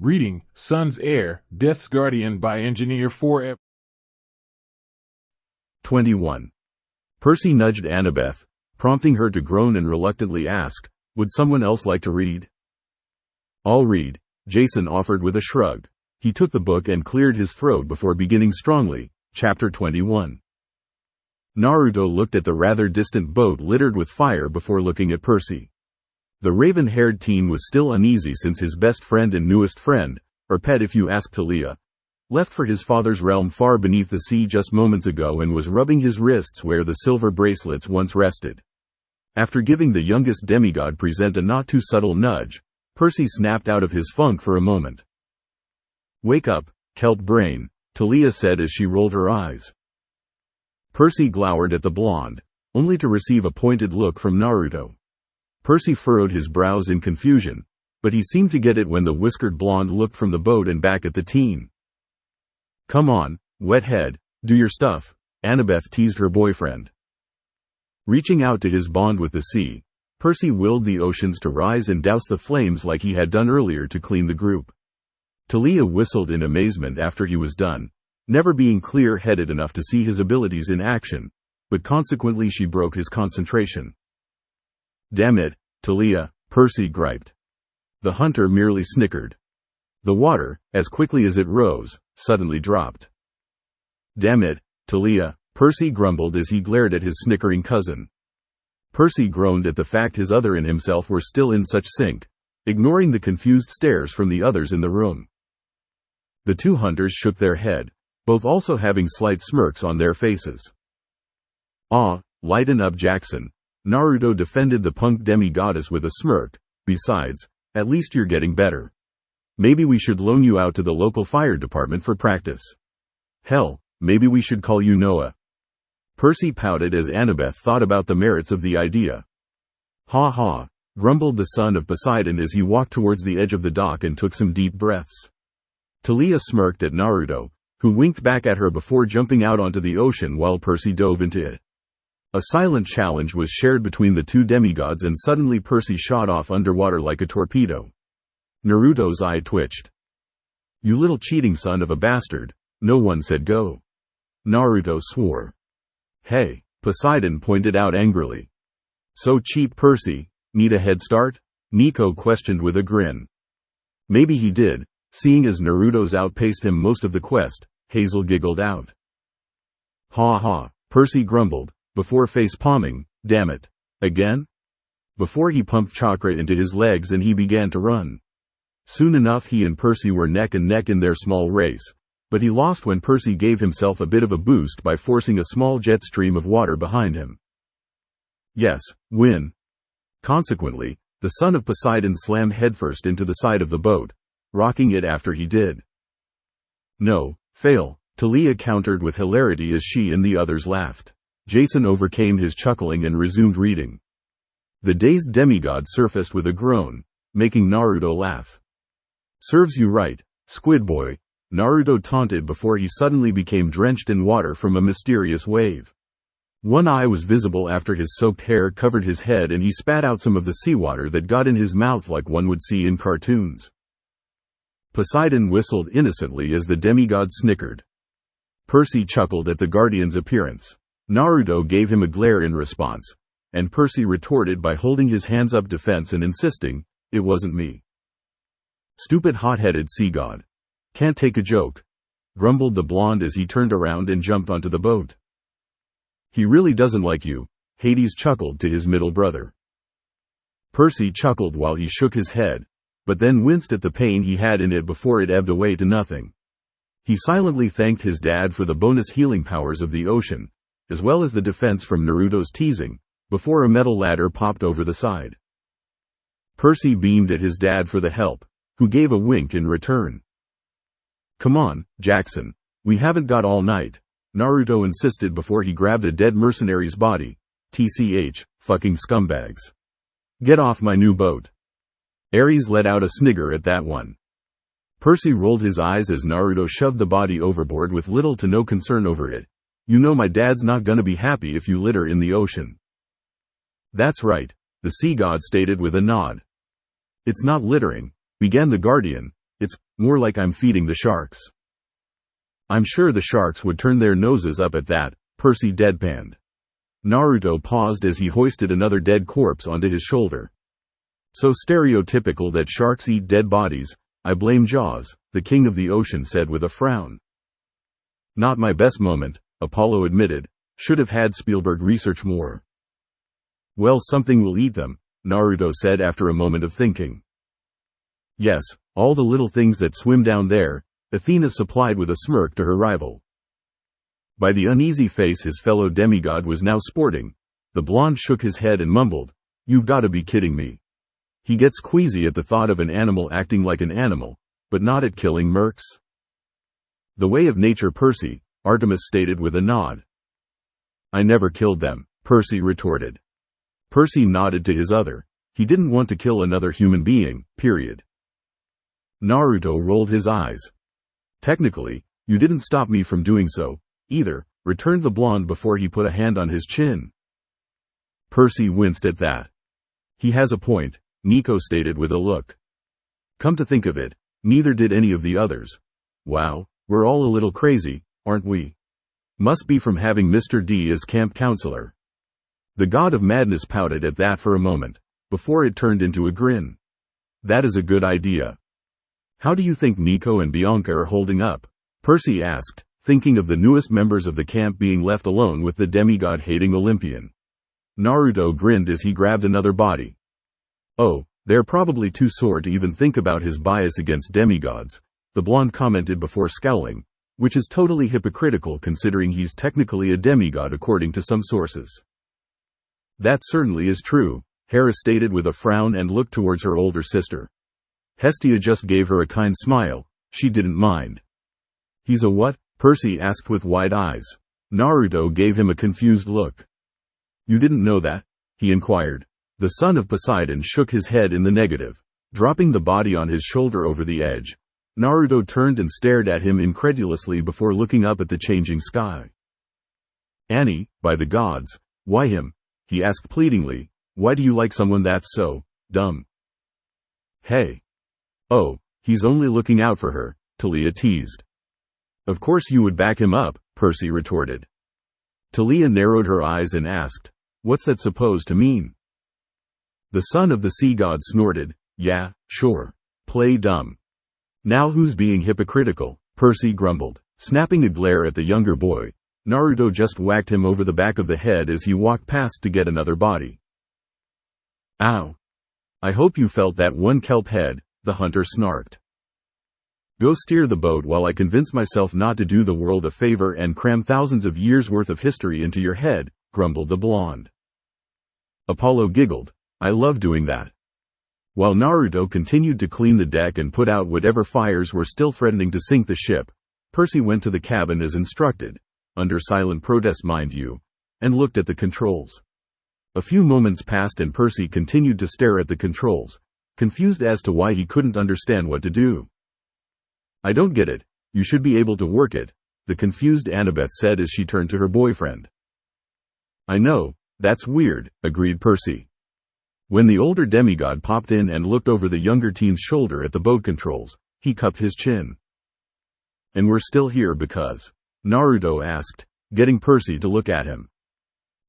Reading, Son's Heir, Death's Guardian by Engineer 4F. 21. Percy nudged Annabeth, prompting her to groan and reluctantly ask, "Would someone else like to read?" "I'll read," Jason offered with a shrug. He took the book and cleared his throat before beginning strongly. Chapter 21. Naruto looked at the rather distant boat littered with fire before looking at Percy. The raven-haired teen was still uneasy since his best friend and newest friend, or pet if you ask Talia, left for his father's realm far beneath the sea just moments ago and was rubbing his wrists where the silver bracelets once rested. After giving the youngest demigod present a not too subtle nudge, Percy snapped out of his funk for a moment. "Wake up, kelp brain," Talia said as she rolled her eyes. Percy glowered at the blonde, only to receive a pointed look from Naruto. Percy furrowed his brows in confusion, but he seemed to get it when the whiskered blonde looked from the boat and back at the teen. "Come on, wethead, do your stuff," Annabeth teased her boyfriend. Reaching out to his bond with the sea, Percy willed the oceans to rise and douse the flames like he had done earlier to clean the group. Talia whistled in amazement after he was done, never being clear-headed enough to see his abilities in action, but consequently she broke his concentration. "Damn it, Talia," Percy griped. The hunter merely snickered. The water, as quickly as it rose, suddenly dropped. "Damn it, Talia," Percy grumbled as he glared at his snickering cousin. Percy groaned at the fact his other and himself were still in such sync, ignoring the confused stares from the others in the room. The two hunters shook their head, both also having slight smirks on their faces. "Aw, lighten up, Jackson," Naruto defended the punk demi-goddess with a smirk. "Besides, at least you're getting better. Maybe we should loan you out to the local fire department for practice. Hell, maybe we should call you Noah." Percy pouted as Annabeth thought about the merits of the idea. "Ha ha," grumbled the son of Poseidon as he walked towards the edge of the dock and took some deep breaths. Talia smirked at Naruto, who winked back at her before jumping out onto the ocean while Percy dove into it. A silent challenge was shared between the two demigods and suddenly Percy shot off underwater like a torpedo. Naruto's eye twitched. "You little cheating son of a bastard, no one said go." Naruto swore. "Hey," Poseidon pointed out angrily. "So cheap, Percy, need a head start?" Nico questioned with a grin. Maybe he did, seeing as Naruto's outpaced him most of the quest. Hazel giggled out. "Ha ha," Percy grumbled, before face-palming. "Damn it. Again?" Before he pumped chakra into his legs and he began to run. Soon enough he and Percy were neck and neck in their small race, but he lost when Percy gave himself a bit of a boost by forcing a small jet stream of water behind him. Yes, win. Consequently, the son of Poseidon slammed headfirst into the side of the boat, rocking it after he did. "No, fail," Talia countered with hilarity as she and the others laughed. Jason overcame his chuckling and resumed reading. The dazed demigod surfaced with a groan, making Naruto laugh. "Serves you right, Squid Boy," Naruto taunted before he suddenly became drenched in water from a mysterious wave. One eye was visible after his soaked hair covered his head and he spat out some of the seawater that got in his mouth like one would see in cartoons. Poseidon whistled innocently as the demigod snickered. Percy chuckled at the guardian's appearance. Naruto gave him a glare in response, and Percy retorted by holding his hands up defense and insisting, "It wasn't me." "Stupid hot-headed sea god. Can't take a joke," grumbled the blonde as he turned around and jumped onto the boat. "He really doesn't like you," Hades chuckled to his middle brother. Percy chuckled while he shook his head, but then winced at the pain he had in it before it ebbed away to nothing. He silently thanked his dad for the bonus healing powers of the ocean, as well as the defense from Naruto's teasing, before a metal ladder popped over the side. Percy beamed at his dad for the help, who gave a wink in return. "Come on, Jackson, we haven't got all night," Naruto insisted before he grabbed a dead mercenary's body. "TCH, fucking scumbags. Get off my new boat." Ares let out a snigger at that one. Percy rolled his eyes as Naruto shoved the body overboard with little to no concern over it. "You know my dad's not gonna be happy if you litter in the ocean." "That's right," the sea god stated with a nod. "It's not littering," began the guardian, It's more like I'm feeding the sharks." "I'm sure the sharks would turn their noses up at that," Percy deadpanned. Naruto paused as he hoisted another dead corpse onto his shoulder. "So stereotypical that sharks eat dead bodies. I blame Jaws," the king of the ocean said with a frown. "Not my best moment," Apollo admitted. "Should have had Spielberg research more." "Well, something will eat them," Naruto said after a moment of thinking. "Yes, all the little things that swim down there," Athena supplied with a smirk to her rival. By the uneasy face his fellow demigod was now sporting, the blonde shook his head and mumbled, "You've gotta be kidding me." He gets queasy at the thought of an animal acting like an animal, but not at killing mercs. "The way of nature, Percy," Artemis stated with a nod. "I never killed them," Percy retorted. Percy nodded to his other. He didn't want to kill another human being, period. Naruto rolled his eyes. "Technically, you didn't stop me from doing so, either," returned the blonde before he put a hand on his chin. Percy winced at that. "He has a point," Nico stated with a look. "Come to think of it, neither did any of the others. Wow, we're all a little crazy, aren't we? Must be from having Mr. D as camp counselor." The god of madness pouted at that for a moment, before it turned into a grin. "That is a good idea." "How do you think Nico and Bianca are holding up?" Percy asked, thinking of the newest members of the camp being left alone with the demigod-hating Olympian. Naruto grinned as he grabbed another body. "Oh, they're probably too sore to even think about his bias against demigods," the blonde commented before scowling, which is totally hypocritical considering he's technically a demigod according to some sources. "That certainly is true," Hera stated with a frown and looked towards her older sister. Hestia just gave her a kind smile. She didn't mind. "He's a what?" Percy asked with wide eyes. Naruto gave him a confused look. "You didn't know that?" he inquired. The son of Poseidon shook his head in the negative. Dropping the body on his shoulder over the edge, Naruto turned and stared at him incredulously before looking up at the changing sky. "Annie, by the gods, why him?" he asked pleadingly. "Why do you like someone that's so dumb?" "Hey. Oh, he's only looking out for her," Talia teased. "Of course you would back him up," Percy retorted. Talia narrowed her eyes and asked, "What's that supposed to mean?" The son of the sea god snorted, "Yeah, sure. Play dumb." "Now who's being hypocritical?" Percy grumbled, snapping a glare at the younger boy. Naruto just whacked him over the back of the head as he walked past to get another body. "Ow. I hope you felt that one kelp head," the hunter snarked. "Go steer the boat while I convince myself not to do the world a favor and cram thousands of years' worth of history into your head," grumbled the blonde. Apollo giggled. "I love doing that." While Naruto continued to clean the deck and put out whatever fires were still threatening to sink the ship, Percy went to the cabin as instructed, under silent protest mind you, and looked at the controls. A few moments passed and Percy continued to stare at the controls, confused as to why he couldn't understand what to do. "I don't get it. You should be able to work it," the confused Annabeth said as she turned to her boyfriend. "I know, that's weird," agreed Percy. When the older demigod popped in and looked over the younger teen's shoulder at the boat controls, he cupped his chin. "And we're still here because?" Naruto asked, getting Percy to look at him.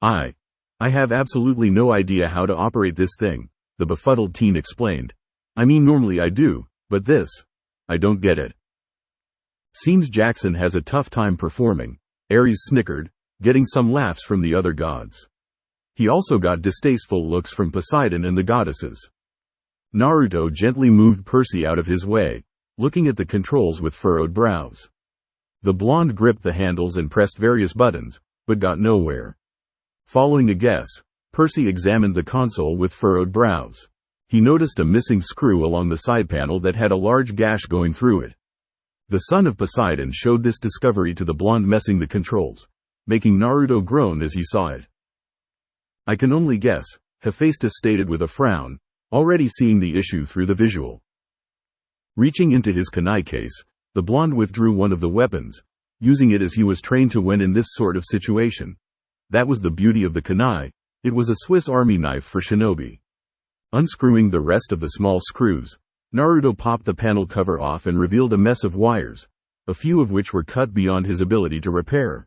I have absolutely no idea how to operate this thing," the befuddled teen explained. "I mean normally I do, but this, I don't get it." "Seems Jackson has a tough time performing," Ares snickered, getting some laughs from the other gods. He also got distasteful looks from Poseidon and the goddesses. Naruto gently moved Percy out of his way, looking at the controls with furrowed brows. The blonde gripped the handles and pressed various buttons, but got nowhere. Following a guess, Percy examined the console with furrowed brows. He noticed a missing screw along the side panel that had a large gash going through it. The son of Poseidon showed this discovery to the blonde messing the controls, making Naruto groan as he saw it. "I can only guess," Hephaestus stated with a frown, already seeing the issue through the visual. Reaching into his kunai case, the blonde withdrew one of the weapons, using it as he was trained to when in this sort of situation. That was the beauty of the kunai. It was a Swiss Army knife for shinobi. Unscrewing the rest of the small screws, Naruto popped the panel cover off and revealed a mess of wires, a few of which were cut beyond his ability to repair.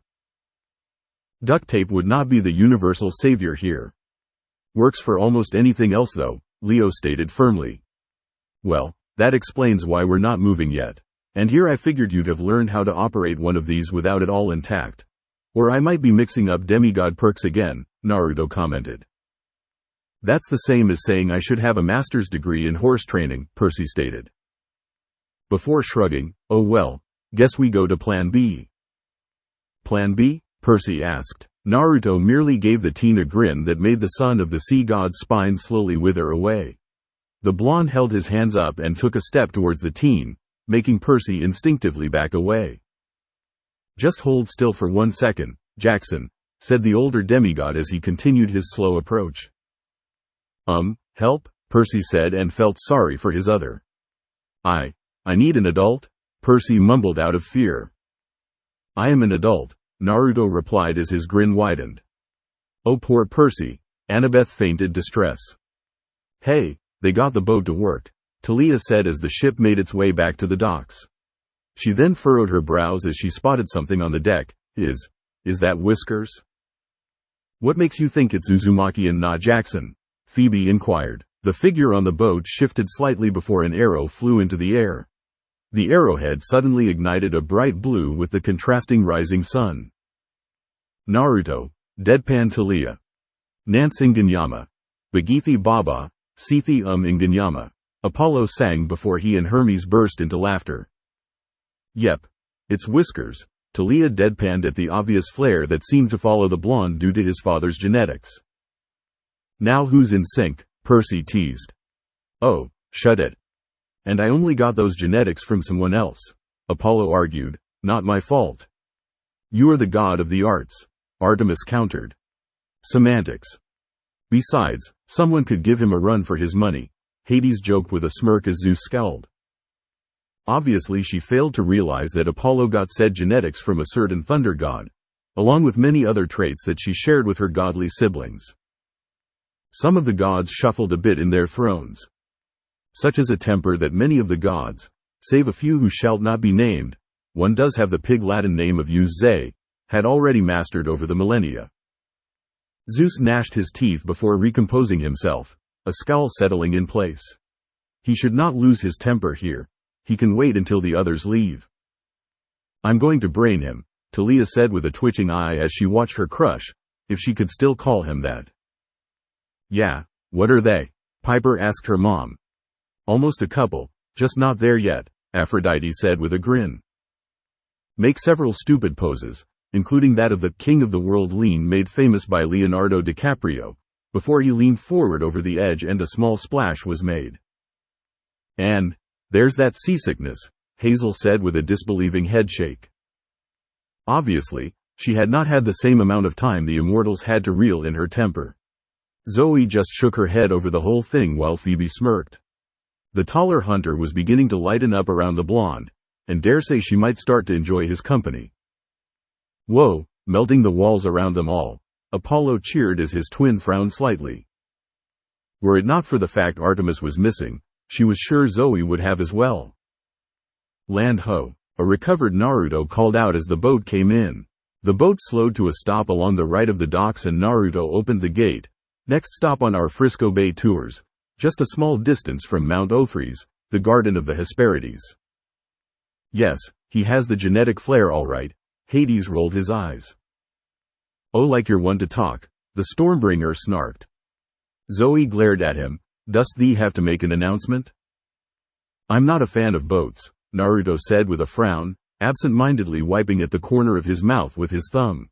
Duct tape would not be the universal savior here. Works for almost anything else though, Leo stated firmly. Well, that explains why we're not moving yet. And here I figured you'd have learned how to operate one of these without it all intact. Or I might be mixing up demigod perks again, Naruto commented. That's the same as saying I should have a master's degree in horse training, Percy stated. Before shrugging, oh well, guess we go to Plan B. Plan B? Percy asked. Naruto merely gave the teen a grin that made the son of the sea god's spine slowly wither away. The blonde held his hands up and took a step towards the teen, making Percy instinctively back away. Just hold still for 1 second, Jackson, said the older demigod as he continued his slow approach. Help? Percy said and felt sorry for his other. I need an adult? Percy mumbled out of fear. I am an adult, Naruto replied as his grin widened. Oh poor Percy, Annabeth feinted distress. Hey, they got the boat to work, Talia said as the ship made its way back to the docks. She then furrowed her brows as she spotted something on the deck. Is that Whiskers? What makes you think it's Uzumaki and not Jackson? Phoebe inquired. The figure on the boat shifted slightly before an arrow flew into the air. The arrowhead suddenly ignited a bright blue with the contrasting rising sun. Naruto, deadpan Talia. Nance Inganyama. Bagithi Baba, Sithi Inganyama. Apollo sang before he and Hermes burst into laughter. Yep. It's Whiskers, Talia deadpanned at the obvious flair that seemed to follow the blonde due to his father's genetics. Now who's in sync? Percy teased. Oh, shut it. And I only got those genetics from someone else, Apollo argued. Not my fault. You are the god of the arts, Artemis countered. Semantics. Besides, someone could give him a run for his money, Hades joked with a smirk as Zeus scowled. Obviously she failed to realize that Apollo got said genetics from a certain thunder god, along with many other traits that she shared with her godly siblings. Some of the gods shuffled a bit in their thrones. Such as a temper that many of the gods, save a few who shall not be named, one does have the pig Latin name of Uz-Zay, had already mastered over the millennia. Zeus gnashed his teeth before recomposing himself, a scowl settling in place. He should not lose his temper here. He can wait until the others leave. I'm going to brain him, Talia said with a twitching eye as she watched her crush, if she could still call him that. Yeah, what are they? Piper asked her mom. Almost a couple, just not there yet, Aphrodite said with a grin. Make several stupid poses, including that of the King of the World lean made famous by Leonardo DiCaprio, before he leaned forward over the edge and a small splash was made. And there's that seasickness, Hazel said with a disbelieving headshake. Obviously, she had not had the same amount of time the immortals had to reel in her temper. Zoe just shook her head over the whole thing while Phoebe smirked. The taller hunter was beginning to lighten up around the blonde, and dare say she might start to enjoy his company. Whoa, melting the walls around them all, Apollo cheered as his twin frowned slightly. Were it not for the fact Artemis was missing, she was sure Zoe would have as well. Land ho, a recovered Naruto called out as the boat came in. The boat slowed to a stop along the right of the docks and Naruto opened the gate. Next stop on our Frisco Bay tours, just a small distance from Mount Ophrys, the Garden of the Hesperides. Yes, he has the genetic flair all right, Hades rolled his eyes. Oh, like you're one to talk, the Stormbringer snarked. Zoe glared at him. Dost thee have to make an announcement? I'm not a fan of boats, Naruto said with a frown, absent-mindedly wiping at the corner of his mouth with his thumb.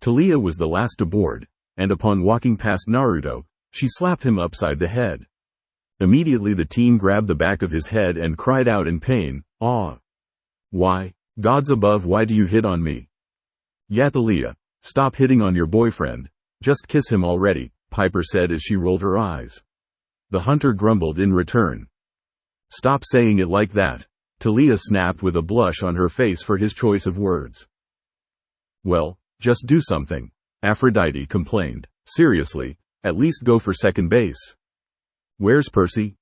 Talia was the last to board, and upon walking past Naruto, she slapped him upside the head. Immediately the teen grabbed the back of his head and cried out in pain, "Aw! Why, gods above, why do you hit on me?" Yeah, Talia, stop hitting on your boyfriend, just kiss him already, Piper said as she rolled her eyes. The hunter grumbled in return. Stop saying it like that, Talia snapped with a blush on her face for his choice of words. Well, just do something, Aphrodite complained. Seriously, at least go for second base. Where's Percy?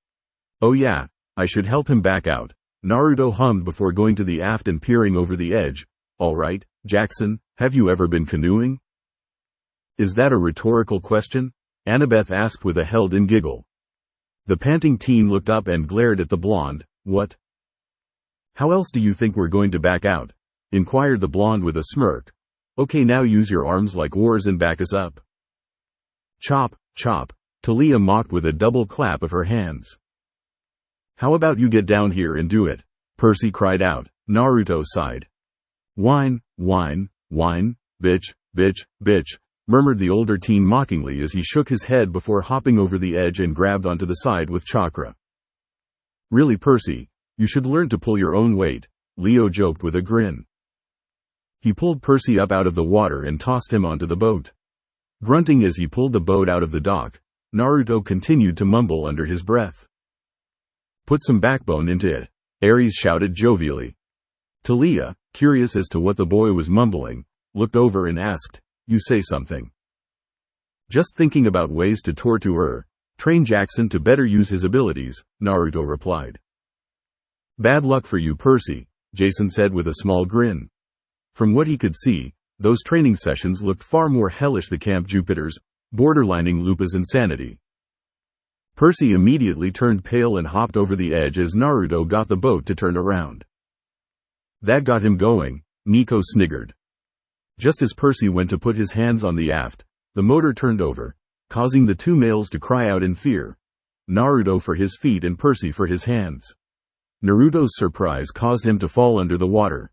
Oh yeah, I should help him back out, Naruto hummed before going to the aft and peering over the edge. All right, Jackson, have you ever been canoeing? Is that a rhetorical question? Annabeth asked with a held-in giggle. The panting teen looked up and glared at the blonde. What? How else do you think we're going to back out? Inquired the blonde with a smirk. Okay, now use your arms like oars and back us up. Chop, chop, Talia mocked with a double clap of her hands. How about you get down here and do it? Percy cried out. Naruto sighed. Whine, whine, whine, bitch, bitch, bitch, murmured the older teen mockingly as he shook his head before hopping over the edge and grabbed onto the side with Chakra. Really, Percy, you should learn to pull your own weight, Leo joked with a grin. He pulled Percy up out of the water and tossed him onto the boat. Grunting as he pulled the boat out of the dock, Naruto continued to mumble under his breath. Put some backbone into it, Ares shouted jovially. Talia, curious as to what the boy was mumbling, looked over and asked, You say something? Just thinking about ways to train Jackson to better use his abilities, Naruto replied. Bad luck for you, Percy, Jason said with a small grin. From what he could see, those training sessions looked far more hellish than Camp Jupiter's, borderlining Lupa's insanity. Percy immediately turned pale and hopped over the edge as Naruto got the boat to turn around. That got him going, Nico sniggered. Just as Percy went to put his hands on the aft, the motor turned over, causing the two males to cry out in fear. Naruto for his feet and Percy for his hands. Naruto's surprise caused him to fall under the water.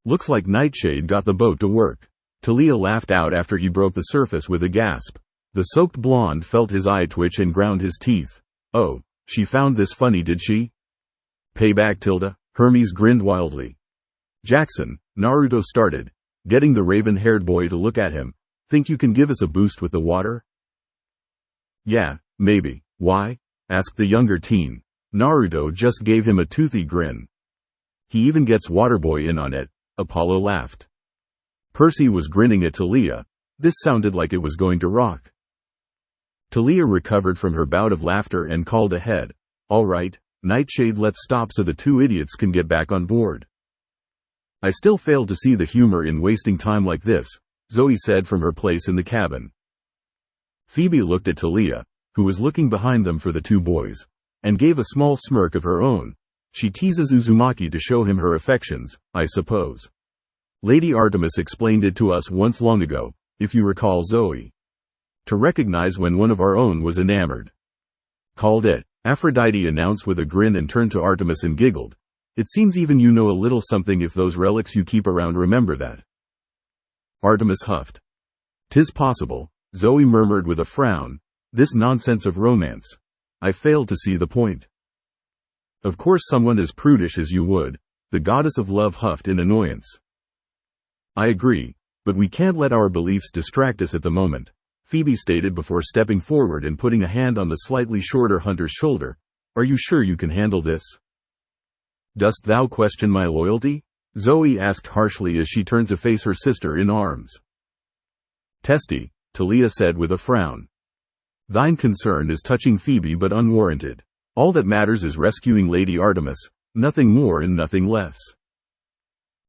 Looks like Nightshade got the boat to work. Talia laughed out after he broke the surface with a gasp. The soaked blonde felt his eye twitch and ground his teeth. Oh, she found this funny, did she? Payback, Tilda, Hermes grinned wildly. Jackson, Naruto started, getting the raven-haired boy to look at him. Think you can give us a boost with the water? Yeah, maybe. Why? Asked the younger teen. Naruto just gave him a toothy grin. He even gets Waterboy in on it, Apollo laughed. Percy was grinning at Talia. This sounded like it was going to rock. Talia recovered from her bout of laughter and called ahead. All right, Nightshade, let's stop so the two idiots can get back on board. I still fail to see the humor in wasting time like this, Zoe said from her place in the cabin. Phoebe looked at Talia, who was looking behind them for the two boys, and gave a small smirk of her own. She teases Uzumaki to show him her affections, I suppose. Lady Artemis explained it to us once long ago, if you recall, Zoe. To recognize when one of our own was enamored. Called it, Aphrodite announced with a grin and turned to Artemis and giggled. It seems even you know a little something if those relics you keep around remember that. Artemis huffed. 'Tis possible, Zoe murmured with a frown. This nonsense of romance. I fail to see the point. Of course someone as prudish as you would, the goddess of love huffed in annoyance. I agree, but we can't let our beliefs distract us at the moment, Phoebe stated before stepping forward and putting a hand on the slightly shorter hunter's shoulder. Are you sure you can handle this? Dost thou question my loyalty? Zoe asked harshly as she turned to face her sister in arms. Testy, Talia said with a frown. Thine concern is touching Phoebe but unwarranted. All that matters is rescuing Lady Artemis, nothing more and nothing less.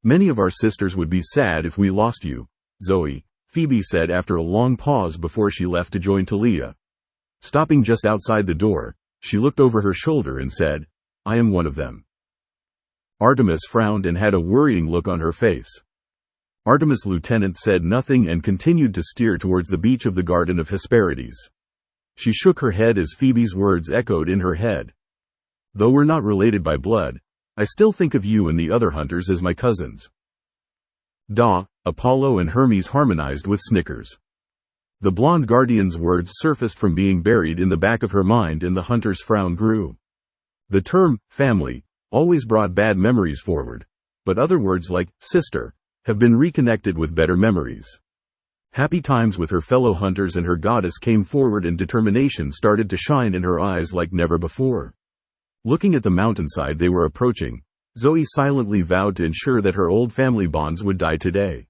Many of our sisters would be sad if we lost you, Zoe, Phoebe said after a long pause before she left to join Talia. Stopping just outside the door, she looked over her shoulder and said, I am one of them. Artemis frowned and had a worrying look on her face. Artemis' lieutenant said nothing and continued to steer towards the beach of the Garden of Hesperides. She shook her head as Phoebe's words echoed in her head. Though we're not related by blood, I still think of you and the other hunters as my cousins. Apollo and Hermes harmonized with snickers. The blonde guardian's words surfaced from being buried in the back of her mind and the hunter's frown grew. The term, family, always brought bad memories forward, but other words like, sister, have been reconnected with better memories. Happy times with her fellow hunters and her goddess came forward and determination started to shine in her eyes like never before. Looking at the mountainside they were approaching, Zoe silently vowed to ensure that her old family bonds would die today.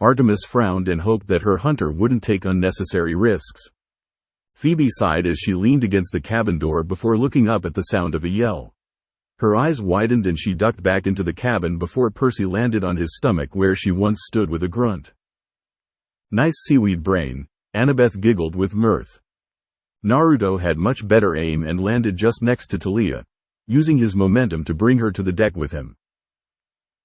Artemis frowned and hoped that her hunter wouldn't take unnecessary risks. Phoebe sighed as she leaned against the cabin door before looking up at the sound of a yell. Her eyes widened and she ducked back into the cabin before Percy landed on his stomach where she once stood with a grunt. Nice seaweed brain, Annabeth giggled with mirth. Naruto had much better aim and landed just next to Talia, using his momentum to bring her to the deck with him.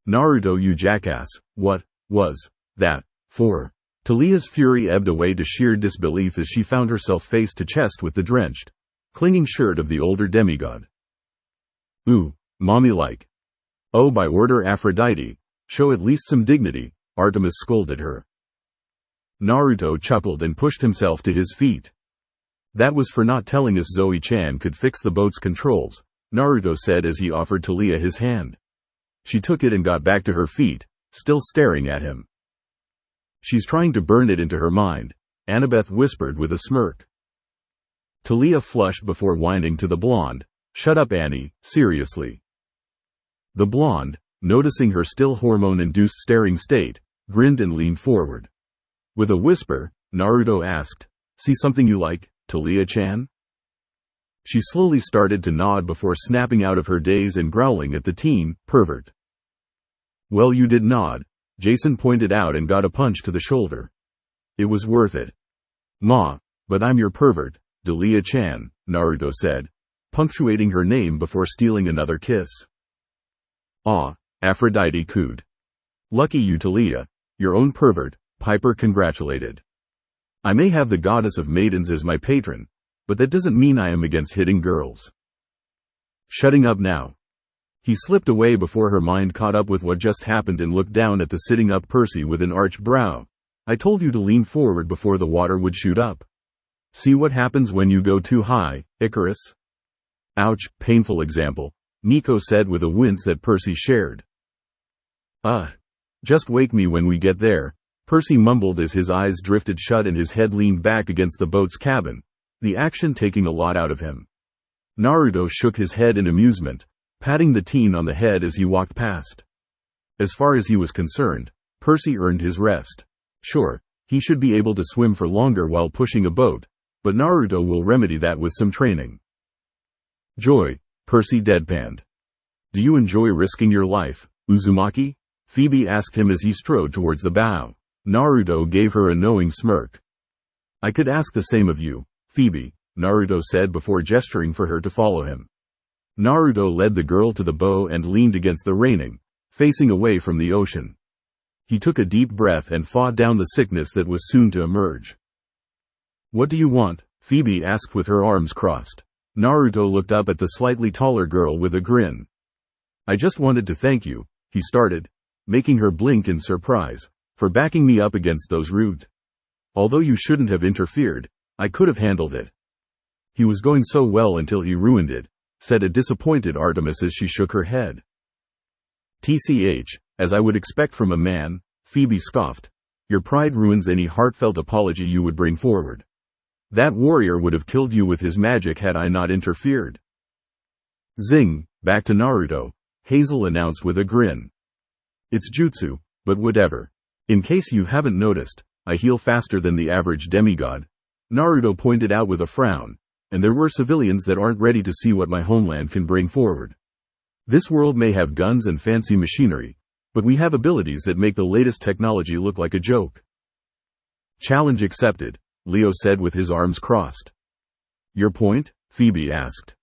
Naruto, you jackass, what was that for? Talia's fury ebbed away to sheer disbelief as she found herself face to chest with the drenched, clinging shirt of the older demigod. Ooh, mommy-like. Oh, by order Aphrodite, show at least some dignity, Artemis scolded her. Naruto chuckled and pushed himself to his feet. That was for not telling us Zoe-chan could fix the boat's controls, Naruto said as he offered Talia his hand. She took it and got back to her feet, still staring at him. She's trying to burn it into her mind, Annabeth whispered with a smirk. Talia flushed before whining to the blonde, shut up Annie, seriously. The blonde, noticing her still hormone-induced staring state, grinned and leaned forward. With a whisper, Naruto asked, see something you like, Talia-chan? She slowly started to nod before snapping out of her daze and growling at the teen pervert. Well, you did nod, Jason pointed out and got a punch to the shoulder. It was worth it. Ma, but I'm your pervert, Talia-chan, Naruto said, punctuating her name before stealing another kiss. Ah, Aphrodite cooed. Lucky you, Talia, your own pervert, Piper congratulated. I may have the goddess of maidens as my patron, but that doesn't mean I am against hitting girls. Shutting up now. He slipped away before her mind caught up with what just happened and looked down at the sitting up Percy with an arched brow. I told you to lean forward before the water would shoot up. See what happens when you go too high, Icarus? Ouch, painful example, Nico said with a wince that Percy shared. Just wake me when we get there, Percy mumbled as his eyes drifted shut and his head leaned back against the boat's cabin, the action taking a lot out of him. Naruto shook his head in amusement, patting the teen on the head as he walked past. As far as he was concerned, Percy earned his rest. Sure, he should be able to swim for longer while pushing a boat, but Naruto will remedy that with some training. Joy, Percy deadpanned. Do you enjoy risking your life, Uzumaki? Phoebe asked him as he strode towards the bow. Naruto gave her a knowing smirk. I could ask the same of you, Phoebe, Naruto said before gesturing for her to follow him. Naruto led the girl to the bow and leaned against the railing, facing away from the ocean. He took a deep breath and fought down the sickness that was soon to emerge. What do you want? Phoebe asked with her arms crossed. Naruto looked up at the slightly taller girl with a grin. I just wanted to thank you, he started, making her blink in surprise, for backing me up against those rude. Although you shouldn't have interfered, I could have handled it. He was going so well until he ruined it, said a disappointed Artemis as she shook her head. TCH, as I would expect from a man, Phoebe scoffed. Your pride ruins any heartfelt apology you would bring forward. That warrior would have killed you with his magic had I not interfered. Zing, back to Naruto, Hazel announced with a grin. It's jutsu, but whatever. In case you haven't noticed, I heal faster than the average demigod, Naruto pointed out with a frown, and there were civilians that aren't ready to see what my homeland can bring forward. This world may have guns and fancy machinery, but we have abilities that make the latest technology look like a joke. Challenge accepted, Leo said with his arms crossed. Your point? Phoebe asked.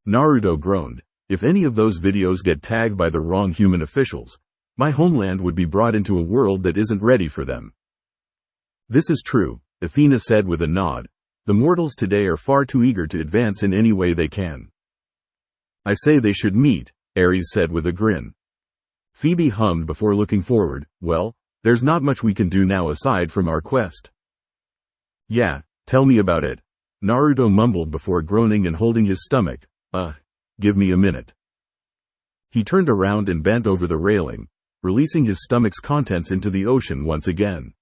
Naruto groaned. If any of those videos get tagged by the wrong human officials, my homeland would be brought into a world that isn't ready for them. This is true, Athena said with a nod. The mortals today are far too eager to advance in any way they can. I say they should meet, Ares said with a grin. Phoebe hummed before looking forward. Well, there's not much we can do now aside from our quest. Yeah, tell me about it. Naruto mumbled before groaning and holding his stomach. Give me a minute. He turned around and bent over the railing, releasing his stomach's contents into the ocean once again.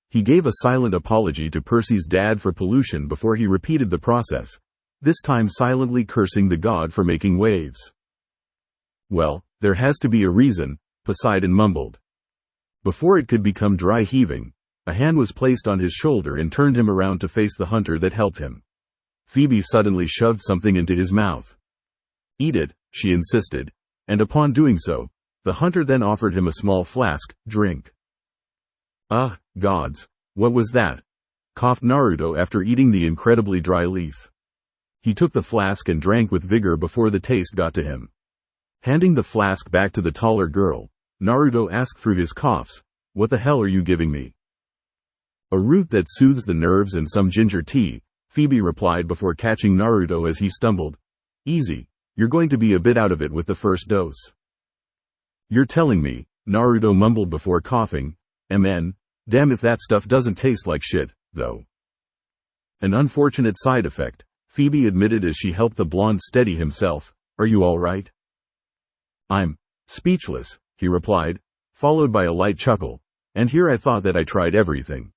He gave a silent apology to Percy's dad for pollution before he repeated the process, this time silently cursing the god for making waves. Well, there has to be a reason, Poseidon mumbled. Before it could become dry heaving, a hand was placed on his shoulder and turned him around to face the hunter that helped him. Phoebe suddenly shoved something into his mouth. "Eat it," she insisted, and upon doing so, the hunter then offered him a small flask. "Drink." "Ah, gods, what was that?" coughed Naruto after eating the incredibly dry leaf. He took the flask and drank with vigor before the taste got to him. Handing the flask back to the taller girl, Naruto asked through his coughs, "What the hell are you giving me?" "A root that soothes the nerves and some ginger tea," Phoebe replied before catching Naruto as he stumbled. "Easy, you're going to be a bit out of it with the first dose." "You're telling me," Naruto mumbled before coughing, "MN, damn if that stuff doesn't taste like shit, though." "An unfortunate side effect," Phoebe admitted as she helped the blonde steady himself. "Are you all right?" "I'm speechless," he replied, followed by a light chuckle. "And here I thought that I tried everything.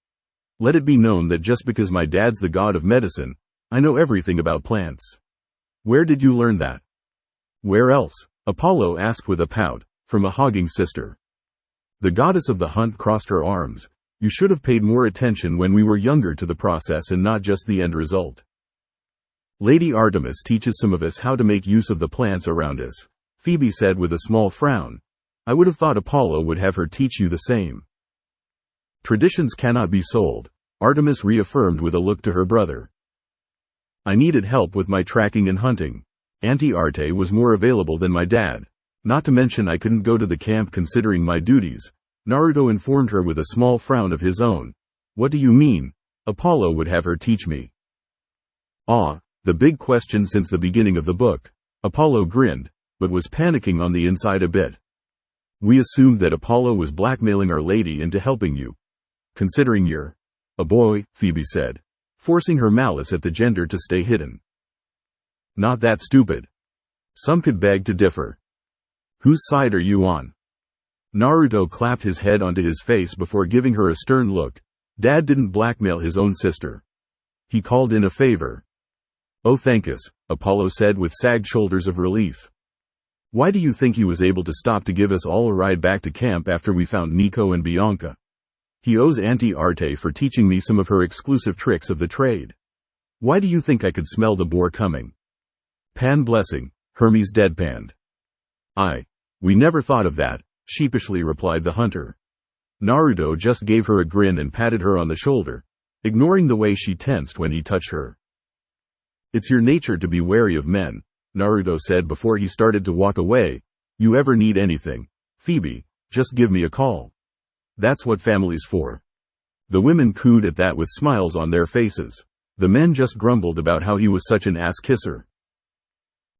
Let it be known that just because my dad's the god of medicine, I know everything about plants." "Where did you learn that?" "Where else?" Apollo asked with a pout. "From a hogging sister." The goddess of the hunt crossed her arms. "You should have paid more attention when we were younger to the process and not just the end result." "Lady Artemis teaches some of us how to make use of the plants around us," Phoebe said with a small frown. "I would have thought Apollo would have her teach you the same." "Traditions cannot be sold," Artemis reaffirmed with a look to her brother. "I needed help with my tracking and hunting. Auntie Arte was more available than my dad. Not to mention I couldn't go to the camp considering my duties," Naruto informed her with a small frown of his own. "What do you mean? Apollo would have her teach me?" "Ah, the big question since the beginning of the book." Apollo grinned, but was panicking on the inside a bit. "We assumed that Apollo was blackmailing Our Lady into helping you. Considering you're a boy," Phoebe said, forcing her malice at the gender to stay hidden. "Not that stupid." "Some could beg to differ." "Whose side are you on?" Naruto clapped his head onto his face before giving her a stern look. "Dad didn't blackmail his own sister. He called in a favor." "Oh, thank us," Apollo said with sagged shoulders of relief. "Why do you think he was able to stop to give us all a ride back to camp after we found Nico and Bianca? He owes Auntie Arte for teaching me some of her exclusive tricks of the trade. Why do you think I could smell the boar coming?" "Pan blessing," Hermes deadpanned. We never thought of that," sheepishly replied the hunter. Naruto just gave her a grin and patted her on the shoulder, ignoring the way she tensed when he touched her. "It's your nature to be wary of men," Naruto said before he started to walk away. "You ever need anything, Phoebe, just give me a call. That's what family's for." The women cooed at that with smiles on their faces. The men just grumbled about how he was such an ass kisser.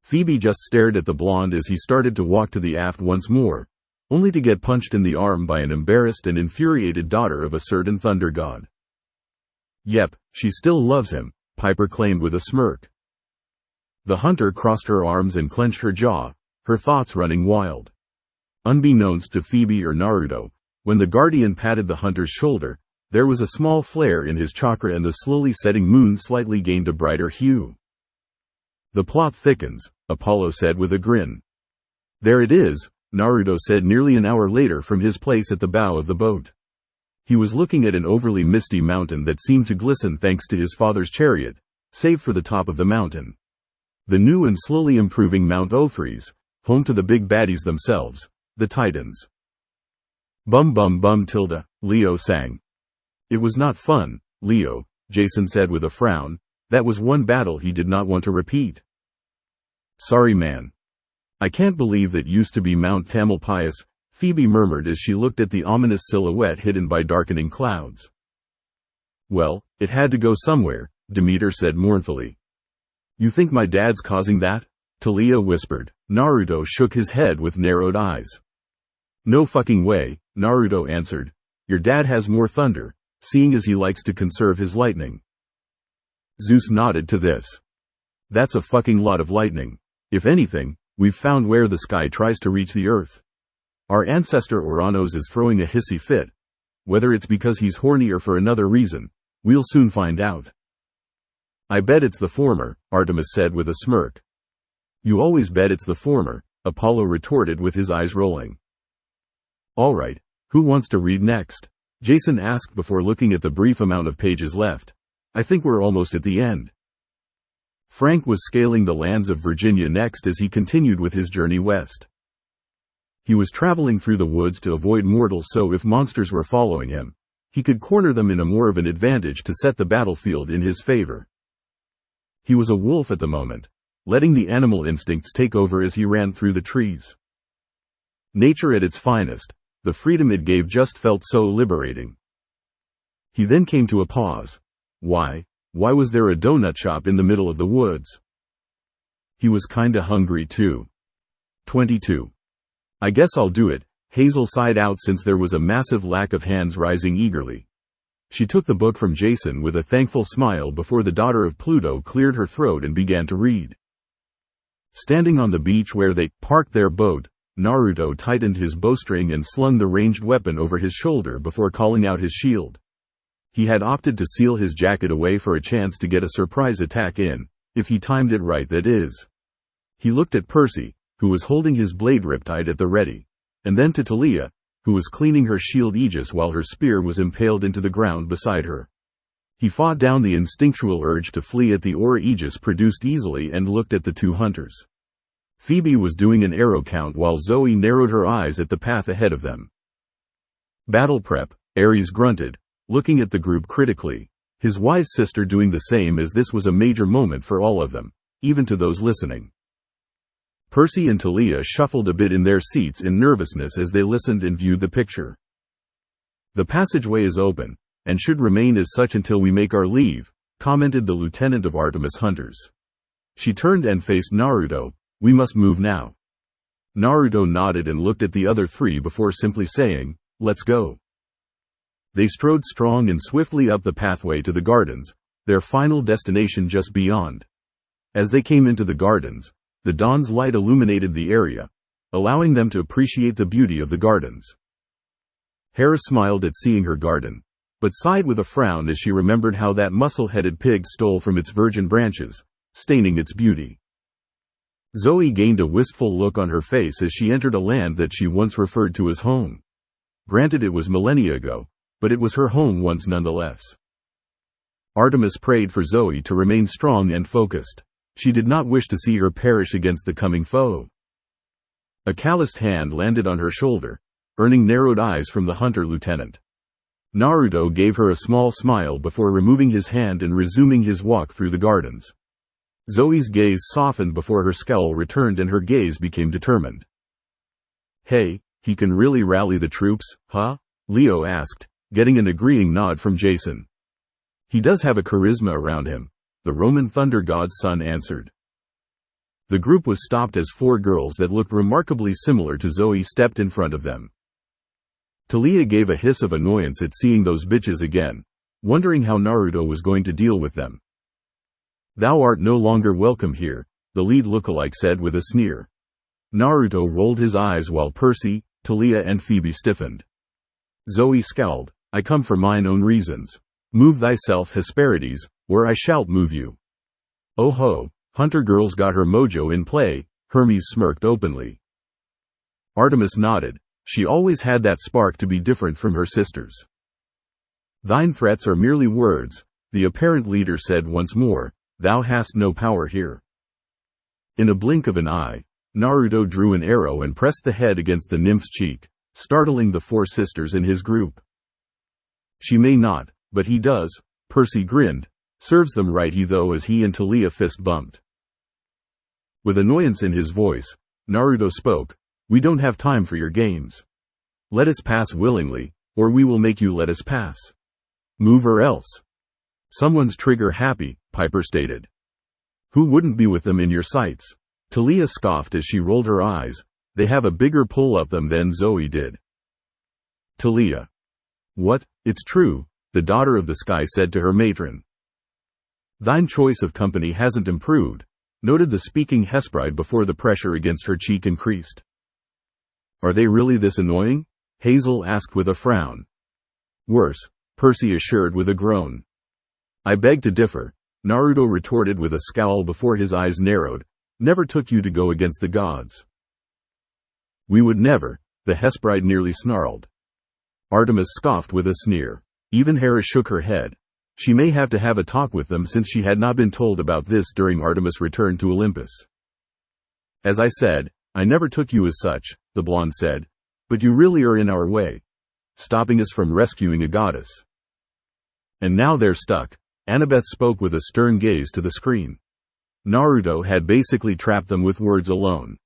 Phoebe just stared at the blonde as he started to walk to the aft once more, only to get punched in the arm by an embarrassed and infuriated daughter of a certain thunder god. "Yep, she still loves him," Piper claimed with a smirk. The hunter crossed her arms and clenched her jaw, her thoughts running wild. Unbeknownst to Phoebe or Naruto, when the guardian patted the hunter's shoulder, there was a small flare in his chakra and the slowly setting moon slightly gained a brighter hue. "The plot thickens," Apollo said with a grin. "There it is," Naruto said nearly an hour later from his place at the bow of the boat. He was looking at an overly misty mountain that seemed to glisten thanks to his father's chariot, save for the top of the mountain. The new and slowly improving Mount Ophrys, home to the big baddies themselves, the Titans. "Bum bum bum tilde," Leo sang. "It was not fun, Leo," Jason said with a frown. That was one battle he did not want to repeat. "Sorry man. I can't believe that used to be Mount Tamalpais," Phoebe murmured as she looked at the ominous silhouette hidden by darkening clouds. "Well, it had to go somewhere," Demeter said mournfully. "You think my dad's causing that?" Talia whispered. Naruto shook his head with narrowed eyes. "No fucking way," Naruto answered. "Your dad has more thunder, seeing as he likes to conserve his lightning." Zeus nodded to this. "That's a fucking lot of lightning. If anything, we've found where the sky tries to reach the earth. Our ancestor Oranos is throwing a hissy fit. Whether it's because he's horny or for another reason, we'll soon find out." "I bet it's the former," Artemis said with a smirk. "You always bet it's the former," Apollo retorted with his eyes rolling. "Alright, who wants to read next?" Jason asked before looking at the brief amount of pages left. "I think we're almost at the end." Frank was scaling the lands of Virginia next as he continued with his journey west. He was traveling through the woods to avoid mortals, so if monsters were following him, he could corner them in a more of an advantage to set the battlefield in his favor. He was a wolf at the moment, letting the animal instincts take over as he ran through the trees. Nature at its finest, the freedom it gave just felt so liberating. He then came to a pause. Why was there a donut shop in the middle of the woods? He was kinda hungry too. 22. I guess I'll do it, Hazel sighed out since there was a massive lack of hands rising eagerly. She took the book from Jason with a thankful smile before the daughter of Pluto cleared her throat and began to read. Standing on the beach where they parked their boat, Naruto tightened his bowstring and slung the ranged weapon over his shoulder before calling out his shield. He had opted to seal his jacket away for a chance to get a surprise attack in, if he timed it right, that is. He looked at Percy, who was holding his blade riptide at the ready, and then to Talia, who was cleaning her shield aegis while her spear was impaled into the ground beside her. He fought down the instinctual urge to flee at the aura aegis produced easily and looked at the two hunters. Phoebe was doing an arrow count while Zoe narrowed her eyes at the path ahead of them. Battle prep, Ares grunted, looking at the group critically, his wise sister doing the same, as this was a major moment for all of them, even to those listening. Percy and Talia shuffled a bit in their seats in nervousness as they listened and viewed the picture. The passageway is open, and should remain as such until we make our leave, commented the lieutenant of Artemis Hunters. She turned and faced Naruto. We must move now. Naruto nodded and looked at the other three before simply saying, let's go. They strode strong and swiftly up the pathway to the gardens, their final destination just beyond. As they came into the gardens, the dawn's light illuminated the area, allowing them to appreciate the beauty of the gardens. Heir smiled at seeing her garden, but sighed with a frown as she remembered how that muscle-headed pig stole from its virgin branches, staining its beauty. Zoe gained a wistful look on her face as she entered a land that she once referred to as home. Granted, it was millennia ago, but it was her home once nonetheless. Artemis prayed for Zoe to remain strong and focused. She did not wish to see her perish against the coming foe. A calloused hand landed on her shoulder, earning narrowed eyes from the hunter lieutenant. Naruto gave her a small smile before removing his hand and resuming his walk through the gardens. Zoe's gaze softened before her scowl returned and her gaze became determined. Hey, he can really rally the troops, huh? Leo asked, getting an agreeing nod from Jason. He does have a charisma around him, the Roman thunder god's son answered. The group was stopped as four girls that looked remarkably similar to Zoe stepped in front of them. Talia gave a hiss of annoyance at seeing those bitches again, wondering how Naruto was going to deal with them. Thou art no longer welcome here, the lead lookalike said with a sneer. Naruto rolled his eyes while Percy, Talia and Phoebe stiffened. Zoe scowled, I come for mine own reasons. Move thyself, Hesperides, or I shalt move you. Oh ho, hunter girls got her mojo in play, Hermes smirked openly. Artemis nodded, she always had that spark to be different from her sisters. Thine threats are merely words, the apparent leader said once more. Thou hast no power here. In a blink of an eye, Naruto drew an arrow and pressed the head against the nymph's cheek, startling the four sisters in his group. She may not, but he does, Percy grinned. Serves them right he though as he and Talia fist bumped. With annoyance in his voice, Naruto spoke, we don't have time for your games. Let us pass willingly, or we will make you let us pass. Move or else. Someone's trigger happy, Piper stated. Who wouldn't be with them in your sights? Talia scoffed as she rolled her eyes. They have a bigger pull up them than Zoe did. Talia. What? It's true, the daughter of the sky said to her matron. Thine choice of company hasn't improved, noted the speaking Hesperide before the pressure against her cheek increased. Are they really this annoying? Hazel asked with a frown. Worse, Percy assured with a groan. I beg to differ, Naruto retorted with a scowl before his eyes narrowed. Never took you to go against the gods. We would never, the Hesperide nearly snarled. Artemis scoffed with a sneer. Even Hera shook her head. She may have to have a talk with them since she had not been told about this during Artemis' return to Olympus. As I said, I never took you as such, the blonde said, but you really are in our way, stopping us from rescuing a goddess. And now they're stuck, Annabeth spoke with a stern gaze to the screen. Naruto had basically trapped them with words alone.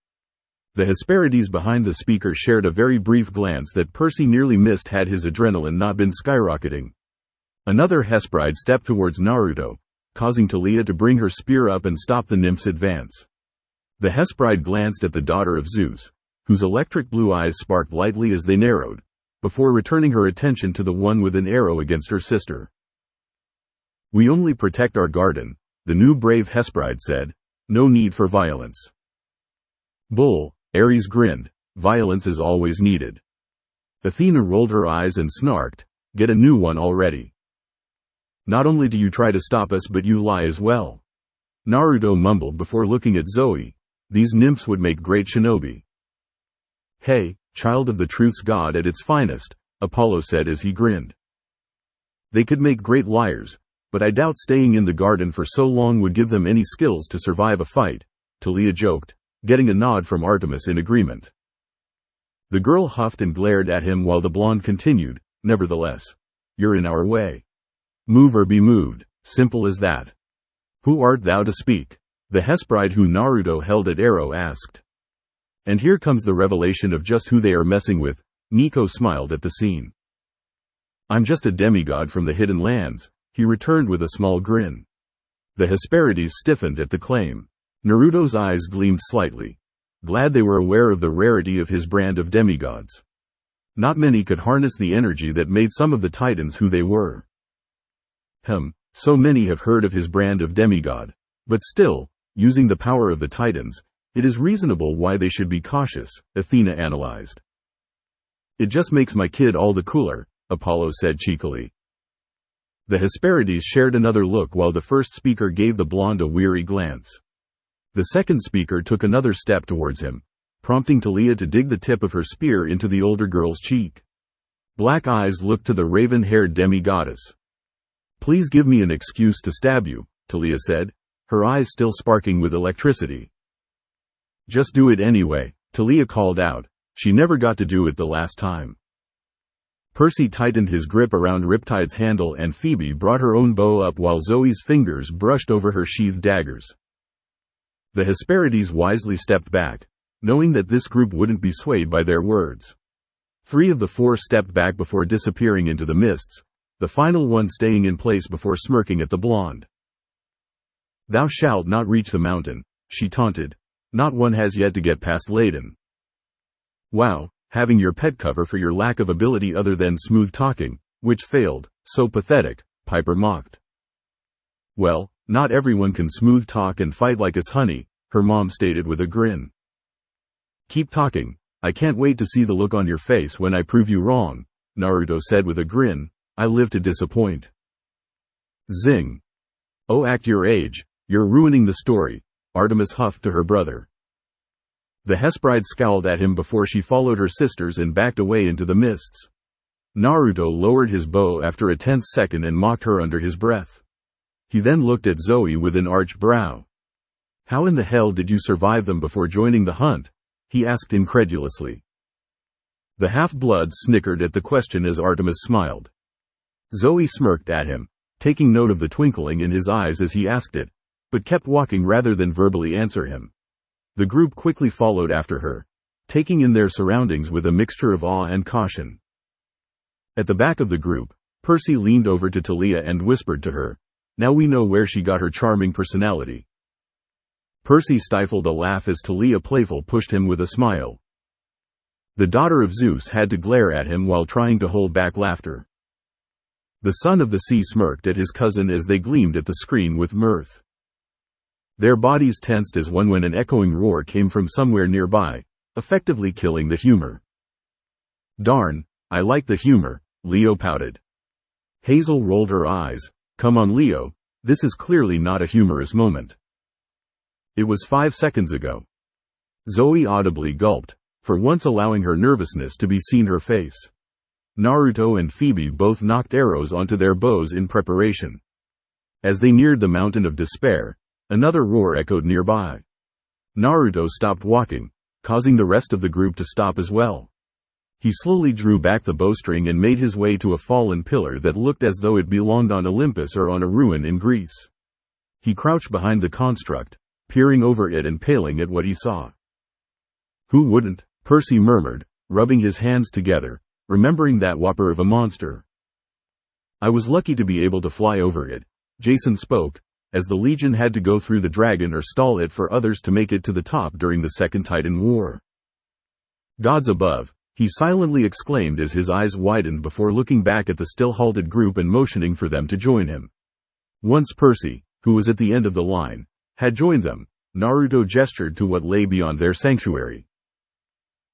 The Hesperides behind the speaker shared a very brief glance that Percy nearly missed had his adrenaline not been skyrocketing. Another Hesperide stepped towards Naruto, causing Talia to bring her spear up and stop the nymph's advance. The Hesperide glanced at the daughter of Zeus, whose electric blue eyes sparked lightly as they narrowed, before returning her attention to the one with an arrow against her sister. We only protect our garden, the new brave Hesperide said. No need for violence. Bull, Ares grinned. Violence is always needed. Athena rolled her eyes and snarked, get a new one already. Not only do you try to stop us but you lie as well. Naruto mumbled before looking at Zoe. These nymphs would make great shinobi. Hey, child of the truth's god at its finest, Apollo said as he grinned. They could make great liars, but I doubt staying in the garden for so long would give them any skills to survive a fight, Talia joked, getting a nod from Artemis in agreement. The girl huffed and glared at him while the blonde continued, nevertheless, you're in our way. Move or be moved, simple as that. Who art thou to speak? The Hesperide who Naruto held at arrow asked. And here comes the revelation of just who they are messing with, Nico smiled at the scene. I'm just a demigod from the hidden lands, he returned with a small grin. The Hesperides stiffened at the claim. Naruto's eyes gleamed slightly, glad they were aware of the rarity of his brand of demigods. Not many could harness the energy that made some of the titans who they were. So many have heard of his brand of demigod, but still, using the power of the titans, it is reasonable why they should be cautious, Athena analyzed. It just makes my kid all the cooler, Apollo said cheekily. The Hesperides shared another look while the first speaker gave the blonde a weary glance. The second speaker took another step towards him, prompting Talia to dig the tip of her spear into the older girl's cheek. Black eyes looked to the raven-haired demi-goddess. Please give me an excuse to stab you, Talia said, her eyes still sparking with electricity. Just do it anyway, Talia called out. She never got to do it the last time. Percy tightened his grip around Riptide's handle and Phoebe brought her own bow up while Zoe's fingers brushed over her sheathed daggers. The Hesperides wisely stepped back, knowing that this group wouldn't be swayed by their words. 3 of the 4 stepped back before disappearing into the mists, the final one staying in place before smirking at the blonde. Thou shalt not reach the mountain, she taunted. Not one has yet to get past Layden. Wow, having your pet cover for your lack of ability other than smooth talking, which failed, so pathetic, Piper mocked. Well, not everyone can smooth talk and fight like us honey, her mom stated with a grin. Keep talking, I can't wait to see the look on your face when I prove you wrong, Naruto said with a grin, I live to disappoint. Zing. Oh, act your age, you're ruining the story, Artemis huffed to her brother. The Hesperide scowled at him before she followed her sisters and backed away into the mists. Naruto lowered his bow after a tense second and mocked her under his breath. He then looked at Zoe with an arched brow. How in the hell did you survive them before joining the hunt? He asked incredulously. The half-bloods snickered at the question as Artemis smiled. Zoe smirked at him, taking note of the twinkling in his eyes as he asked it, but kept walking rather than verbally answer him. The group quickly followed after her, taking in their surroundings with a mixture of awe and caution. At the back of the group, Percy leaned over to Talia and whispered to her, now we know where she got her charming personality. Percy stifled a laugh as Talia playful pushed him with a smile. The daughter of Zeus had to glare at him while trying to hold back laughter. The son of the sea smirked at his cousin as they gleamed at the screen with mirth. Their bodies tensed as one when an echoing roar came from somewhere nearby, effectively killing the humor. Darn, I like the humor, Leo pouted. Hazel rolled her eyes. Come on Leo, this is clearly not a humorous moment. It was 5 seconds ago. Zoe audibly gulped, for once allowing her nervousness to be seen her face. Naruto and Phoebe both nocked arrows onto their bows in preparation. As they neared the Mountain of Despair, another roar echoed nearby. Naruto stopped walking, causing the rest of the group to stop as well. He slowly drew back the bowstring and made his way to a fallen pillar that looked as though it belonged on Olympus or on a ruin in Greece. He crouched behind the construct, peering over it and paling at what he saw. "Who wouldn't?" Percy murmured, rubbing his hands together, remembering that whopper of a monster. "I was lucky to be able to fly over it," Jason spoke, as the Legion had to go through the dragon or stall it for others to make it to the top during the Second Titan War. "Gods above," he silently exclaimed as his eyes widened before looking back at the still halted group and motioning for them to join him. Once Percy, who was at the end of the line, had joined them, Naruto gestured to what lay beyond their sanctuary.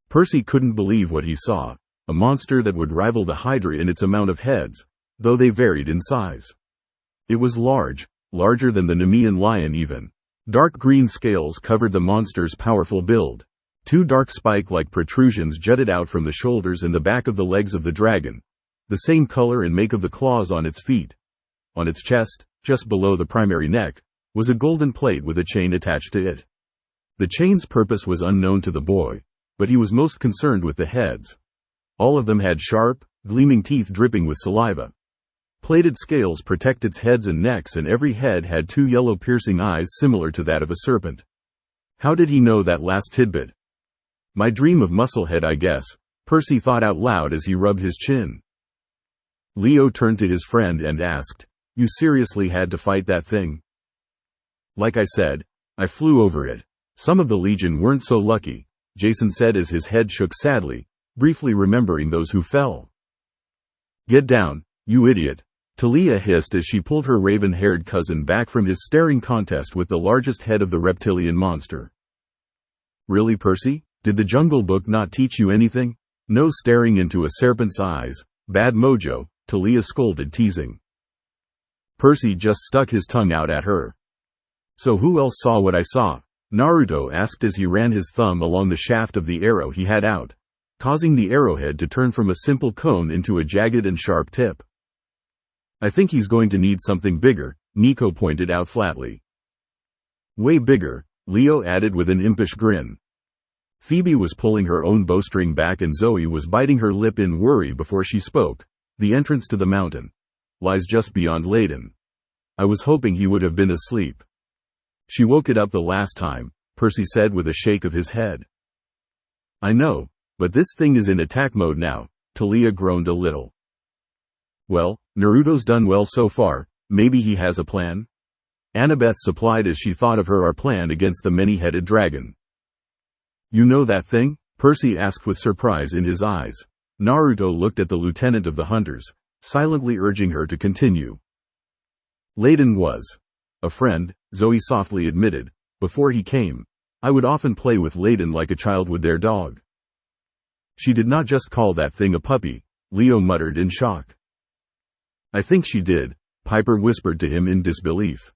Percy couldn't believe what he saw, a monster that would rival the Hydra in its amount of heads, though they varied in size. It was large, larger than the Nemean lion even. Dark green scales covered the monster's powerful build. Two dark spike-like protrusions jutted out from the shoulders and the back of the legs of the dragon, the same color and make of the claws on its feet. On its chest, just below the primary neck, was a golden plate with a chain attached to it. The chain's purpose was unknown to the boy, but he was most concerned with the heads. All of them had sharp, gleaming teeth dripping with saliva. Plated scales protect its heads and necks, and every head had two yellow piercing eyes similar to that of a serpent. How did he know that last tidbit? My dream of Musclehead, I guess, Percy thought out loud as he rubbed his chin. Leo turned to his friend and asked, "You seriously had to fight that thing?" "Like I said, I flew over it. Some of the Legion weren't so lucky," Jason said as his head shook sadly, briefly remembering those who fell. "Get down, you idiot," Talia hissed as she pulled her raven-haired cousin back from his staring contest with the largest head of the reptilian monster. "Really, Percy? Did the Jungle Book not teach you anything? No staring into a serpent's eyes, bad mojo," Talia scolded, teasing. Percy just stuck his tongue out at her. "So who else saw what I saw?" Naruto asked as he ran his thumb along the shaft of the arrow he had out, causing the arrowhead to turn from a simple cone into a jagged and sharp tip. "I think he's going to need something bigger," Nico pointed out flatly. "Way bigger," Leo added with an impish grin. Phoebe was pulling her own bowstring back and Zoe was biting her lip in worry before she spoke. "The entrance to the mountain lies just beyond Layden. I was hoping he would have been asleep." "She woke it up the last time," Percy said with a shake of his head. "I know, but this thing is in attack mode now," Talia groaned a little. "Well, Naruto's done well so far, maybe he has a plan?" Annabeth supplied as she thought of our plan against the many-headed dragon. "You know that thing?" Percy asked with surprise in his eyes. Naruto looked at the lieutenant of the hunters, silently urging her to continue. "Layden was a friend," Zoe softly admitted. "Before he came, I would often play with Layden like a child would their dog." "She did not just call that thing a puppy," Leo muttered in shock. "I think she did," Piper whispered to him in disbelief.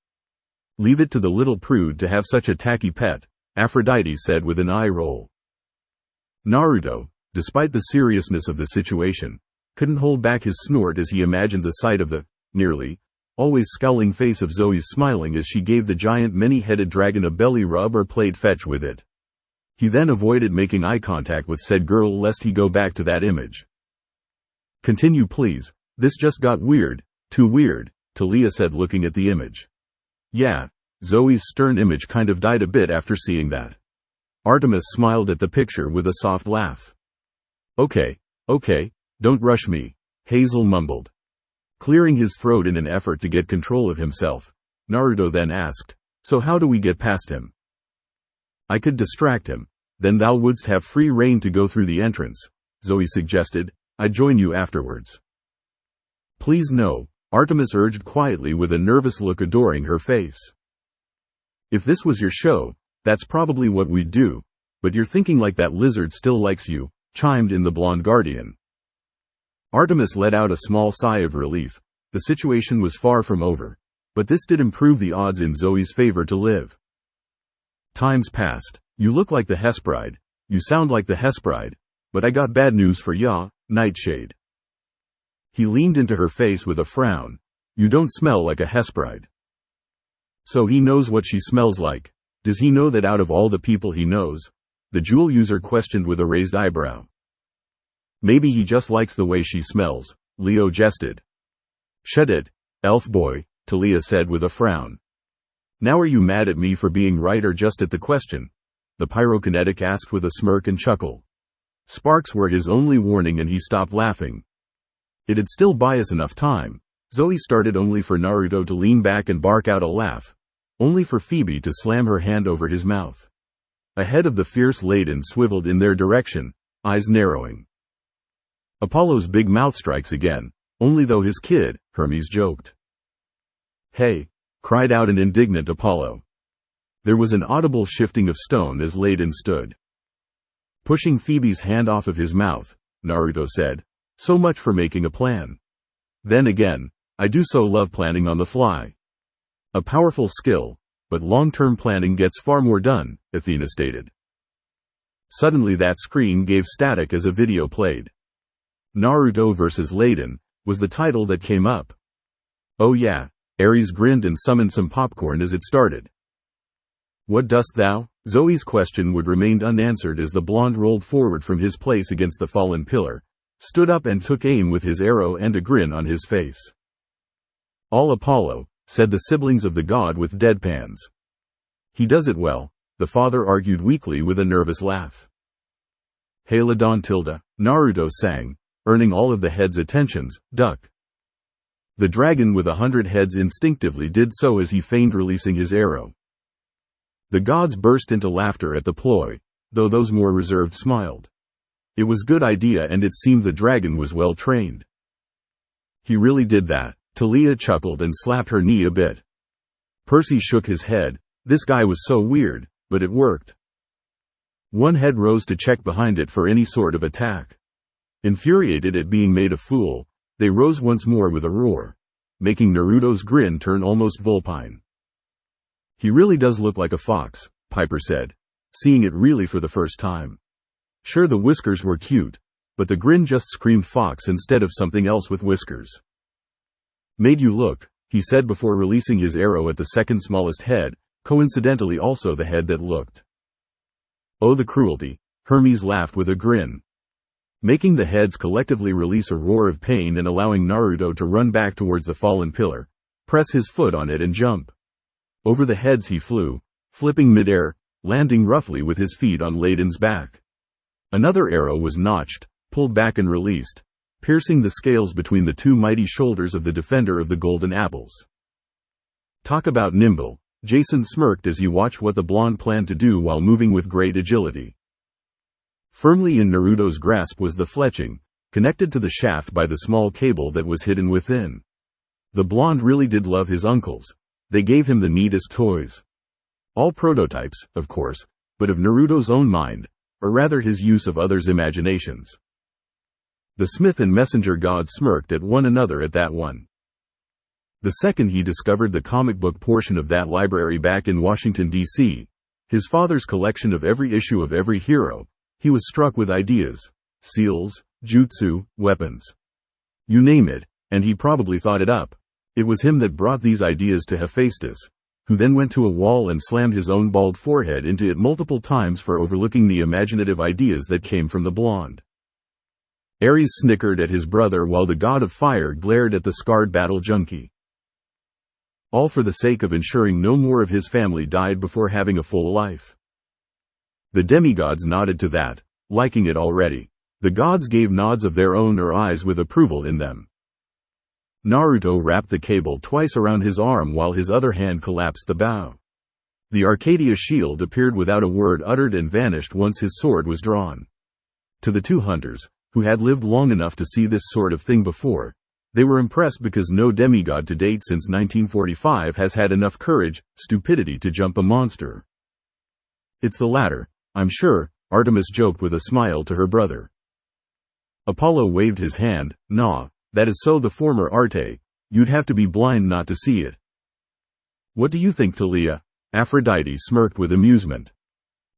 "Leave it to the little prude to have such a tacky pet," Aphrodite said with an eye roll. Naruto, despite the seriousness of the situation, couldn't hold back his snort as he imagined the sight of the, nearly, always scowling face of Zoe smiling as she gave the giant many-headed dragon a belly rub or played fetch with it. He then avoided making eye contact with said girl lest he go back to that image. "Continue please, this just got weird, too weird," Talia said looking at the image. "Yeah." Zoe's stern image kind of died a bit after seeing that. Artemis smiled at the picture with a soft laugh. Okay, don't rush me," Hazel mumbled. Clearing his throat in an effort to get control of himself, Naruto then asked, "So how do we get past him?" "I could distract him, then thou wouldst have free rein to go through the entrance," Zoe suggested. "I'd join you afterwards." "Please no," Artemis urged quietly with a nervous look adoring her face. "If this was your show, that's probably what we'd do, but you're thinking like that lizard still likes you," chimed in the blonde guardian. Artemis let out a small sigh of relief. The situation was far from over, but this did improve the odds in Zoe's favor to live. "Time's passed. You look like the Hesperide. You sound like the Hesperide, but I got bad news for ya, Nightshade." He leaned into her face with a frown. "You don't smell like a Hesperide." "So he knows what she smells like. Does he know that out of all the people he knows?" the jewel user questioned with a raised eyebrow. "Maybe he just likes the way she smells," Leo jested. "Shut it, elf boy," Talia said with a frown. "Now are you mad at me for being right or just at the question?" the pyrokinetic asked with a smirk and chuckle. Sparks were his only warning and he stopped laughing. It'd still buy us enough time. Zoe started only for Naruto to lean back and bark out a laugh. Only for Phoebe to slam her hand over his mouth. Ahead of the fierce Layden swiveled in their direction, eyes narrowing. "Apollo's big mouth strikes again, only though his kid," Hermes joked. "Hey!" cried out an indignant Apollo. There was an audible shifting of stone as Layden stood. Pushing Phoebe's hand off of his mouth, Naruto said, "So much for making a plan. Then again, I do so love planning on the fly." "A powerful skill, but long-term planning gets far more done," Athena stated. Suddenly that screen gave static as a video played. Naruto vs. Layden was the title that came up. "Oh yeah," Ares grinned and summoned some popcorn as it started. "What dost thou?" Zoe's question would remain unanswered as the blonde rolled forward from his place against the fallen pillar, stood up and took aim with his arrow and a grin on his face. "All Apollo," said the siblings of the god with deadpans. "He does it well," the father argued weakly with a nervous laugh. "Haladon tilde," Naruto sang, earning all of the heads' attentions, "duck." The dragon with 100 heads instinctively did so as he feigned releasing his arrow. The gods burst into laughter at the ploy, though those more reserved smiled. It was good idea and it seemed the dragon was well trained. "He really did that," Talia chuckled and slapped her knee a bit. Percy shook his head. This guy was so weird, but it worked. One head rose to check behind it for any sort of attack. Infuriated at being made a fool, they rose once more with a roar, making Naruto's grin turn almost vulpine. "He really does look like a fox," Piper said, seeing it really for the first time. Sure, the whiskers were cute, but the grin just screamed fox instead of something else with whiskers. "Made you look," he said before releasing his arrow at the second smallest head, coincidentally also the head that looked. "Oh, the cruelty," Hermes laughed with a grin. Making the heads collectively release a roar of pain and allowing Naruto to run back towards the fallen pillar, press his foot on it and jump. Over the heads he flew, flipping midair, landing roughly with his feet on Layden's back. Another arrow was notched, pulled back and released, piercing the scales between the two mighty shoulders of the defender of the golden apples. Talk about nimble, Jason smirked as he watched what the blonde planned to do while moving with great agility. Firmly in Naruto's grasp was the fletching, connected to the shaft by the small cable that was hidden within. The blonde really did love his uncles. They gave him the neatest toys. All prototypes, of course, but of Naruto's own mind, or rather his use of others' imaginations. The smith and messenger gods smirked at one another at that one. The second he discovered the comic book portion of that library back in Washington, D.C., his father's collection of every issue of every hero, he was struck with ideas, seals, jutsu, weapons. You name it, and he probably thought it up. It was him that brought these ideas to Hephaestus, who then went to a wall and slammed his own bald forehead into it multiple times for overlooking the imaginative ideas that came from the blonde. Ares snickered at his brother while the god of fire glared at the scarred battle junkie. All for the sake of ensuring no more of his family died before having a full life. The demigods nodded to that, liking it already. The gods gave nods of their own or eyes with approval in them. Naruto wrapped the cable twice around his arm while his other hand collapsed the bow. The Arcadia shield appeared without a word uttered and vanished once his sword was drawn. To the two hunters, who had lived long enough to see this sort of thing before, they were impressed because no demigod to date since 1945 has had enough courage, stupidity to jump a monster. It's the latter, I'm sure, Artemis joked with a smile to her brother. Apollo waved his hand. Nah, that is so the former Arte, you'd have to be blind not to see it. What do you think, Talia? Aphrodite smirked with amusement.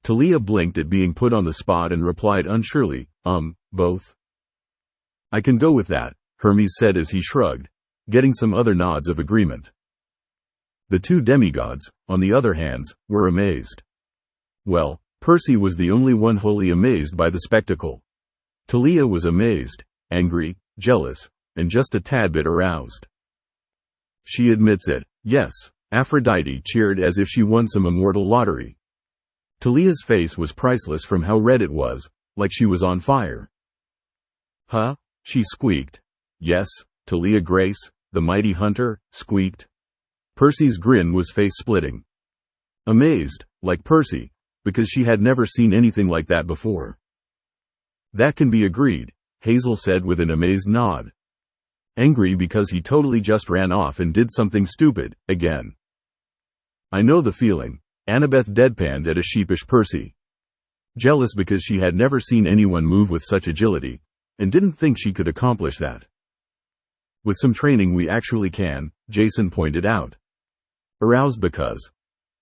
Talia blinked at being put on the spot and replied unsurely, both. I can go with that, Hermes said as he shrugged, getting some other nods of agreement. The two demigods, on the other hand, were amazed. Well, Percy was the only one wholly amazed by the spectacle. Talia was amazed, angry, jealous, and just a tad bit aroused. She admits it, yes, Aphrodite cheered as if she won some immortal lottery. Talia's face was priceless from how red it was, like she was on fire. Huh? She squeaked. Yes, Talia Grace, the mighty hunter, squeaked. Percy's grin was face-splitting. Amazed, like Percy, because she had never seen anything like that before. That can be agreed, Hazel said with an amazed nod. Angry because he totally just ran off and did something stupid, again. I know the feeling, Annabeth deadpanned at a sheepish Percy. Jealous because she had never seen anyone move with such agility, and didn't think she could accomplish that. With some training we actually can, Jason pointed out. Aroused because,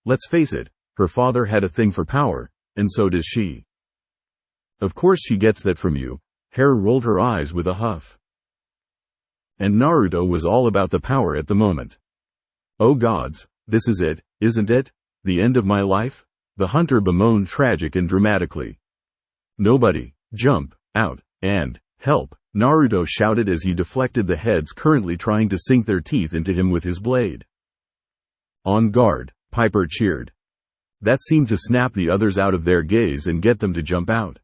let's face it, her father had a thing for power, and so does she. Of course she gets that from you, Heir rolled her eyes with a huff. And Naruto was all about the power at the moment. Oh gods, this is it, isn't it? The end of my life? The hunter bemoaned tragic and dramatically. Nobody, jump, out, and, help, Naruto shouted as he deflected the heads currently trying to sink their teeth into him with his blade. On guard, Piper cheered. That seemed to snap the others out of their gaze and get them to jump out.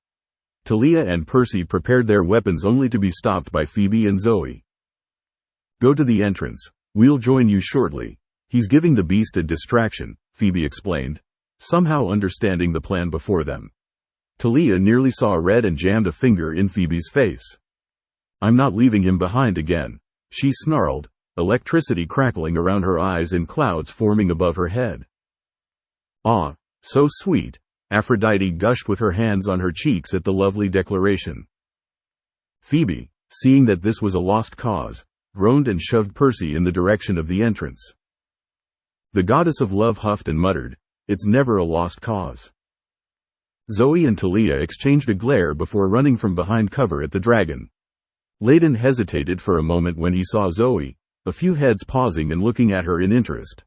Talia and Percy prepared their weapons only to be stopped by Phoebe and Zoe. Go to the entrance. We'll join you shortly. He's giving the beast a distraction, Phoebe explained, somehow understanding the plan before them. Talia nearly saw red and jammed a finger in Phoebe's face. I'm not leaving him behind again, she snarled, electricity crackling around her eyes and clouds forming above her head. Ah, so sweet, Aphrodite gushed with her hands on her cheeks at the lovely declaration. Phoebe, seeing that this was a lost cause, groaned and shoved Percy in the direction of the entrance. The goddess of love huffed and muttered, it's never a lost cause. Zoe and Talia exchanged a glare before running from behind cover at the dragon. Layden hesitated for a moment when he saw Zoe, a few heads pausing and looking at her in interest.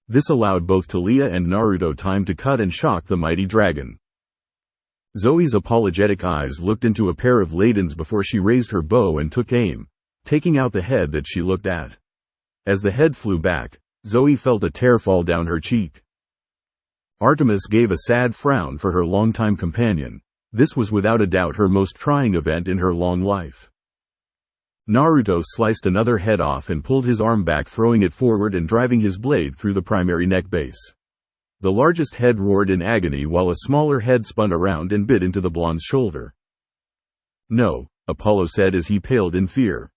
This allowed both Talia and Naruto time to cut and shock the mighty dragon. Zoe's apologetic eyes looked into a pair of Layden's before she raised her bow and took aim, taking out the head that she looked at. As the head flew back, Zoe felt a tear fall down her cheek. Artemis gave a sad frown for her longtime companion. This was without a doubt her most trying event in her long life. Naruto sliced another head off and pulled his arm back, throwing it forward and driving his blade through the primary neck base. The largest head roared in agony while a smaller head spun around and bit into the blonde's shoulder. No, Apollo said as he paled in fear.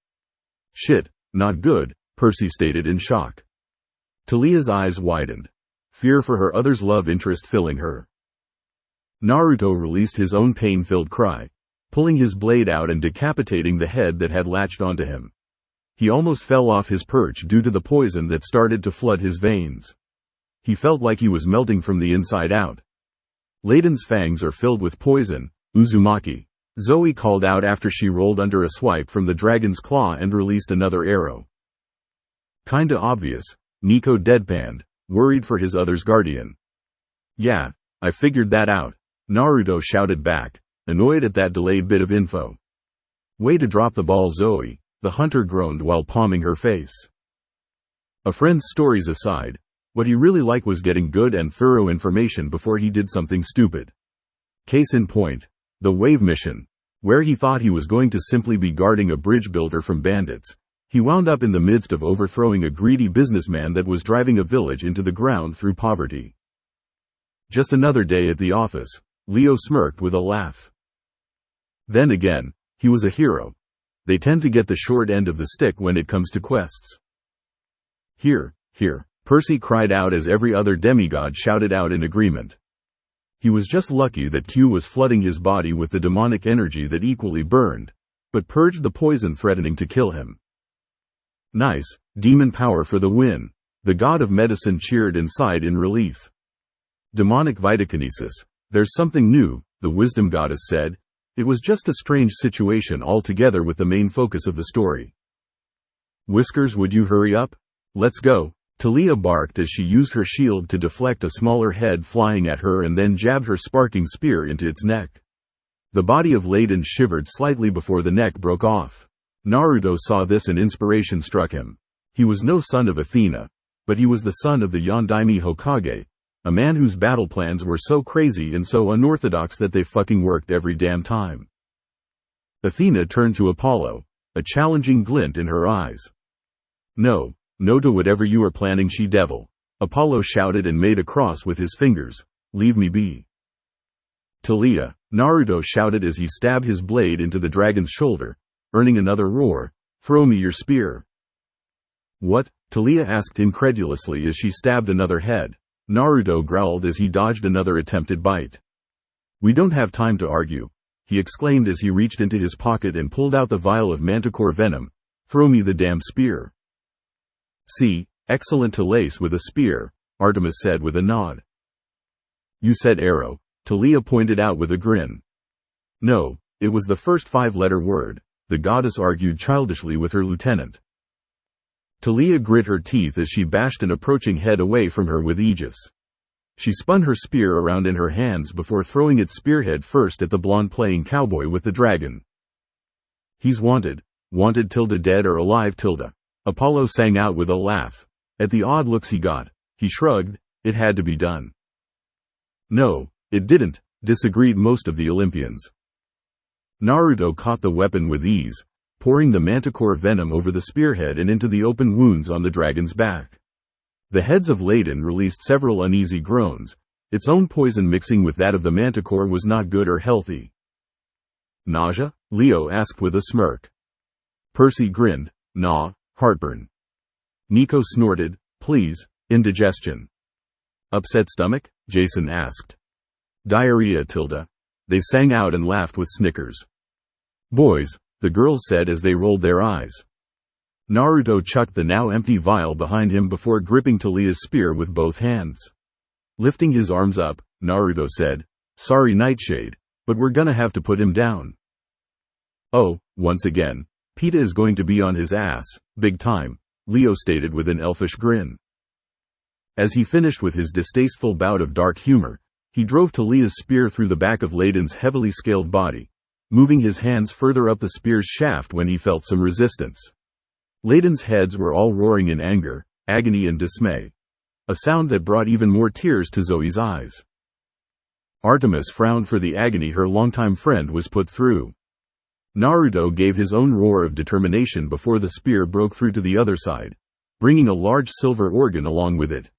Shit, not good, Percy stated in shock. Talia's eyes widened, fear for her other's love interest filling her. Naruto released his own pain-filled cry, pulling his blade out and decapitating the head that had latched onto him. He almost fell off his perch due to the poison that started to flood his veins. He felt like he was melting from the inside out. Layden's fangs are filled with poison, Uzumaki, Zoe called out after she rolled under a swipe from the dragon's claw and released another arrow. Kinda obvious, Nico deadpanned, worried for his other's guardian. Yeah, I figured that out, Naruto shouted back, annoyed at that delayed bit of info. Way to drop the ball, Zoe, the hunter groaned while palming her face. A friend's stories aside, what he really liked was getting good and thorough information before he did something stupid. Case in point, the Wave mission, where he thought he was going to simply be guarding a bridge builder from bandits. He wound up in the midst of overthrowing a greedy businessman that was driving a village into the ground through poverty. Just another day at the office, Leo smirked with a laugh. Then again, he was a hero. They tend to get the short end of the stick when it comes to quests. Here, Percy cried out as every other demigod shouted out in agreement. He was just lucky that Q was flooding his body with the demonic energy that equally burned, but purged the poison threatening to kill him. Nice, demon power for the win, the god of medicine cheered and sighed in relief. Demonic vitakinesis, there's something new, the wisdom goddess said. It was just a strange situation altogether with the main focus of the story. Whiskers, would you hurry up? Let's go. Talia barked as she used her shield to deflect a smaller head flying at her and then jabbed her sparking spear into its neck. The body of Layden shivered slightly before the neck broke off. Naruto saw this and inspiration struck him. He was no son of Athena, but he was the son of the Yondaime Hokage, a man whose battle plans were so crazy and so unorthodox that they fucking worked every damn time. Athena turned to Apollo, a challenging glint in her eyes. No to whatever you are planning, she-devil, Apollo shouted and made a cross with his fingers. Leave me be. Talia, Naruto shouted as he stabbed his blade into the dragon's shoulder, earning another roar. Throw me your spear. What? Talia asked incredulously as she stabbed another head. Naruto growled as he dodged another attempted bite. We don't have time to argue, he exclaimed as he reached into his pocket and pulled out the vial of manticore venom. Throw me the damn spear. See, excellent to lace with a spear, Artemis said with a nod. You said arrow, Talia pointed out with a grin. No, it was the first 5-letter word, the goddess argued childishly with her lieutenant. Talia grit her teeth as she bashed an approaching head away from her with aegis. She spun her spear around in her hands before throwing its spearhead first at the blonde playing cowboy with the dragon. He's wanted. Wanted tilde dead or alive tilde. Apollo sang out with a laugh. At the odd looks he got, he shrugged. It had to be done. No, it didn't, disagreed most of the Olympians. Naruto caught the weapon with ease, pouring the manticore venom over the spearhead and into the open wounds on the dragon's back. The heads of Layden released several uneasy groans. Its own poison mixing with that of the manticore was not good or healthy. Nausea? Leo asked with a smirk. Percy grinned. Nah, heartburn. Nico snorted. Please, indigestion. Upset stomach? Jason asked. Diarrhea tilde. They sang out and laughed with snickers. Boys, the girls said as they rolled their eyes. Naruto chucked the now empty vial behind him before gripping Talia's spear with both hands. Lifting his arms up, Naruto said, Sorry Nightshade, but we're gonna have to put him down. Oh, once again, PETA is going to be on his ass, big time, Leo stated with an elfish grin. As he finished with his distasteful bout of dark humor, he drove Talia's spear through the back of Layden's heavily scaled body, moving his hands further up the spear's shaft when he felt some resistance. Layden's heads were all roaring in anger, agony and dismay, a sound that brought even more tears to Zoe's eyes. Artemis frowned for the agony her longtime friend was put through. Naruto gave his own roar of determination before the spear broke through to the other side, bringing a large silver organ along with it.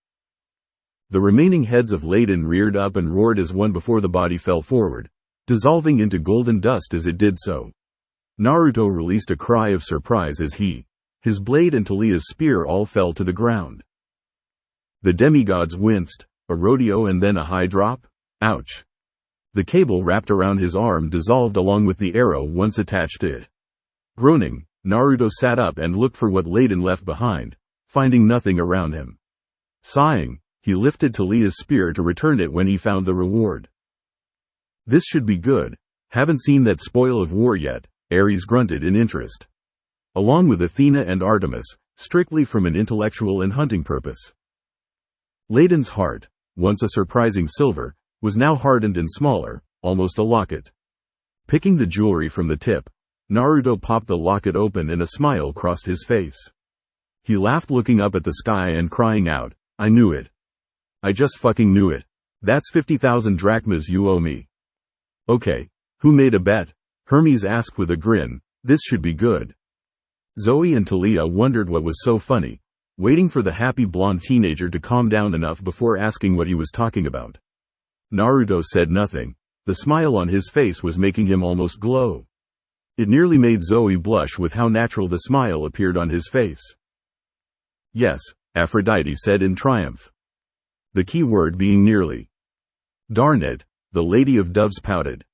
The remaining heads of Layden reared up and roared as one before the body fell forward, dissolving into golden dust as it did so. Naruto released a cry of surprise as his blade and Talia's spear all fell to the ground. The demigods winced, a rodeo and then a high drop? Ouch. The cable wrapped around his arm dissolved along with the arrow once attached to it. Groaning, Naruto sat up and looked for what Layden left behind, finding nothing around him. Sighing, he lifted Talia's spear to return it when he found the reward. This should be good. Haven't seen that spoil of war yet, Ares grunted in interest. Along with Athena and Artemis, strictly from an intellectual and hunting purpose. Layden's heart, once a surprising silver, was now hardened and smaller, almost a locket. Picking the jewelry from the tip, Naruto popped the locket open and a smile crossed his face. He laughed looking up at the sky and crying out, I knew it. I just fucking knew it. That's 50,000 drachmas you owe me. Okay, who made a bet? Hermes asked with a grin. This should be good. Zoe and Talia wondered what was so funny, waiting for the happy blonde teenager to calm down enough before asking what he was talking about. Naruto said nothing. The smile on his face was making him almost glow. It nearly made Zoe blush with how natural the smile appeared on his face. Yes, Aphrodite said in triumph. The key word being nearly. Darn it, the Lady of Doves pouted.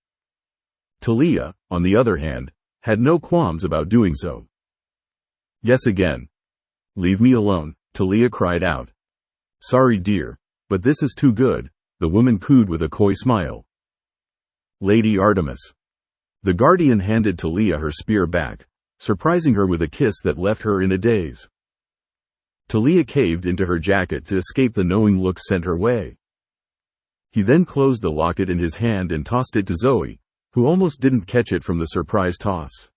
Talia, on the other hand, had no qualms about doing so. Yes again. Leave me alone, Talia cried out. Sorry dear, but this is too good, the woman cooed with a coy smile. Lady Artemis. The guardian handed Talia her spear back, surprising her with a kiss that left her in a daze. Talia caved into her jacket to escape the knowing looks sent her way. He then closed the locket in his hand and tossed it to Zoe, who almost didn't catch it from the surprise toss.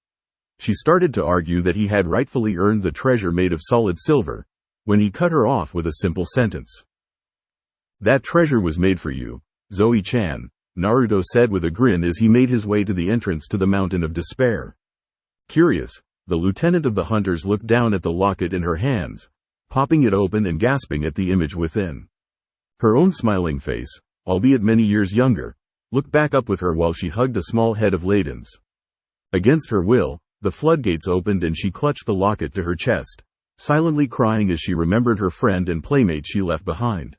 She started to argue that he had rightfully earned the treasure made of solid silver, when he cut her off with a simple sentence. "That treasure was made for you, Zoe-chan," Naruto said with a grin as he made his way to the entrance to the Mountain of Despair. Curious, the lieutenant of the hunters looked down at the locket in her hands, popping it open and gasping at the image within. Her own smiling face, albeit many years younger, looked back up with her while she hugged a small head of Layden's. Against her will, the floodgates opened and she clutched the locket to her chest, silently crying as she remembered her friend and playmate she left behind.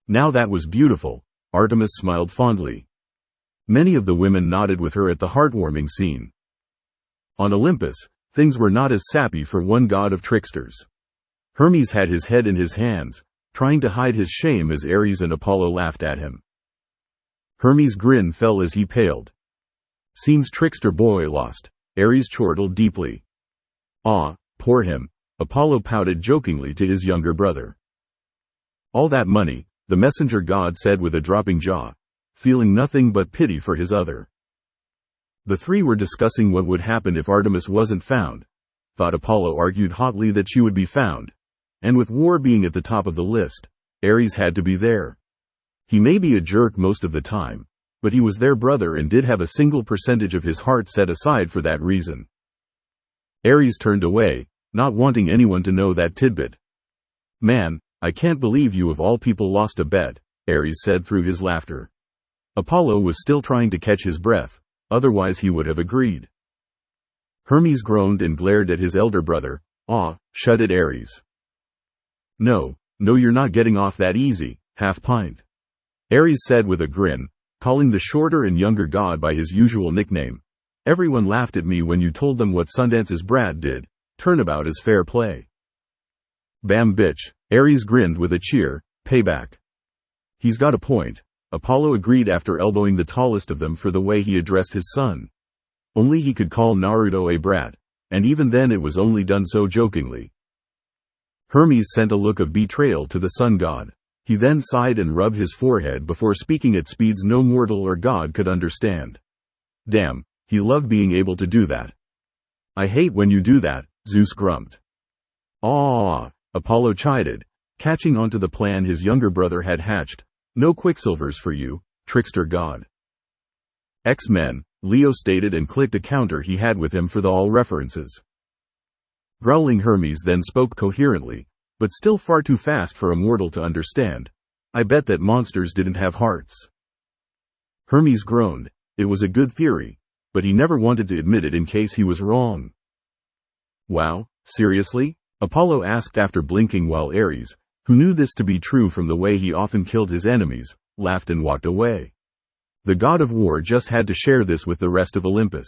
Now that was beautiful, Artemis smiled fondly. Many of the women nodded with her at the heartwarming scene. On Olympus, things were not as sappy for one god of tricksters. Hermes had his head in his hands, trying to hide his shame as Ares and Apollo laughed at him. Hermes' grin fell as he paled. "Seems trickster boy lost," Ares chortled deeply. "Aw, poor him," Apollo pouted jokingly to his younger brother. "All that money," the messenger god said with a dropping jaw, feeling nothing but pity for his other. The three were discussing what would happen if Artemis wasn't found. Thought Apollo argued hotly that she would be found. And with war being at the top of the list, Ares had to be there. He may be a jerk most of the time, but he was their brother and did have a single percentage of his heart set aside for that reason. Ares turned away, not wanting anyone to know that tidbit. "Man, I can't believe you of all people lost a bet," Ares said through his laughter. Apollo was still trying to catch his breath, otherwise he would have agreed. Hermes groaned and glared at his elder brother. "Aw, shut it, Ares. No, you're not getting off that easy, half-pint," Ares said with a grin, calling the shorter and younger god by his usual nickname. "Everyone laughed at me when you told them what Sundance's brat did. Turnabout is fair play." "Bam bitch," Ares grinned with a cheer, "payback." "He's got a point," Apollo agreed after elbowing the tallest of them for the way he addressed his son. Only he could call Naruto a brat, and even then it was only done so jokingly. Hermes sent a look of betrayal to the sun god. He then sighed and rubbed his forehead before speaking at speeds no mortal or god could understand. Damn, he loved being able to do that. "I hate when you do that," Zeus grumped. "Aw," Apollo chided, catching onto the plan his younger brother had hatched. "No quicksilvers for you, trickster god." "X-Men," Leo stated and clicked a counter he had with him for the all references. Growling Hermes then spoke coherently, but still far too fast for a mortal to understand. "I bet that monsters didn't have hearts." Hermes groaned. It was a good theory, but he never wanted to admit it in case he was wrong. "Wow, seriously?" Apollo asked after blinking while Ares, who knew this to be true from the way he often killed his enemies, laughed and walked away. The god of war just had to share this with the rest of Olympus.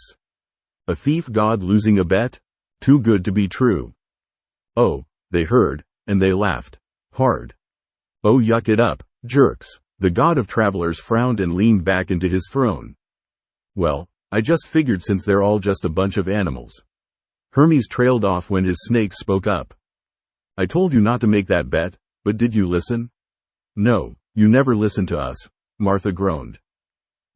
A thief god losing a bet? Too good to be true. "Oh," they heard, and they laughed. Hard. "Oh, yuck it up, jerks." The god of travelers frowned and leaned back into his throne. "Well, I just figured since they're all just a bunch of animals." Hermes trailed off when his snake spoke up. "I told you not to make that bet, but did you listen?" "No, you never listened to us," Martha groaned.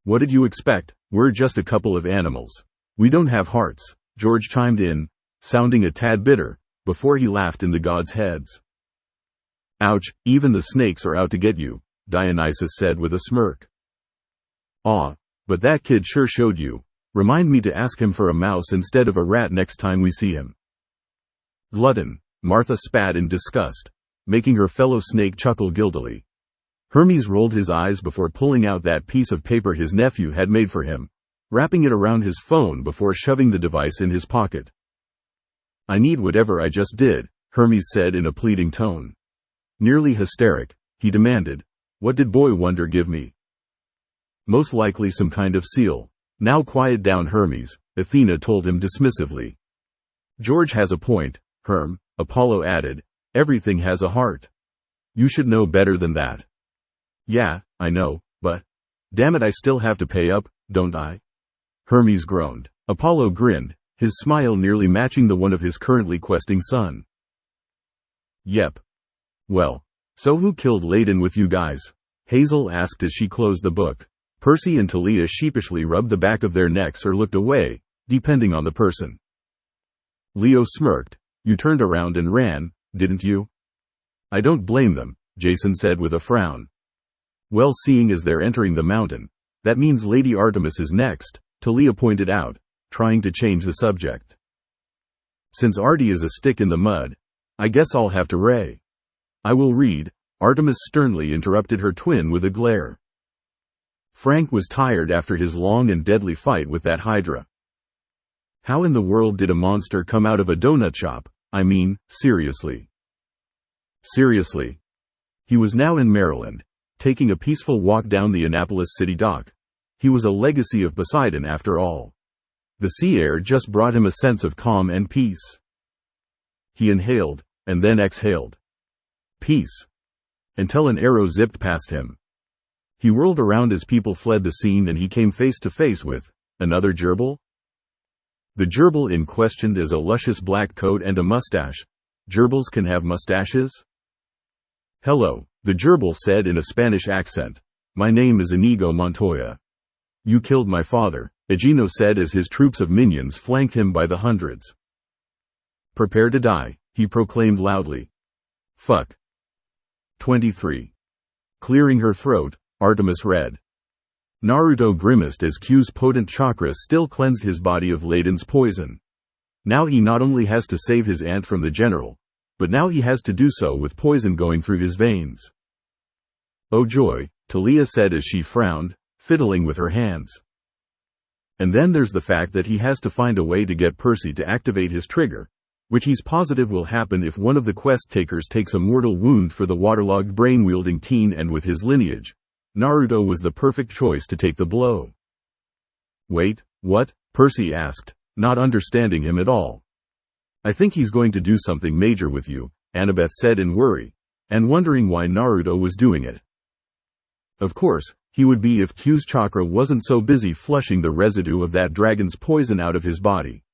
"What did you expect? We're just a couple of animals. We don't have hearts," George chimed in, sounding a tad bitter, before he laughed in the gods' heads. "Ouch, even the snakes are out to get you," Dionysus said with a smirk. "Aw, but that kid sure showed you. Remind me to ask him for a mouse instead of a rat next time we see him." "Glutton," Martha spat in disgust, making her fellow snake chuckle guiltily. Hermes rolled his eyes before pulling out that piece of paper his nephew had made for him, wrapping it around his phone before shoving the device in his pocket. "I need whatever I just did," Hermes said in a pleading tone. Nearly hysteric, he demanded, "What did Boy Wonder give me?" "Most likely some kind of seal." "Now quiet down, Hermes," Athena told him dismissively. "George has a point, Herm," Apollo added. "Everything has a heart. You should know better than that." "Yeah, I know, but damn it, I still have to pay up, don't I?" Hermes groaned. Apollo grinned, his smile nearly matching the one of his currently questing son. Yep. Well, so who killed Layden with you guys? Hazel asked as she closed the book. Percy and Talia sheepishly rubbed the back of their necks or looked away, depending on the person. Leo smirked. You turned around and ran, didn't you? I don't blame them, Jason said with a frown. Well, seeing as they're entering the mountain, that means Lady Artemis is next, Talia pointed out, trying to change the subject. Since Artie is a stick in the mud, I guess I'll have to ray. I will read, Artemis sternly interrupted her twin with a glare. Frank was tired after his long and deadly fight with that Hydra. How in the world did a monster come out of a donut shop? I mean, seriously. Seriously. He was now in Maryland, taking a peaceful walk down the Annapolis City dock. He was a legacy of Poseidon after all. The sea air just brought him a sense of calm and peace. He inhaled, and then exhaled. Peace. Until an arrow zipped past him. He whirled around as people fled the scene and he came face to face with another gerbil? The gerbil in questioned as a luscious black coat and a mustache. Gerbils can have mustaches? Hello, the gerbil said in a Spanish accent. My name is Inigo Montoya. You killed my father, Egino said as his troops of minions flanked him by the hundreds. Prepare to die, he proclaimed loudly. Fuck. 23. Clearing her throat, Artemis read. Naruto grimaced as Q's potent chakra still cleansed his body of Layden's poison. Now he not only has to save his aunt from the general, but now he has to do so with poison going through his veins. Oh joy, Talia said as she frowned, fiddling with her hands. And then there's the fact that he has to find a way to get Percy to activate his trigger, which he's positive will happen if one of the quest takers takes a mortal wound for the waterlogged brain-wielding teen, and with his lineage, Naruto was the perfect choice to take the blow. Wait, what? Percy asked, not understanding him at all. I think he's going to do something major with you, Annabeth said in worry, and wondering why Naruto was doing it. Of course, he would be if Q's chakra wasn't so busy flushing the residue of that dragon's poison out of his body.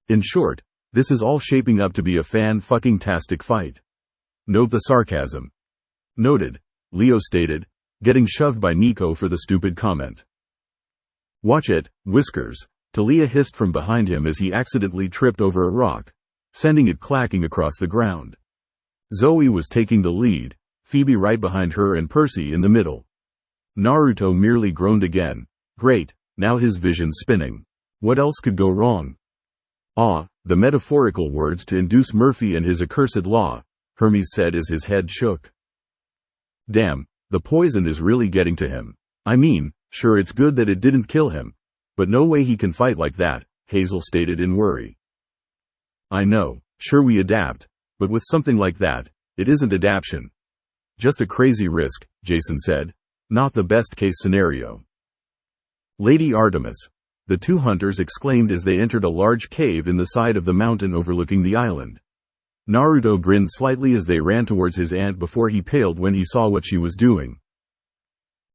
In short, this is all shaping up to be a fan-fucking-tastic fight. Note the sarcasm. Noted, Leo stated, getting shoved by Nico for the stupid comment. Watch it, Whiskers, Talia hissed from behind him as he accidentally tripped over a rock, sending it clacking across the ground. Zoe was taking the lead, Phoebe right behind her and Percy in the middle. Naruto merely groaned again. Great, now his vision's spinning. What else could go wrong? Ah, the metaphorical words to induce Murphy and his accursed law, Hermes said as his head shook. Damn, the poison is really getting to him. I mean, sure it's good that it didn't kill him, but no way he can fight like that, Hazel stated in worry. I know, sure we adapt, but with something like that, it isn't adaptation. Just a crazy risk, Jason said. Not the best case scenario. Lady Artemis, the two hunters exclaimed as they entered a large cave in the side of the mountain overlooking the island. Naruto grinned slightly as they ran towards his aunt before he paled when he saw what she was doing.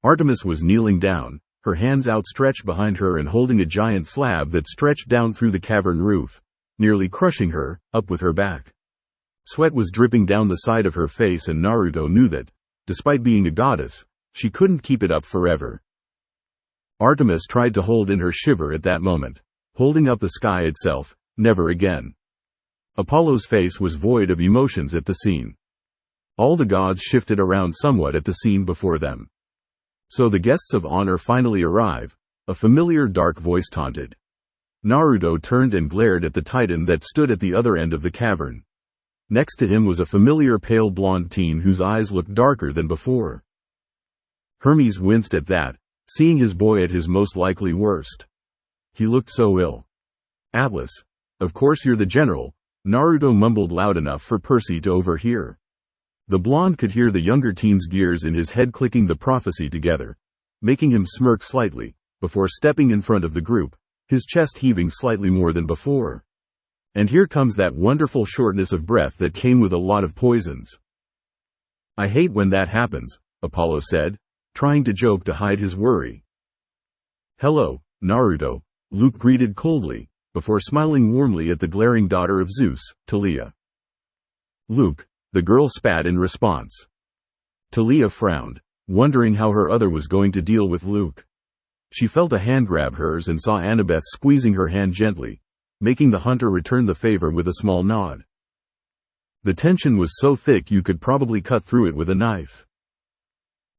Artemis was kneeling down, her hands outstretched behind her and holding a giant slab that stretched down through the cavern roof, nearly crushing her, up with her back. Sweat was dripping down the side of her face and Naruto knew that, despite being a goddess, she couldn't keep it up forever. Artemis tried to hold in her shiver at that moment, holding up the sky itself, never again. Apollo's face was void of emotions at the scene. All the gods shifted around somewhat at the scene before them. So the guests of honor finally arrive, a familiar dark voice taunted. Naruto turned and glared at the titan that stood at the other end of the cavern. Next to him was a familiar pale blonde teen whose eyes looked darker than before. Hermes winced at that, seeing his boy at his most likely worst. He looked so ill. Atlas, of course you're the general, Naruto mumbled loud enough for Percy to overhear. The blonde could hear the younger teen's gears in his head clicking the prophecy together, making him smirk slightly, before stepping in front of the group, his chest heaving slightly more than before. And here comes that wonderful shortness of breath that came with a lot of poisons. I hate when that happens, Apollo said, trying to joke to hide his worry. Hello, Naruto, Luke greeted coldly, before smiling warmly at the glaring daughter of Zeus, Talia. Luke, the girl spat in response. Talia frowned, wondering how her other was going to deal with Luke. She felt a hand grab hers and saw Annabeth squeezing her hand gently, making the hunter return the favor with a small nod. The tension was so thick you could probably cut through it with a knife.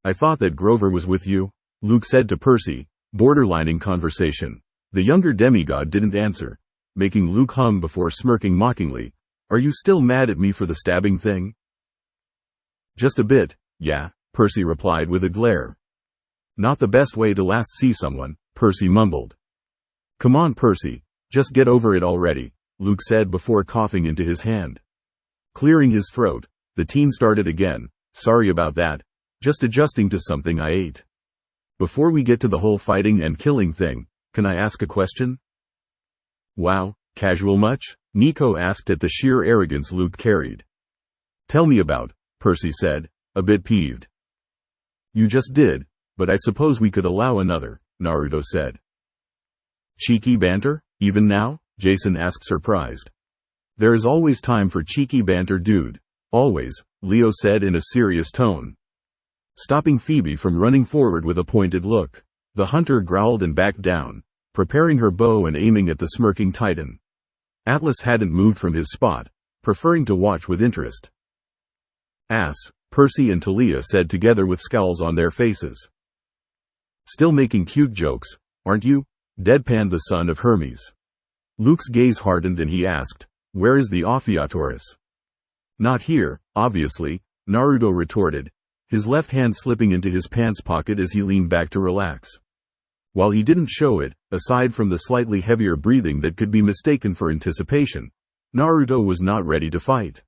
"I thought that Grover was with you," Luke said to Percy, borderlining conversation. The younger demigod didn't answer, making Luke hum before smirking mockingly. "Are you still mad at me for the stabbing thing?" "Just a bit, yeah," Percy replied with a glare. "Not the best way to last see someone," Percy mumbled. "Come on, Percy, just get over it already," Luke said before coughing into his hand. Clearing his throat, the teen started again. "Sorry about that. Just adjusting to something I ate. Before we get to the whole fighting and killing thing, can I ask a question?" "Wow, casual much?" Nico asked at the sheer arrogance Luke carried. "Tell me about," Percy said, a bit peeved. "You just did, but I suppose we could allow another," Naruto said. "Cheeky banter, even now?" Jason asked surprised. "There is always time for cheeky banter, dude. Always," Leo said in a serious tone, stopping Phoebe from running forward with a pointed look. The hunter growled and backed down, preparing her bow and aiming at the smirking titan. Atlas hadn't moved from his spot, preferring to watch with interest. "Ass," Percy and Talia said together with scowls on their faces. "Still making cute jokes, aren't you?" deadpanned the son of Hermes. Luke's gaze hardened and he asked, "Where is the Ophiuchus?" "Not here, obviously," Naruto retorted, his left hand slipping into his pants pocket as he leaned back to relax. While he didn't show it, aside from the slightly heavier breathing that could be mistaken for anticipation, Naruto was not ready to fight.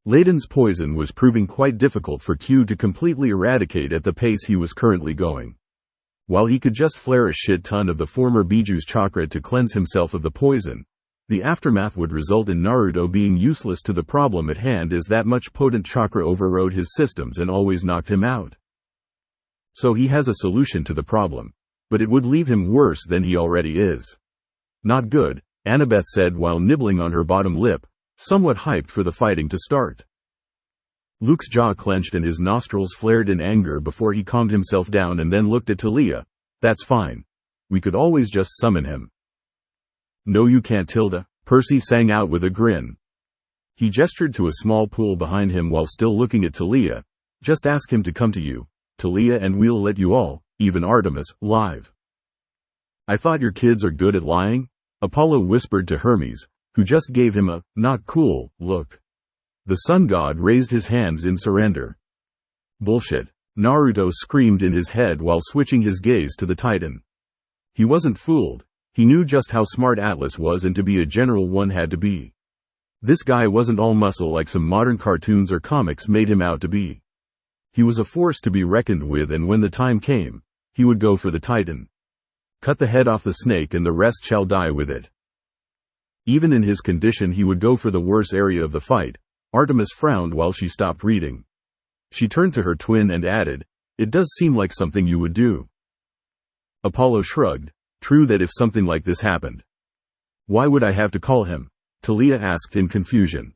Leiden's poison was proving quite difficult for Q to completely eradicate at the pace he was currently going. While he could just flare a shit ton of the former Biju's chakra to cleanse himself of the poison, the aftermath would result in Naruto being useless to the problem at hand, as that much potent chakra overrode his systems and always knocked him out. So he has a solution to the problem, but it would leave him worse than he already is. "Not good," Annabeth said while nibbling on her bottom lip, somewhat hyped for the fighting to start. Luke's jaw clenched and his nostrils flared in anger before he calmed himself down and then looked at Talia. "That's fine. We could always just summon him." "No you can't, Tilda," Percy sang out with a grin. He gestured to a small pool behind him while still looking at Talia. "Just ask him to come to you, Talia, and we'll let you all, even Artemis, live." "I thought your kids are good at lying," Apollo whispered to Hermes, who just gave him a "not cool" look. The sun god raised his hands in surrender. "Bullshit," Naruto screamed in his head while switching his gaze to the titan. He wasn't fooled. He knew just how smart Atlas was, and to be a general one had to be. This guy wasn't all muscle like some modern cartoons or comics made him out to be. He was a force to be reckoned with, and when the time came, he would go for the titan. Cut the head off the snake and the rest shall die with it. Even in his condition he would go for the worst area of the fight. Artemis frowned while she stopped reading. She turned to her twin and added, "It does seem like something you would do." Apollo shrugged. "True that if something like this happened." "Why would I have to call him?" Talia asked in confusion.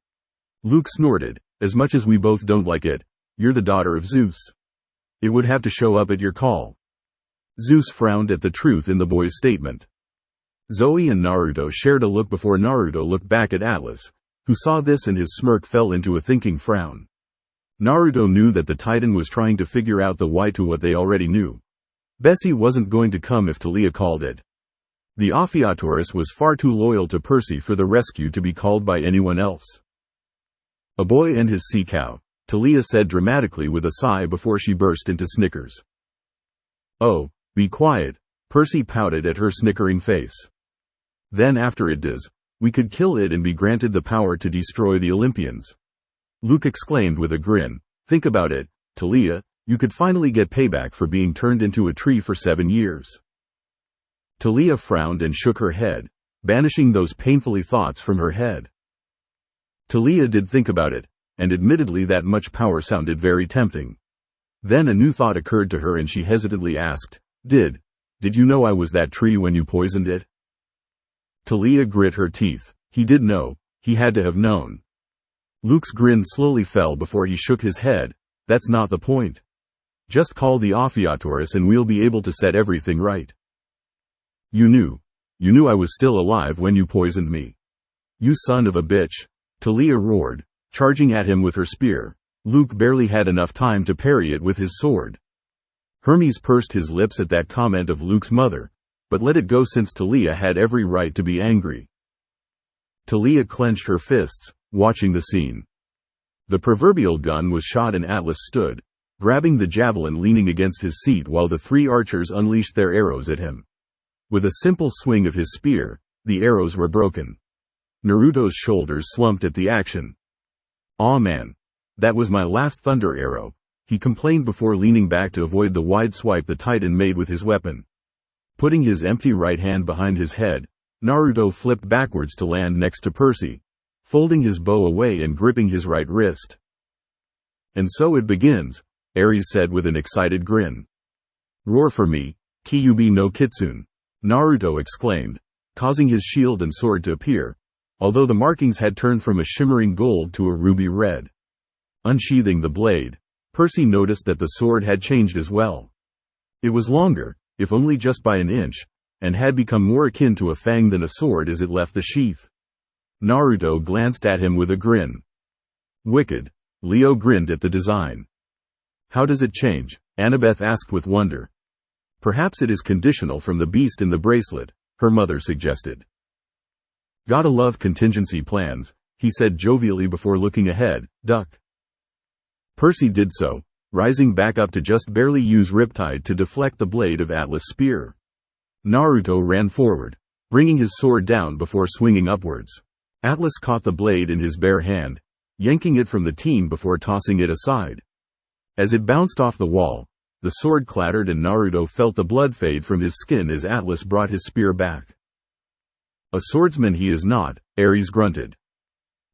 Luke snorted. "As much as we both don't like it, you're the daughter of Zeus. It would have to show up at your call." Zeus frowned at the truth in the boy's statement. Zoe and Naruto shared a look before Naruto looked back at Atlas, who saw this and his smirk fell into a thinking frown. Naruto knew that the Titan was trying to figure out the why to what they already knew. Bessie wasn't going to come if Talia called it. The Ophiuchus was far too loyal to Percy for the rescue to be called by anyone else. "A boy and his sea cow," Talia said dramatically with a sigh before she burst into snickers. "Oh, be quiet," Percy pouted at her snickering face. "Then after it does, we could kill it and be granted the power to destroy the Olympians." Luke exclaimed with a grin. "Think about it, Talia, you could finally get payback for being turned into a tree for 7 years. Talia frowned and shook her head, banishing those painfully thoughts from her head. Talia did think about it, and admittedly that much power sounded very tempting. Then a new thought occurred to her and she hesitantly asked, Did you know I was that tree when you poisoned it?" Talia grit her teeth. He did know. He had to have known. Luke's grin slowly fell before he shook his head. That's not the point. Just call the Ophiatorus and we'll be able to set everything right. You knew I was still alive when you poisoned me. You son of a bitch. Talia roared, charging at him with her spear. Luke barely had enough time to parry it with his sword. Hermes pursed his lips at that comment of Luke's mother, but let it go since Talia had every right to be angry. Talia clenched her fists, watching the scene. The proverbial gun was shot and Atlas stood, grabbing the javelin leaning against his seat while the three archers unleashed their arrows at him. With a simple swing of his spear, the arrows were broken. Naruto's shoulders slumped at the action. "Aw man. That was my last thunder arrow," he complained before leaning back to avoid the wide swipe the Titan made with his weapon. Putting his empty right hand behind his head, Naruto flipped backwards to land next to Percy, folding his bow away and gripping his right wrist. "And so it begins," Ares said with an excited grin. "Roar for me, Kyuubi no Kitsune," Naruto exclaimed, causing his shield and sword to appear, although the markings had turned from a shimmering gold to a ruby red. Unsheathing the blade, Percy noticed that the sword had changed as well. It was longer, if only just by an inch, and had become more akin to a fang than a sword as it left the sheath. Naruto glanced at him with a grin. "Wicked." Leo grinned at the design. "How does it change?" Annabeth asked with wonder. "Perhaps it is conditional from the beast in the bracelet," her mother suggested. "Gotta love contingency plans," he said jovially before looking ahead. "Duck." Percy did so, rising back up to just barely use Riptide to deflect the blade of Atlas' spear. Naruto ran forward, bringing his sword down before swinging upwards. Atlas caught the blade in his bare hand, yanking it from the team before tossing it aside. As it bounced off the wall, the sword clattered and Naruto felt the blood fade from his skin as Atlas brought his spear back. "A swordsman he is not," Ares grunted.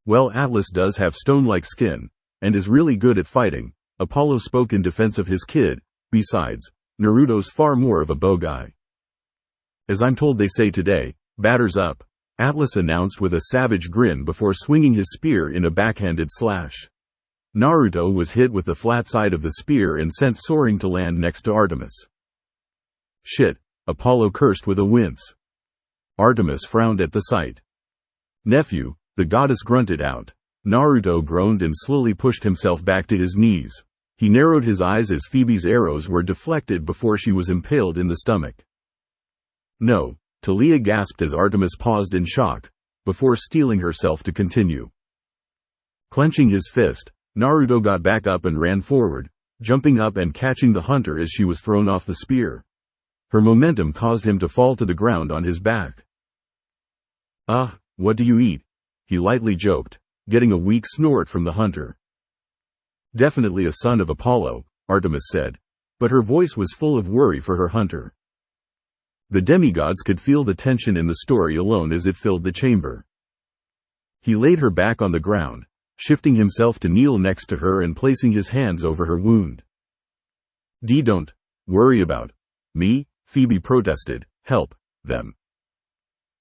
"Well, Atlas does have stone-like skin, and is really good at fighting," Apollo spoke in defense of his kid. "Besides, Naruto's far more of a bow guy." "As I'm told they say today, batters up," Atlas announced with a savage grin before swinging his spear in a backhanded slash. Naruto was hit with the flat side of the spear and sent soaring to land next to Artemis. "Shit," Apollo cursed with a wince. Artemis frowned at the sight. "Nephew," the goddess grunted out. Naruto groaned and slowly pushed himself back to his knees. He narrowed his eyes as Phoebe's arrows were deflected before she was impaled in the stomach. "No," Talia gasped as Artemis paused in shock, before steeling herself to continue. Clenching his fist, Naruto got back up and ran forward, jumping up and catching the hunter as she was thrown off the spear. Her momentum caused him to fall to the ground on his back. "Ah, what do you eat?" he lightly joked, getting a weak snort from the hunter. "Definitely a son of Apollo," Artemis said, but her voice was full of worry for her hunter. The demigods could feel the tension in the story alone as it filled the chamber. He laid her back on the ground, shifting himself to kneel next to her and placing his hands over her wound. Don't worry about me," Phoebe protested. "Help them.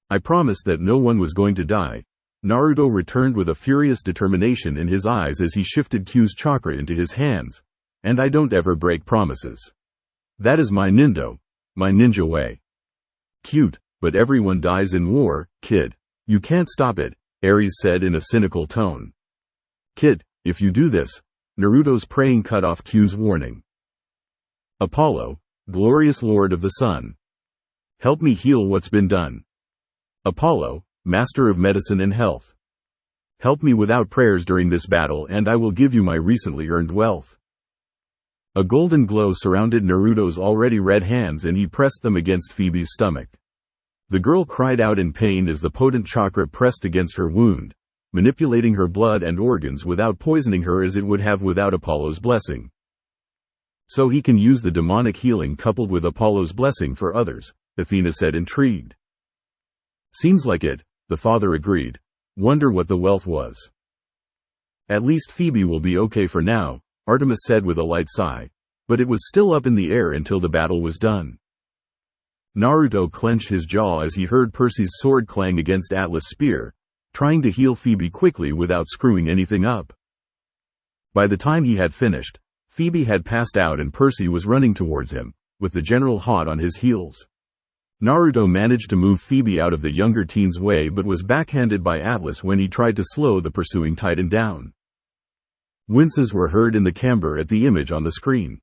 I promised that no one was going to die." Naruto returned with a furious determination in his eyes as he shifted Q's chakra into his hands. "And I don't ever break promises. That is my ninja way." "Cute, but everyone dies in war, kid. You can't stop it," Ares said in a cynical tone. "Kid, if you do this," Naruto's praying cut off Q's warning. "Apollo, glorious lord of the sun. Help me heal what's been done. Apollo, master of medicine and health. Help me without prayers during this battle and I will give you my recently earned wealth." A golden glow surrounded Naruto's already red hands and he pressed them against Phoebe's stomach. The girl cried out in pain as the potent chakra pressed against her wound, manipulating her blood and organs without poisoning her as it would have without Apollo's blessing. "So he can use the demonic healing coupled with Apollo's blessing for others," Athena said intrigued. "Seems like it," the father agreed. "Wonder what the wealth was." "At least Phoebe will be okay for now," Artemis said with a light sigh, but it was still up in the air until the battle was done. Naruto clenched his jaw as he heard Percy's sword clang against Atlas' spear, trying to heal Phoebe quickly without screwing anything up. By the time he had finished, Phoebe had passed out and Percy was running towards him, with the general hot on his heels. Naruto managed to move Phoebe out of the younger teen's way but was backhanded by Atlas when he tried to slow the pursuing Titan down. Winces were heard in the camber at the image on the screen.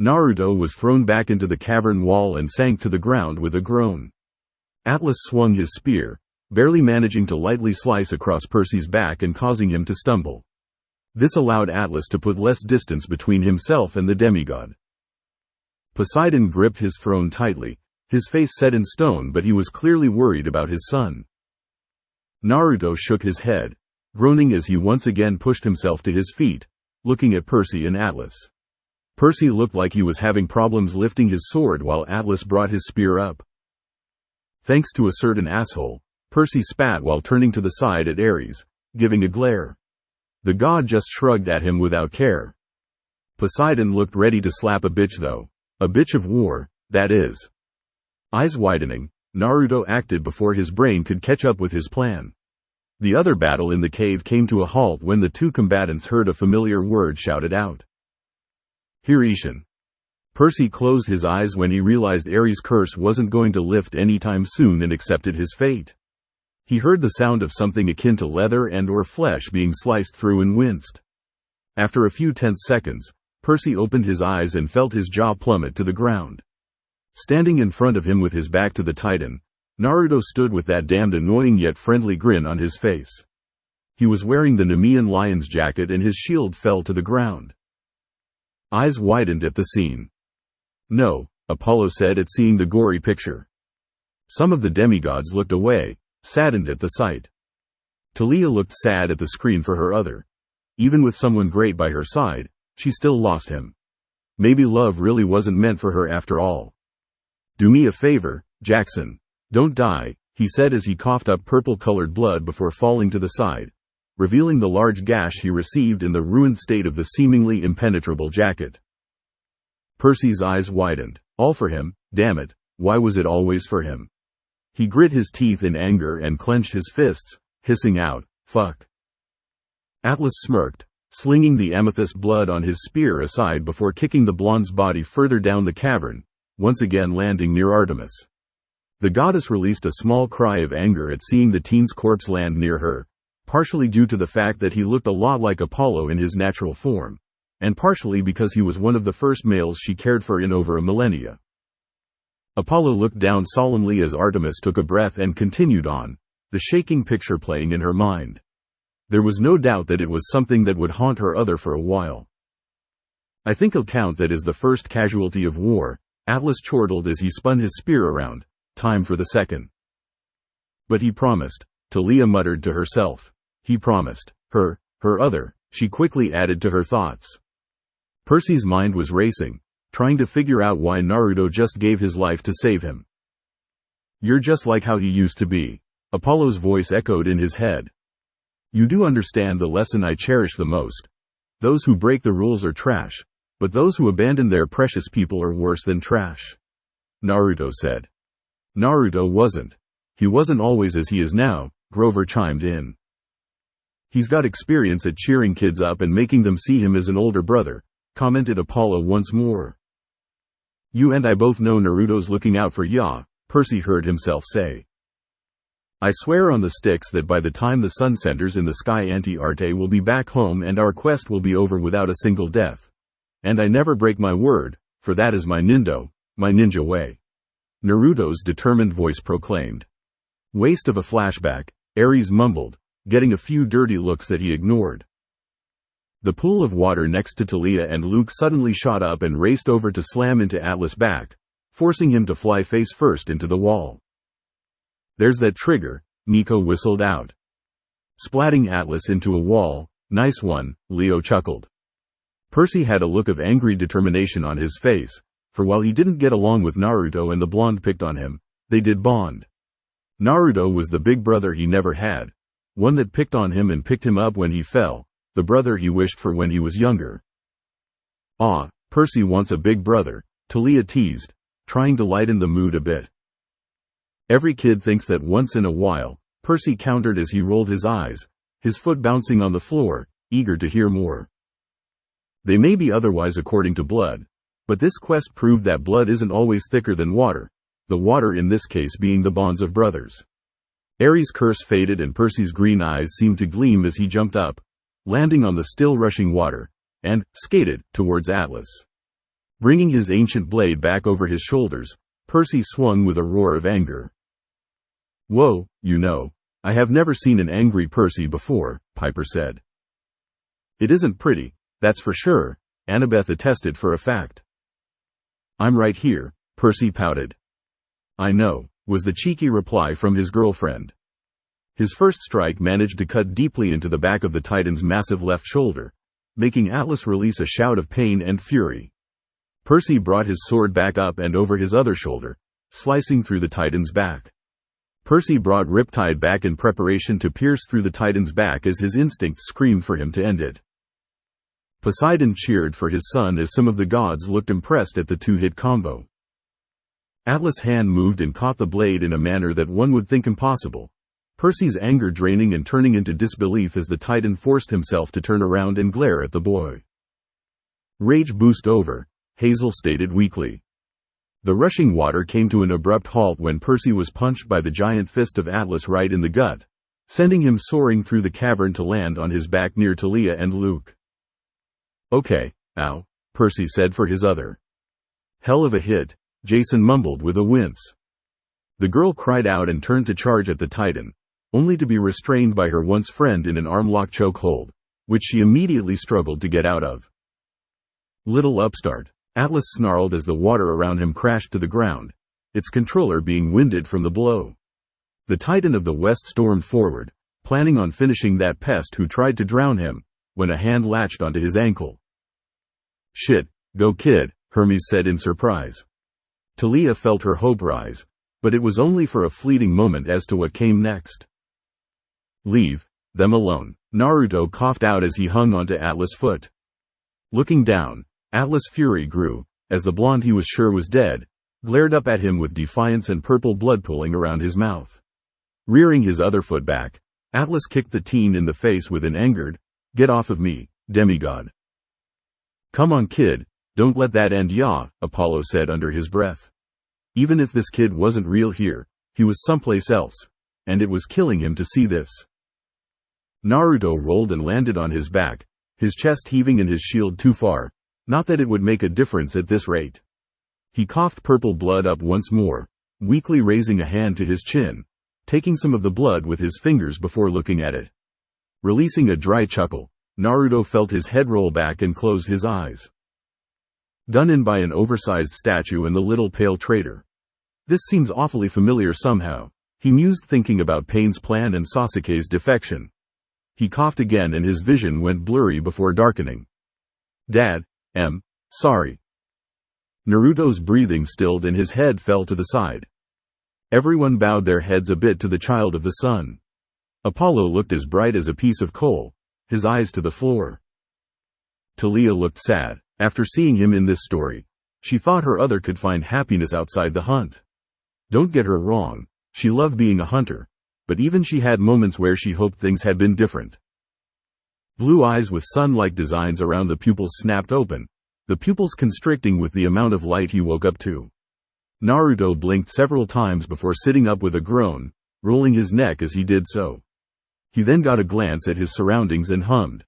Naruto was thrown back into the cavern wall and sank to the ground with a groan. Atlas swung his spear, barely managing to lightly slice across Percy's back and causing him to stumble. This allowed Atlas to put less distance between himself and the demigod. Poseidon gripped his throne tightly, his face set in stone, but he was clearly worried about his son. Naruto shook his head, groaning as he once again pushed himself to his feet, looking at Percy and Atlas. Percy looked like he was having problems lifting his sword while Atlas brought his spear up. Thanks to a certain asshole, Percy spat while turning to the side at Ares, giving a glare. The god just shrugged at him without care. Poseidon looked ready to slap a bitch though. A bitch of war, that is. Eyes widening, Naruto acted before his brain could catch up with his plan. The other battle in the cave came to a halt when the two combatants heard a familiar word shouted out. Heir. Percy closed his eyes when he realized Ares' curse wasn't going to lift anytime soon and accepted his fate. He heard the sound of something akin to leather and/or flesh being sliced through and winced. After a few tense seconds, Percy opened his eyes and felt his jaw plummet to the ground. Standing in front of him with his back to the Titan, Naruto stood with that damned annoying yet friendly grin on his face. He was wearing the Nemean lion's jacket and his shield fell to the ground. Eyes widened at the scene. No, Apollo said at seeing the gory picture. Some of the demigods looked away, saddened at the sight. Talia looked sad at the screen for her other. Even with someone great by her side, she still lost him. Maybe love really wasn't meant for her after all. Do me a favor, Jackson. Don't die, he said as he coughed up purple-colored blood before falling to the side, revealing the large gash he received in the ruined state of the seemingly impenetrable jacket. Percy's eyes widened. All for him, damn it, why was it always for him? He grit his teeth in anger and clenched his fists, hissing out, fuck. Atlas smirked, slinging the amethyst blood on his spear aside before kicking the blonde's body further down the cavern, once again landing near Artemis. The goddess released a small cry of anger at seeing the teen's corpse land near her, partially due to the fact that he looked a lot like Apollo in his natural form, and partially because he was one of the first males she cared for in over a millennia. Apollo looked down solemnly as Artemis took a breath and continued on, the shaking picture playing in her mind. There was no doubt that it was something that would haunt her other for a while. I think I'll count that as the first casualty of war, Atlas chortled as he spun his spear around. Time for the second. But he promised, Talia muttered to herself. He promised. Her other, she quickly added to her thoughts. Percy's mind was racing, trying to figure out why Naruto just gave his life to save him. You're just like how he used to be, Apollo's voice echoed in his head. You do understand the lesson I cherish the most. Those who break the rules are trash, but those who abandon their precious people are worse than trash. Naruto said. Naruto wasn't. He wasn't always as he is now, Grover chimed in. He's got experience at cheering kids up and making them see him as an older brother, commented Apollo once more. You and I both know Naruto's looking out for ya, Percy heard himself say. I swear on the sticks that by the time the sun centers in the sky Auntie will be back home and our quest will be over without a single death. And I never break my word, for that is my ninja way. Naruto's determined voice proclaimed. Waste of a flashback, Ares mumbled, getting a few dirty looks that he ignored. The pool of water next to Talia and Luke suddenly shot up and raced over to slam into Atlas' back, forcing him to fly face first into the wall. There's that trigger, Nico whistled out. Splatting Atlas into a wall, nice one, Leo chuckled. Percy had a look of angry determination on his face, for while he didn't get along with Naruto and the blonde picked on him, they did bond. Naruto was the big brother he never had, one that picked on him and picked him up when he fell, the brother he wished for when he was younger. Ah, Percy wants a big brother, Talia teased, trying to lighten the mood a bit. Every kid thinks that once in a while, Percy countered as he rolled his eyes, his foot bouncing on the floor, eager to hear more. They may be otherwise according to blood, but this quest proved that blood isn't always thicker than water, the water in this case being the bonds of brothers. Ares' curse faded and Percy's green eyes seemed to gleam as he jumped up, landing on the still rushing water, and skated towards Atlas. Bringing his ancient blade back over his shoulders, Percy swung with a roar of anger. "Whoa, I have never seen an angry Percy before," Piper said. "It isn't pretty, that's for sure," Annabeth attested for a fact. "I'm right here," Percy pouted. "I know," was the cheeky reply from his girlfriend. His first strike managed to cut deeply into the back of the Titan's massive left shoulder, making Atlas release a shout of pain and fury. Percy brought his sword back up and over his other shoulder, slicing through the Titan's back. Percy brought Riptide back in preparation to pierce through the Titan's back as his instinct screamed for him to end it. Poseidon cheered for his son as some of the gods looked impressed at the two-hit combo. Atlas' hand moved and caught the blade in a manner that one would think impossible, Percy's anger draining and turning into disbelief as the Titan forced himself to turn around and glare at the boy. "Rage boost over," Hazel stated weakly. The rushing water came to an abrupt halt when Percy was punched by the giant fist of Atlas right in the gut, sending him soaring through the cavern to land on his back near Talia and Luke. "Okay, ow," Percy said for his other. "Hell of a hit," Jason mumbled with a wince. The girl cried out and turned to charge at the Titan, only to be restrained by her once friend in an arm-lock chokehold, which she immediately struggled to get out of. "Little upstart," Atlas snarled as the water around him crashed to the ground, its controller being winded from the blow. The Titan of the West stormed forward, planning on finishing that pest who tried to drown him, when a hand latched onto his ankle. "Shit, go kid," Hermes said in surprise. Talia felt her hope rise, but it was only for a fleeting moment as to what came next. "Leave them alone," Naruto coughed out as he hung onto Atlas' foot. Looking down, Atlas' fury grew, as the blonde he was sure was dead, glared up at him with defiance and purple blood pooling around his mouth. Rearing his other foot back, Atlas kicked the teen in the face with an angered, "Get off of me, demigod." "Come on kid, don't let that end ya," Apollo said under his breath. Even if this kid wasn't real here, he was someplace else, and it was killing him to see this. Naruto rolled and landed on his back, his chest heaving and his shield too far, not that it would make a difference at this rate. He coughed purple blood up once more, weakly raising a hand to his chin, taking some of the blood with his fingers before looking at it. Releasing a dry chuckle, Naruto felt his head roll back and closed his eyes. Done in by an oversized statue and the little pale traitor. This seems awfully familiar somehow, he mused thinking about Pain's plan and Sasuke's defection. He coughed again and his vision went blurry before darkening. "Dad, sorry." Naruto's breathing stilled and his head fell to the side. Everyone bowed their heads a bit to the child of the sun. Apollo looked as bright as a piece of coal, his eyes to the floor. Talia looked sad. After seeing him in this story, she thought her other could find happiness outside the hunt. Don't get her wrong, she loved being a hunter, but even she had moments where she hoped things had been different. Blue eyes with sun-like designs around the pupils snapped open, the pupils constricting with the amount of light he woke up to. Naruto blinked several times before sitting up with a groan, rolling his neck as he did so. He then got a glance at his surroundings and hummed.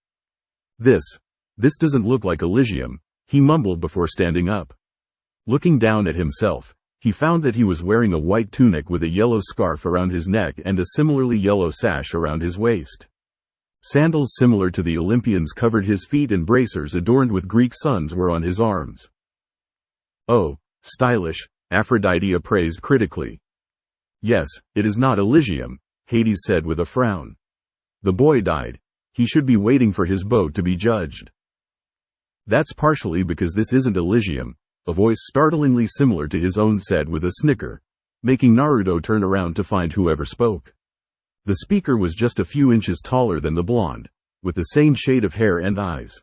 This doesn't look like Elysium," he mumbled before standing up. Looking down at himself, he found that he was wearing a white tunic with a yellow scarf around his neck and a similarly yellow sash around his waist. Sandals similar to the Olympians covered his feet and bracers adorned with Greek suns were on his arms. "Oh, stylish," Aphrodite appraised critically. "Yes, it is not Elysium," Hades said with a frown. "The boy died. He should be waiting for his boat to be judged." "That's partially because this isn't Elysium," a voice startlingly similar to his own said with a snicker, making Naruto turn around to find whoever spoke. The speaker was just a few inches taller than the blonde, with the same shade of hair and eyes.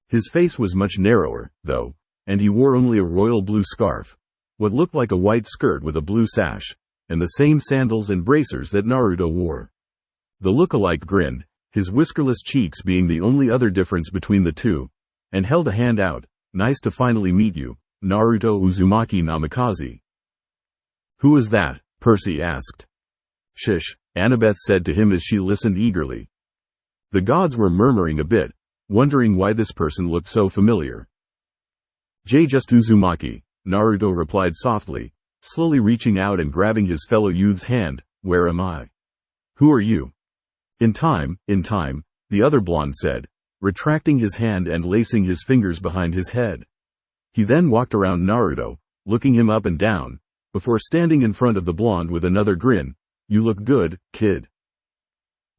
His face was much narrower, though, and he wore only a royal blue scarf, what looked like a white skirt with a blue sash, and the same sandals and bracers that Naruto wore. The look-alike grinned, his whiskerless cheeks being the only other difference between the two, and held a hand out. Nice to finally meet you, Naruto Uzumaki Namikaze. Who is that? Percy asked. Shish, Annabeth said to him as she listened eagerly. The gods were murmuring a bit, wondering why this person looked so familiar. Just Uzumaki, Naruto replied softly, slowly reaching out and grabbing his fellow youth's hand. Where am I? Who are you? In time, the other blonde said, retracting his hand and lacing his fingers behind his head. He then walked around Naruto, looking him up and down, before standing in front of the blonde with another grin. You look good, kid.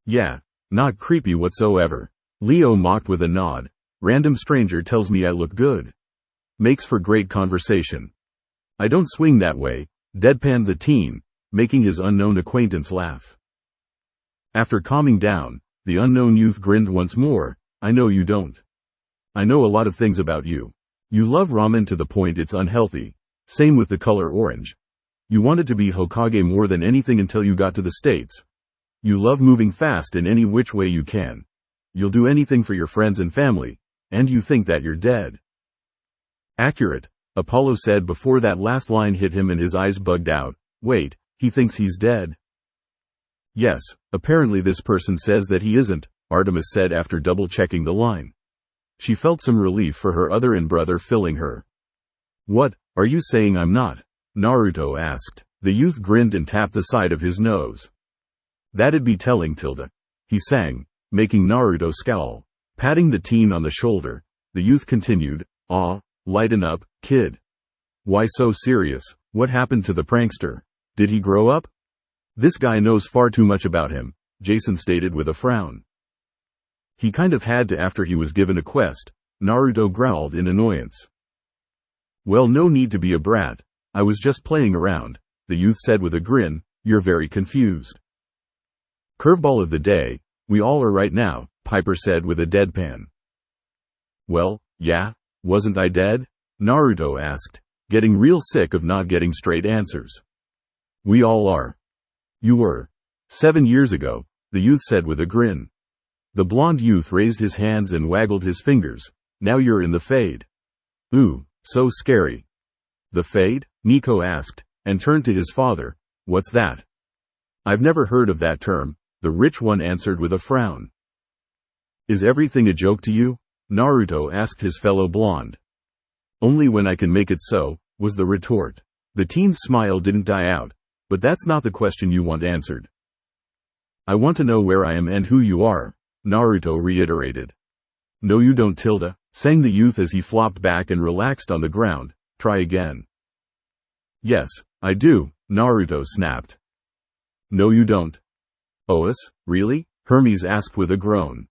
Yeah, not creepy whatsoever. Leo mocked with a nod. Random stranger tells me I look good. Makes for great conversation. I don't swing that way, deadpanned the teen, making his unknown acquaintance laugh. After calming down, the unknown youth grinned once more. I know you don't. I know a lot of things about you. You love ramen to the point it's unhealthy. Same with the color orange. You wanted to be Hokage more than anything until you got to the States. You love moving fast in any which way you can. You'll do anything for your friends and family, and you think that you're dead. Accurate, Apollo said before that last line hit him and his eyes bugged out. Wait, he thinks he's dead? Yes, apparently this person says that he isn't, Artemis said after double-checking the line. She felt some relief for her other brother filling her. What, are you saying I'm not? Naruto asked. The youth grinned and tapped the side of his nose. That'd be telling, Tilda. He sang, making Naruto scowl. Patting the teen on the shoulder, the youth continued, Aw, lighten up, kid. Why so serious? What happened to the prankster? Did he grow up? This guy knows far too much about him, Jason stated with a frown. He kind of had to after he was given a quest, Naruto growled in annoyance. Well, no need to be a brat. I was just playing around, the youth said with a grin. You're very confused. Curveball of the day, we all are right now, Piper said with a deadpan. Well, yeah, wasn't I dead? Naruto asked, getting real sick of not getting straight answers. We all are. You were. 7 years ago, the youth said with a grin. The blonde youth raised his hands and waggled his fingers. Now you're in the Fade. Ooh, so scary. The Fade? Nico asked, and turned to his father. What's that? I've never heard of that term, the rich one answered with a frown. Is everything a joke to you? Naruto asked his fellow blonde. Only when I can make it so, was the retort. The teen's smile didn't die out, but that's not the question you want answered. I want to know where I am and who you are, Naruto reiterated. No you don't, Tilda, sang the youth as he flopped back and relaxed on the ground. Try again. Yes, I do, Naruto snapped. No you don't. Ois, really? Hermes asked with a groan.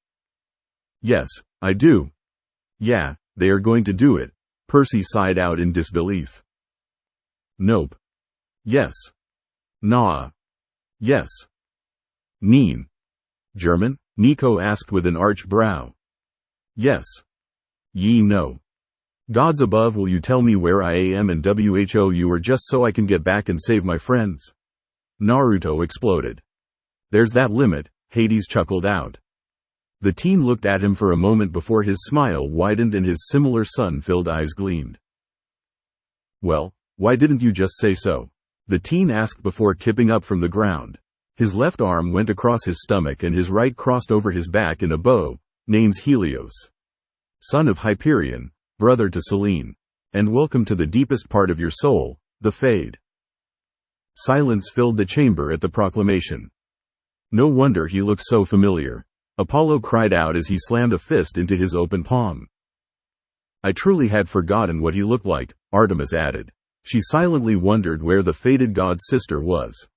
Yes, I do. Yeah, they are going to do it, Percy sighed out in disbelief. Nope. Yes. Nah. Yes. Neen. German? Nico asked with an arched brow. Yes. Ye know. Gods above, will you tell me where I am and who you are just so I can get back and save my friends? Naruto exploded. There's that limit, Hades chuckled out. The teen looked at him for a moment before his smile widened and his similar sun-filled eyes gleamed. Well, why didn't you just say so? The teen asked before kipping up from the ground. His left arm went across his stomach and his right crossed over his back in a bow. Name's Helios. Son of Hyperion, brother to Selene. And welcome to the deepest part of your soul, the Fade. Silence filled the chamber at the proclamation. No wonder he looked so familiar, Apollo cried out as he slammed a fist into his open palm. I truly had forgotten what he looked like, Artemis added. She silently wondered where the fated god's sister was.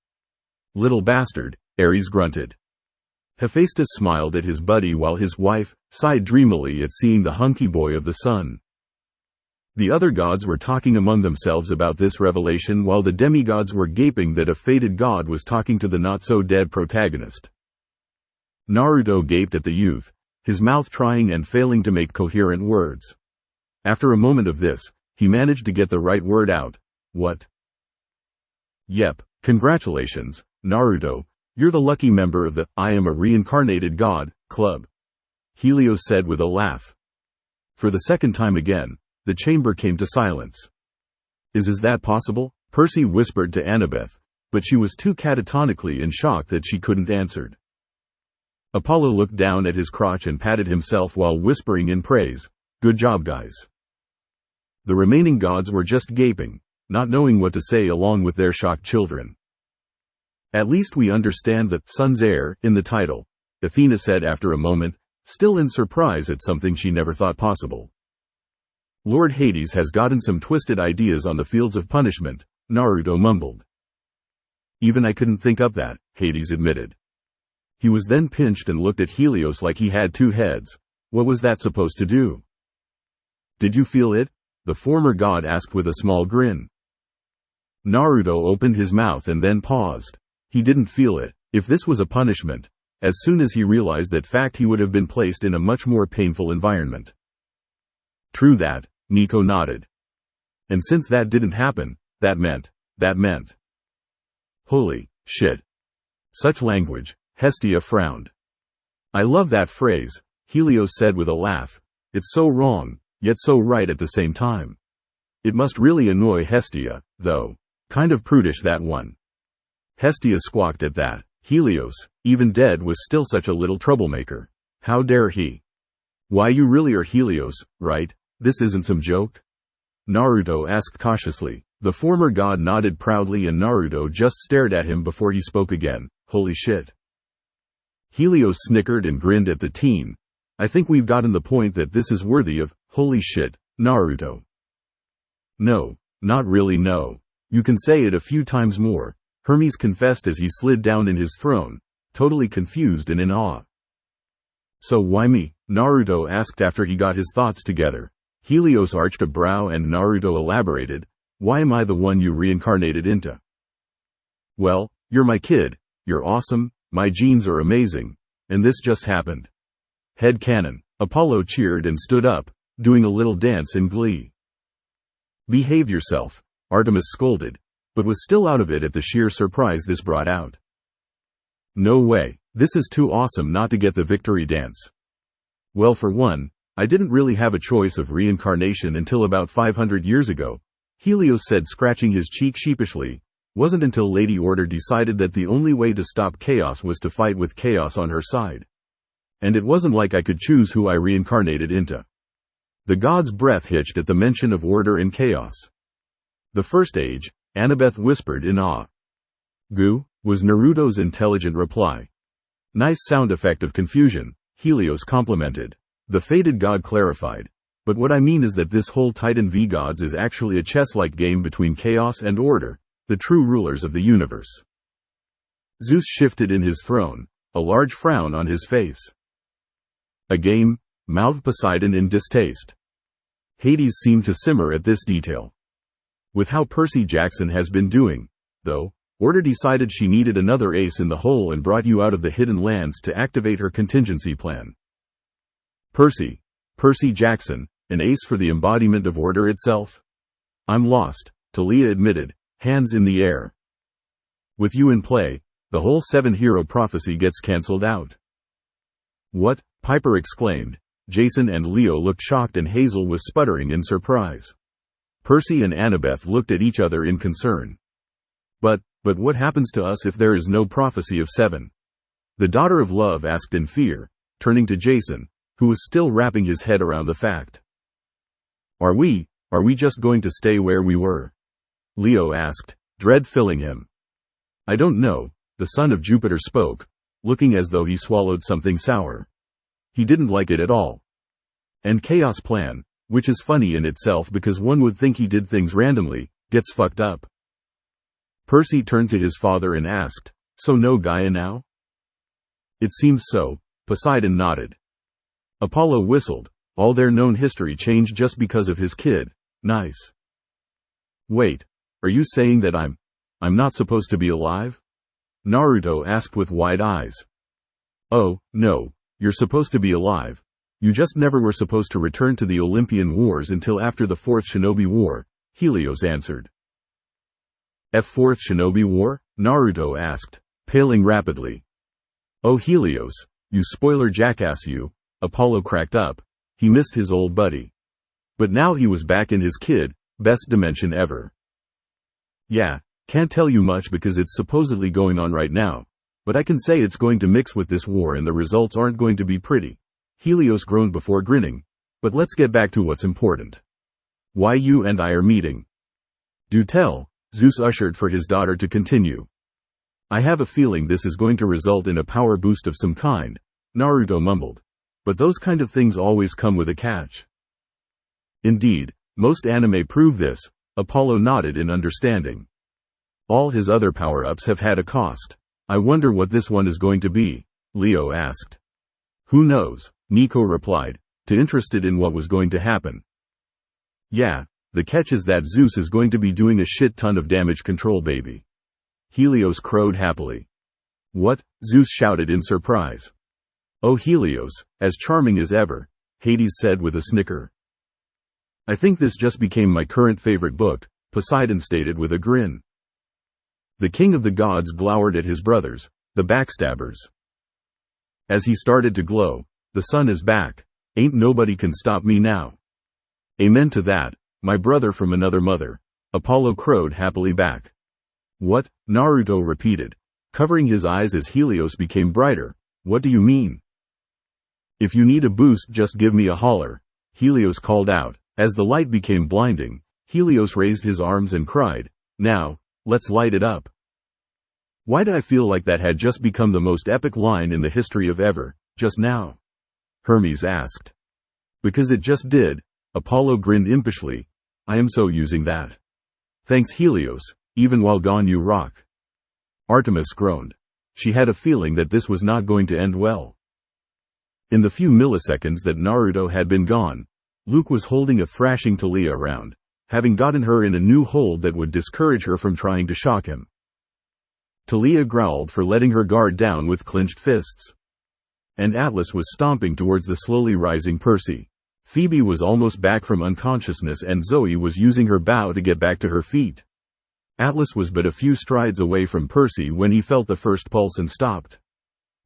Little bastard, Ares grunted. Hephaestus smiled at his buddy while his wife sighed dreamily at seeing the hunky boy of the sun. The other gods were talking among themselves about this revelation while the demigods were gaping that a fated god was talking to the not-so-dead protagonist. Naruto gaped at the youth, his mouth trying and failing to make coherent words. After a moment of this, he managed to get the right word out. What? Yep, congratulations, Naruto. You're the lucky member of the I am a reincarnated god club, Helios said with a laugh. For the second time again, the chamber came to silence. Is that possible? Percy whispered to Annabeth, but she was too catatonically in shock that she couldn't answer. Apollo looked down at his crotch and patted himself while whispering in praise. Good job, guys. The remaining gods were just gaping, not knowing what to say along with their shocked children. At least we understand the son's heir in the title, Athena said after a moment, still in surprise at something she never thought possible. Lord Hades has gotten some twisted ideas on the fields of punishment, Naruto mumbled. Even I couldn't think up that, Hades admitted. He was then pinched and looked at Helios like he had two heads. What was that supposed to do? Did you feel it? The former god asked with a small grin. Naruto opened his mouth and then paused. He didn't feel it. If this was a punishment, as soon as he realized that fact he would have been placed in a much more painful environment. True that, Nico nodded. And since that didn't happen, that meant. Holy shit. Such language, Hestia frowned. I love that phrase, Helios said with a laugh. It's so wrong, yet so right at the same time. It must really annoy Hestia, though. Kind of prudish, that one. Hestia squawked at that. Helios, even dead, was still such a little troublemaker. How dare he? Why, you really are Helios, right? This isn't some joke? Naruto asked cautiously. The former god nodded proudly and Naruto just stared at him before he spoke again. Holy shit. Helios snickered and grinned at the teen. I think we've gotten the point that this is worthy of, holy shit, Naruto. No, not really, no. You can say it a few times more, Hermes confessed as he slid down in his throne, totally confused and in awe. So why me? Naruto asked after he got his thoughts together. Helios arched a brow and Naruto elaborated. Why am I the one you reincarnated into? Well, you're my kid, you're awesome, my genes are amazing, and this just happened. Head canon. Apollo cheered and stood up, doing a little dance in glee. Behave yourself, Artemis scolded, but was still out of it at the sheer surprise this brought out. No way, this is too awesome not to get the victory dance. Well, for one, I didn't really have a choice of reincarnation until about 500 years ago, Helios said, scratching his cheek sheepishly. Wasn't until Lady Order decided that the only way to stop chaos was to fight with chaos on her side. And it wasn't like I could choose who I reincarnated into. The god's breath hitched at the mention of order and chaos. The first age, Annabeth whispered in awe. Goo, was Naruto's intelligent reply. Nice sound effect of confusion, Helios complimented. The fated god clarified. But what I mean is that this whole Titan v Gods is actually a chess-like game between chaos and order, the true rulers of the universe. Zeus shifted in his throne, a large frown on his face. A game? Mouthed Poseidon in distaste. Hades seemed to simmer at this detail. With how Percy Jackson has been doing, though, Order decided she needed another ace in the hole and brought you out of the hidden lands to activate her contingency plan. Percy Jackson, an ace for the embodiment of order itself? I'm lost, Talia admitted, hands in the air. With you in play, the whole seven-hero prophecy gets cancelled out. What? Piper exclaimed. Jason and Leo looked shocked and Hazel was sputtering in surprise. Percy and Annabeth looked at each other in concern. But what happens to us if there is no prophecy of seven? The daughter of love asked in fear, turning to Jason, who was still wrapping his head around the fact. Are we just going to stay where we were? Leo asked, dread filling him. I don't know, the son of Jupiter spoke, looking as though he swallowed something sour. He didn't like it at all. And Chaos Plan, which is funny in itself because one would think he did things randomly, gets fucked up. Percy turned to his father and asked, so no Gaia now? It seems so, Poseidon nodded. Apollo whistled, all their known history changed just because of his kid, nice. Wait, are you saying that I'm not supposed to be alive? Naruto asked with wide eyes. Oh, no, you're supposed to be alive. You just never were supposed to return to the Olympian Wars until after the Fourth Shinobi War, Helios answered. Fourth Shinobi War? Naruto asked, paling rapidly. Oh Helios, you spoiler jackass you, Apollo cracked up. He missed his old buddy. But now he was back in his kid, best dimension ever. Yeah, can't tell you much because it's supposedly going on right now, but I can say it's going to mix with this war and the results aren't going to be pretty. Helios groaned before grinning. But let's get back to what's important. Why you and I are meeting. Do tell, Zeus ushered for his daughter to continue. I have a feeling this is going to result in a power boost of some kind, Naruto mumbled. But those kind of things always come with a catch. Indeed, most anime prove this, Apollo nodded in understanding. All his other power-ups have had a cost. I wonder what this one is going to be, Leo asked. Who knows, Nico replied, too interested in what was going to happen. Yeah, the catch is that Zeus is going to be doing a shit ton of damage control, baby. Helios crowed happily. What? Zeus shouted in surprise. Oh Helios, as charming as ever, Hades said with a snicker. I think this just became my current favorite book, Poseidon stated with a grin. The king of the gods glowered at his brothers, the backstabbers. As he started to glow, the sun is back, ain't nobody can stop me now. Amen to that, my brother from another mother, Apollo crowed happily back. What? Naruto repeated, covering his eyes as Helios became brighter. What do you mean? If you need a boost just give me a holler, Helios called out. As the light became blinding, Helios raised his arms and cried, now, let's light it up. Why did I feel like that had just become the most epic line in the history of ever, just now? Hermes asked. Because it just did, Apollo grinned impishly. I am so using that. Thanks Helios, even while gone you rock. Artemis groaned. She had a feeling that this was not going to end well. In the few milliseconds that Naruto had been gone, Luke was holding a thrashing Talia around, having gotten her in a new hold that would discourage her from trying to shock him. Talia growled for letting her guard down with clenched fists. And Atlas was stomping towards the slowly rising Percy. Phoebe was almost back from unconsciousness and Zoe was using her bow to get back to her feet. Atlas was but a few strides away from Percy when he felt the first pulse and stopped.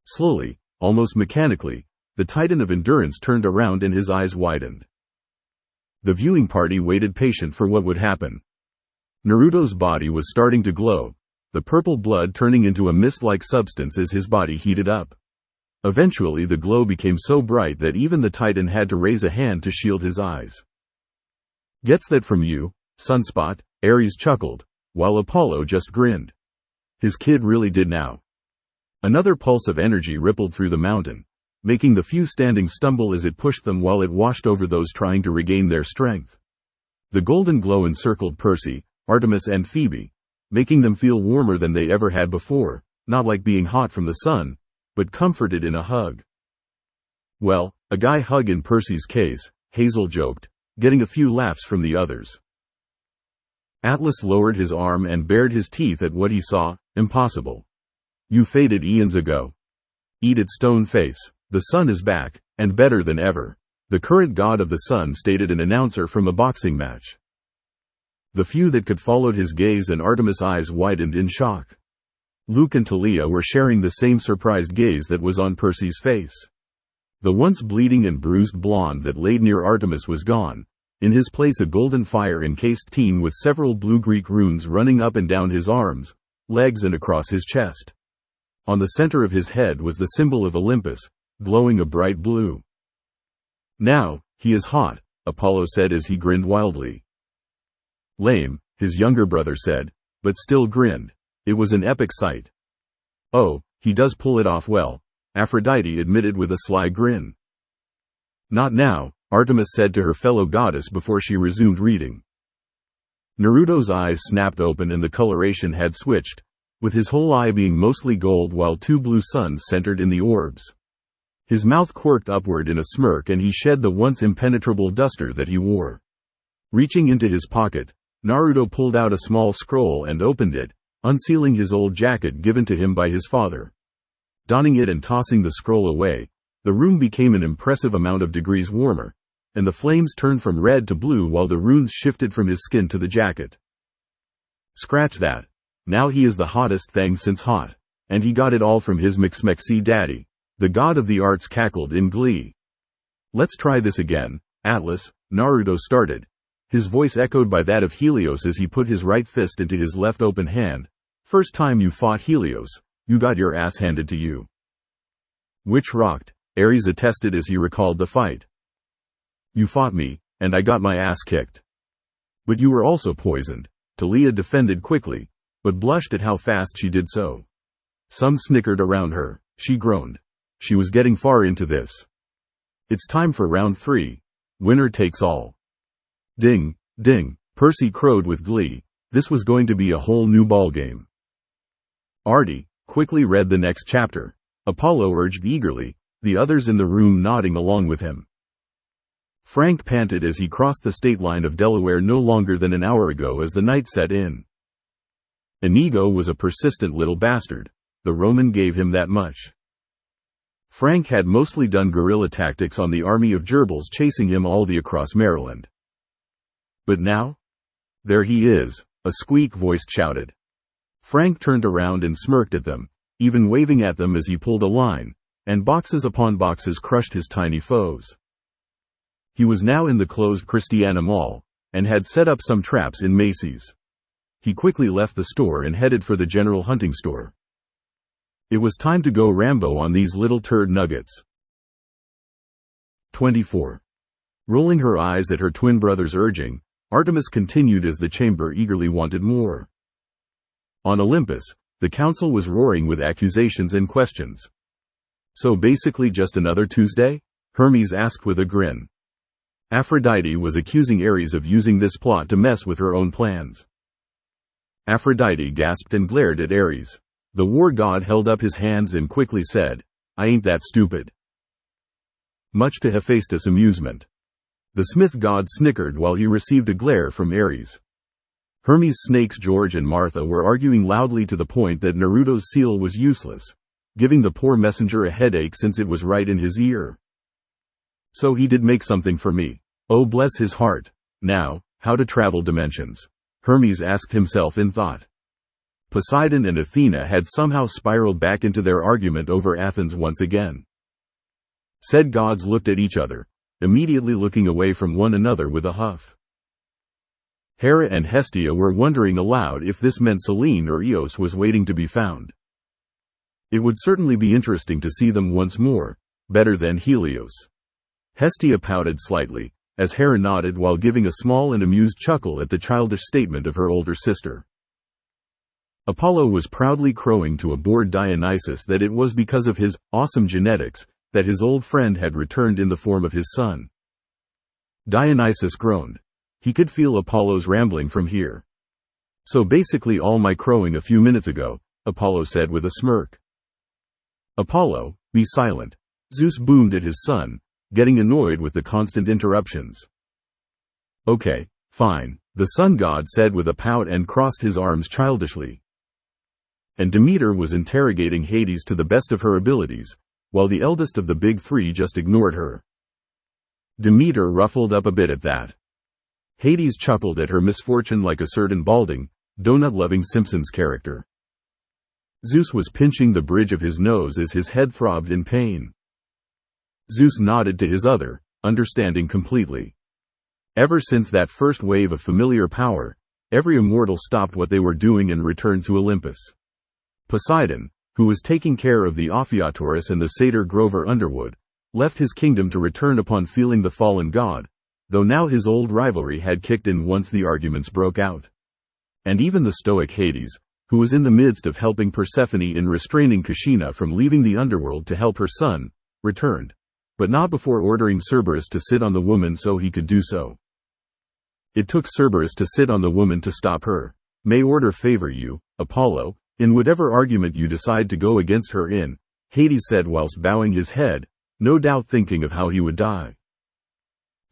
Slowly, almost mechanically, the Titan of Endurance turned around and his eyes widened. The viewing party waited patient for what would happen. Naruto's body was starting to glow, the purple blood turning into a mist-like substance as his body heated up. Eventually the glow became so bright that even the Titan had to raise a hand to shield his eyes. Gets that from you, Sunspot, Ares chuckled, while Apollo just grinned. His kid really did now. Another pulse of energy rippled through the mountain, making the few standing stumble as it pushed them while it washed over those trying to regain their strength. The golden glow encircled Percy, Artemis and Phoebe, making them feel warmer than they ever had before, not like being hot from the sun, but comforted in a hug. Well, a guy hug in Percy's case, Hazel joked, getting a few laughs from the others. Atlas lowered his arm and bared his teeth at what he saw. Impossible. You faded eons ago. Eat it, stone face. The sun is back, and better than ever. The current god of the sun stated an announcer from a boxing match. The few that could followed his gaze and Artemis' eyes widened in shock. Luke and Talia were sharing the same surprised gaze that was on Percy's face. The once bleeding and bruised blonde that laid near Artemis was gone. In his place a golden fire-encased teen with several blue Greek runes running up and down his arms, legs and across his chest. On the center of his head was the symbol of Olympus, glowing a bright blue. Now, he is hot, Apollo said as he grinned wildly. Lame, his younger brother said, but still grinned. It was an epic sight. Oh, he does pull it off well, Aphrodite admitted with a sly grin. Not now, Artemis said to her fellow goddess before she resumed reading. Naruto's eyes snapped open and the coloration had switched, with his whole eye being mostly gold while two blue suns centered in the orbs. His mouth quirked upward in a smirk and he shed the once impenetrable duster that he wore. Reaching into his pocket, Naruto pulled out a small scroll and opened it, unsealing his old jacket given to him by his father. Donning it and tossing the scroll away, the room became an impressive amount of degrees warmer, and the flames turned from red to blue while the runes shifted from his skin to the jacket. Scratch that, Now he is the hottest thing since hot. And he got it all from his Mxmexy daddy. The god of the arts cackled in glee. Let's try this again, Atlas, Naruto started. His voice echoed by that of Helios as he put his right fist into his left open hand. First time you fought Helios, you got your ass handed to you. Which rocked, Ares attested as he recalled the fight. You fought me, and I got my ass kicked. But you were also poisoned, Talia defended quickly, but blushed at how fast she did so. Some snickered around her. She groaned. She was getting far into this. It's time for round 3. Winner takes all. Ding, ding, Percy crowed with glee. This was going to be a whole new ballgame. Artie quickly read the next chapter. Apollo urged eagerly, the others in the room nodding along with him. Frank panted as he crossed the state line of Delaware no longer than an hour ago as the night set in. Inigo was a persistent little bastard. The Roman gave him that much. Frank had mostly done guerrilla tactics on the army of gerbils chasing him all the across Maryland. But now? There he is, a squeak-voiced shouted. Frank turned around and smirked at them, even waving at them as he pulled a line, and boxes upon boxes crushed his tiny foes. He was now in the closed Christiana Mall, and had set up some traps in Macy's. He quickly left the store and headed for the General Hunting store. It was time to go Rambo on these little turd nuggets. 24. Rolling her eyes at her twin brother's urging, Artemis continued as the chamber eagerly wanted more. On Olympus, the council was roaring with accusations and questions. So basically just another Tuesday? Hermes asked with a grin. Aphrodite was accusing Ares of using this plot to mess with her own plans. Aphrodite gasped and glared at Ares. The war god held up his hands and quickly said, I ain't that stupid. Much to Hephaestus' amusement. The smith god snickered while he received a glare from Ares. Hermes' snakes George and Martha were arguing loudly to the point that Naruto's seal was useless, giving the poor messenger a headache since it was right in his ear. So he did make something for me. Oh bless his heart. Now, how to travel dimensions? Hermes asked himself in thought. Poseidon and Athena had somehow spiraled back into their argument over Athens once again. Said gods looked at each other, immediately looking away from one another with a huff. Hera and Hestia were wondering aloud if this meant Selene or Eos was waiting to be found. It would certainly be interesting to see them once more, better than Helios. Hestia pouted slightly, as Hera nodded while giving a small and amused chuckle at the childish statement of her older sister. Apollo was proudly crowing to a bored Dionysus that it was because of his awesome genetics that his old friend had returned in the form of his son. Dionysus groaned. He could feel Apollo's rambling from here. So basically all my crowing a few minutes ago, Apollo said with a smirk. Apollo, be silent. Zeus boomed at his son, getting annoyed with the constant interruptions. Okay, fine, the sun god said with a pout and crossed his arms childishly. And Demeter was interrogating Hades to the best of her abilities, while the eldest of the big three just ignored her. Demeter ruffled up a bit at that. Hades chuckled at her misfortune like a certain balding, donut-loving Simpsons character. Zeus was pinching the bridge of his nose as his head throbbed in pain. Zeus nodded to his other, understanding completely. Ever since that first wave of familiar power, every immortal stopped what they were doing and returned to Olympus. Poseidon, who was taking care of the Ophiuchus and the satyr Grover Underwood, left his kingdom to return upon feeling the fallen god, though now his old rivalry had kicked in once the arguments broke out. And even the stoic Hades, who was in the midst of helping Persephone in restraining Kushina from leaving the underworld to help her son, returned, but not before ordering Cerberus to sit on the woman so he could do so. It took Cerberus to sit on the woman to stop her. May order favor you, Apollo, in whatever argument you decide to go against her in, Hades said whilst bowing his head, no doubt thinking of how he would die.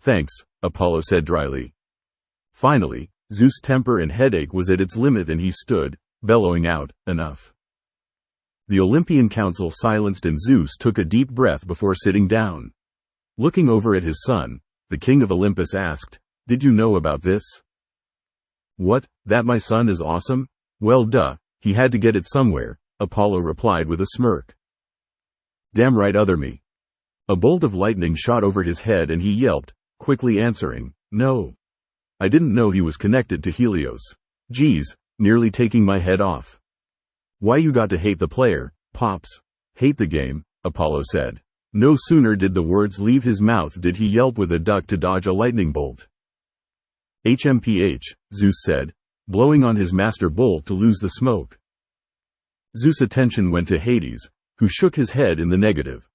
Thanks, Apollo said dryly. Finally, Zeus' temper and headache was at its limit and he stood, bellowing out, enough. The Olympian council silenced and Zeus took a deep breath before sitting down. Looking over at his son, the king of Olympus asked, did you know about this? What, that my son is awesome? Well duh, he had to get it somewhere, Apollo replied with a smirk. Damn right other me. A bolt of lightning shot over his head and he yelped, quickly answering, no. I didn't know he was connected to Helios. Geez, nearly taking my head off. Why you got to hate the player, Pops? Hate the game, Apollo said. No sooner did the words leave his mouth did he yelp with a duck to dodge a lightning bolt. HMPH, Zeus said, blowing on his master bolt to lose the smoke. Zeus' attention went to Hades, who shook his head in the negative.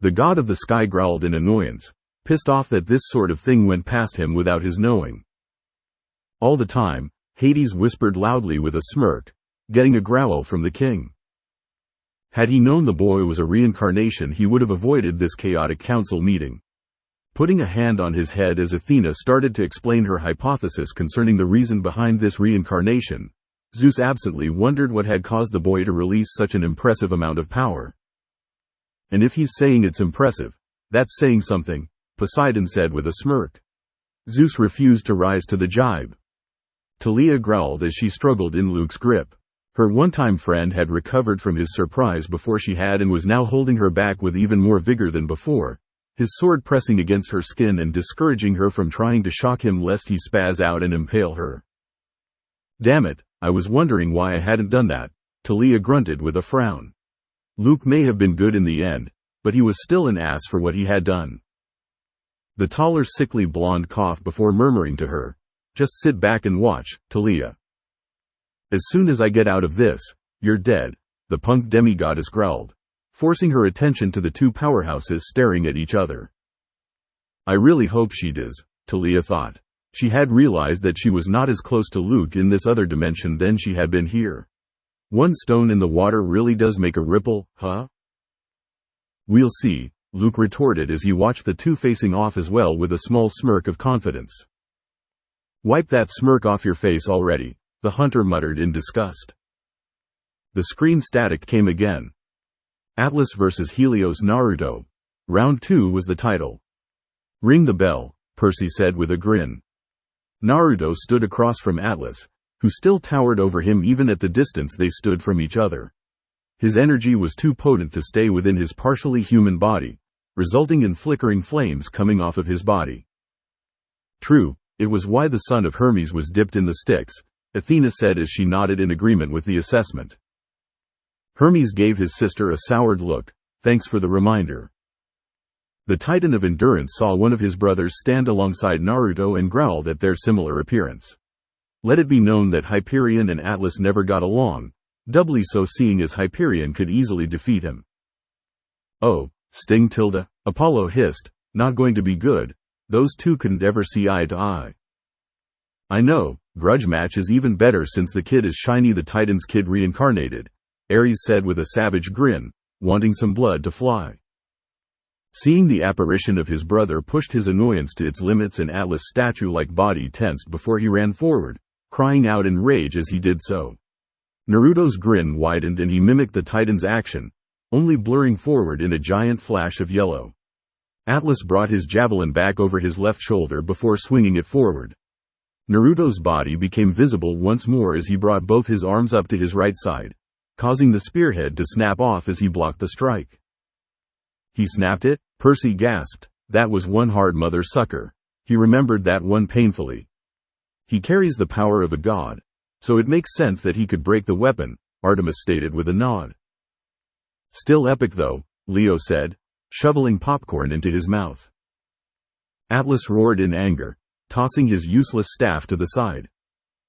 The god of the sky growled in annoyance, pissed off that this sort of thing went past him without his knowing. All the time, Hades whispered loudly with a smirk, getting a growl from the king. Had he known the boy was a reincarnation, he would have avoided this chaotic council meeting. Putting a hand on his head as Athena started to explain her hypothesis concerning the reason behind this reincarnation, Zeus absently wondered what had caused the boy to release such an impressive amount of power. And if he's saying it's impressive, that's saying something, Poseidon said with a smirk. Zeus refused to rise to the jibe. Talia growled as she struggled in Luke's grip. Her one-time friend had recovered from his surprise before she had and was now holding her back with even more vigor than before, his sword pressing against her skin and discouraging her from trying to shock him lest he spaz out and impale her. Damn it, I was wondering why I hadn't done that, Talia grunted with a frown. Luke may have been good in the end, but he was still an ass for what he had done. The taller sickly blonde coughed before murmuring to her, just sit back and watch, Talia. As soon as I get out of this, you're dead, the punk demigoddess growled, forcing her attention to the two powerhouses staring at each other. I really hope she does, Talia thought. She had realized that she was not as close to Luke in this other dimension than she had been here. One stone in the water really does make a ripple, huh? We'll see, Luke retorted as he watched the two facing off as well with a small smirk of confidence. Wipe that smirk off your face already, the hunter muttered in disgust. The screen static came again. Atlas vs. Helios Naruto. Round 2 was the title. Ring the bell, Percy said with a grin. Naruto stood across from Atlas, who still towered over him even at the distance they stood from each other. His energy was too potent to stay within his partially human body, resulting in flickering flames coming off of his body. True, it was why the son of Hermes was dipped in the Styx, Athena said as she nodded in agreement with the assessment. Hermes gave his sister a soured look, thanks for the reminder. The Titan of Endurance saw one of his brothers stand alongside Naruto and growled at their similar appearance. Let it be known that Hyperion and Atlas never got along, doubly so seeing as Hyperion could easily defeat him. Oh, Sting tilde, Apollo hissed, not going to be good, those two couldn't ever see eye to eye. I know, grudge match is even better since the kid is Shiny the Titan's kid reincarnated, Ares said with a savage grin, wanting some blood to fly. Seeing the apparition of his brother pushed his annoyance to its limits and Atlas' statue-like body tensed before he ran forward, crying out in rage as he did so. Naruto's grin widened and he mimicked the Titan's action, only blurring forward in a giant flash of yellow. Atlas brought his javelin back over his left shoulder before swinging it forward. Naruto's body became visible once more as he brought both his arms up to his right side, causing the spearhead to snap off as he blocked the strike. He snapped it? Percy gasped. That was one hard mother sucker. He remembered that one painfully. He carries the power of a god, so it makes sense that he could break the weapon, Artemis stated with a nod. Still epic though, Leo said, shoveling popcorn into his mouth. Atlas roared in anger, tossing his useless staff to the side.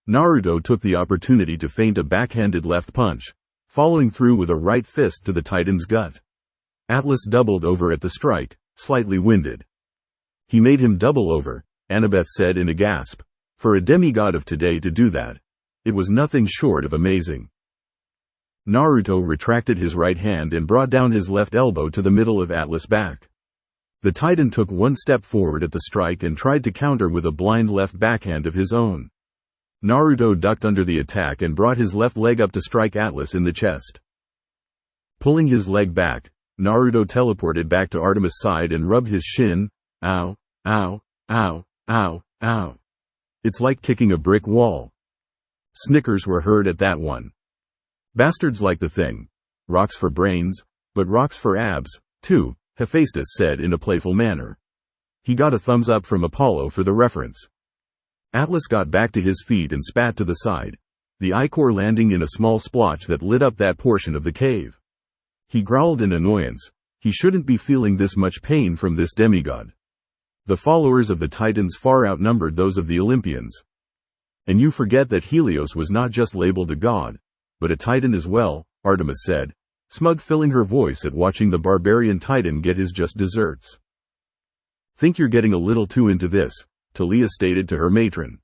Naruto took the opportunity to feint a backhanded left punch, following through with a right fist to the Titan's gut. Atlas doubled over at the strike, slightly winded. He made him double over, Annabeth said in a gasp. For a demigod of today to do that, it was nothing short of amazing. Naruto retracted his right hand and brought down his left elbow to the middle of Atlas' back. The Titan took one step forward at the strike and tried to counter with a blind left backhand of his own. Naruto ducked under the attack and brought his left leg up to strike Atlas in the chest. Pulling his leg back, Naruto teleported back to Artemis' side and rubbed his shin. Ow, ow, ow, ow, ow. It's like kicking a brick wall. Snickers were heard at that one. Bastards like the thing. Rocks for brains, but rocks for abs, too, Hephaestus said in a playful manner. He got a thumbs up from Apollo for the reference. Atlas got back to his feet and spat to the side, the ichor landing in a small splotch that lit up that portion of the cave. He growled in annoyance. He shouldn't be feeling this much pain from this demigod. The followers of the Titans far outnumbered those of the Olympians. And you forget that Helios was not just labeled a god, but a Titan as well, Artemis said, smug filling her voice at watching the barbarian Titan get his just desserts. Think you're getting a little too into this, Talia stated to her matron.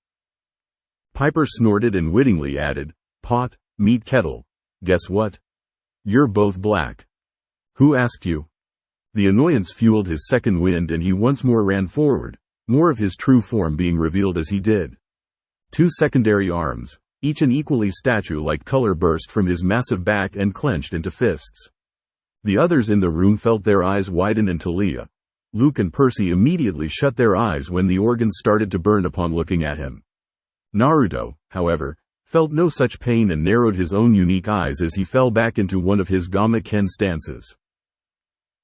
Piper snorted and wittingly added, pot, meat kettle. Guess what? You're both black. Who asked you? The annoyance fueled his second wind and he once more ran forward, more of his true form being revealed as he did. Two secondary arms, each an equally statue-like color, burst from his massive back and clenched into fists. The others in the room felt their eyes widen, and Talia, Luke and Percy immediately shut their eyes when the organs started to burn upon looking at him. Naruto, however, felt no such pain and narrowed his own unique eyes as he fell back into one of his Gamma Ken stances.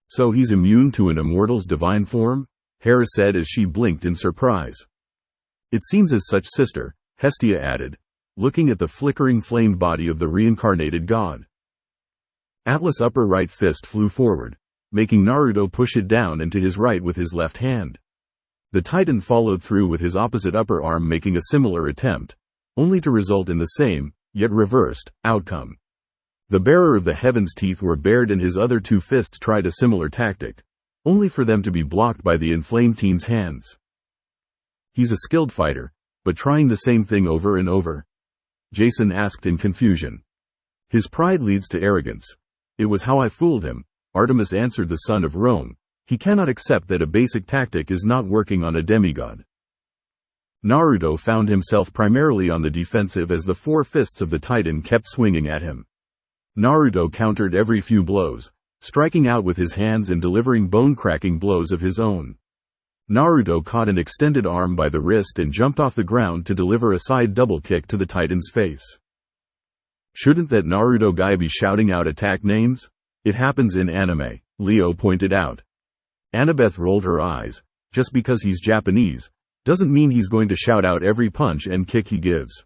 So he's immune to an immortal's divine form? Heir said as she blinked in surprise. It seems as such, sister, Hestia added, looking at the flickering flamed body of the reincarnated god. Atlas' upper right fist flew forward, making Naruto push it down and to his right with his left hand. The Titan followed through with his opposite upper arm, making a similar attempt, only to result in the same, yet reversed, outcome. The bearer of the heavens' teeth were bared and his other two fists tried a similar tactic, only for them to be blocked by the inflamed teen's hands. He's a skilled fighter, but trying the same thing over and over? Jason asked in confusion. His pride leads to arrogance. It was how I fooled him, Artemis answered the son of Rome. He cannot accept that a basic tactic is not working on a demigod. Naruto found himself primarily on the defensive as the four fists of the Titan kept swinging at him. Naruto countered every few blows, striking out with his hands and delivering bone-cracking blows of his own. Naruto caught an extended arm by the wrist and jumped off the ground to deliver a side double kick to the Titan's face. Shouldn't that Naruto guy be shouting out attack names? It happens in anime, Leo pointed out. Annabeth rolled her eyes. Just because he's Japanese, doesn't mean he's going to shout out every punch and kick he gives.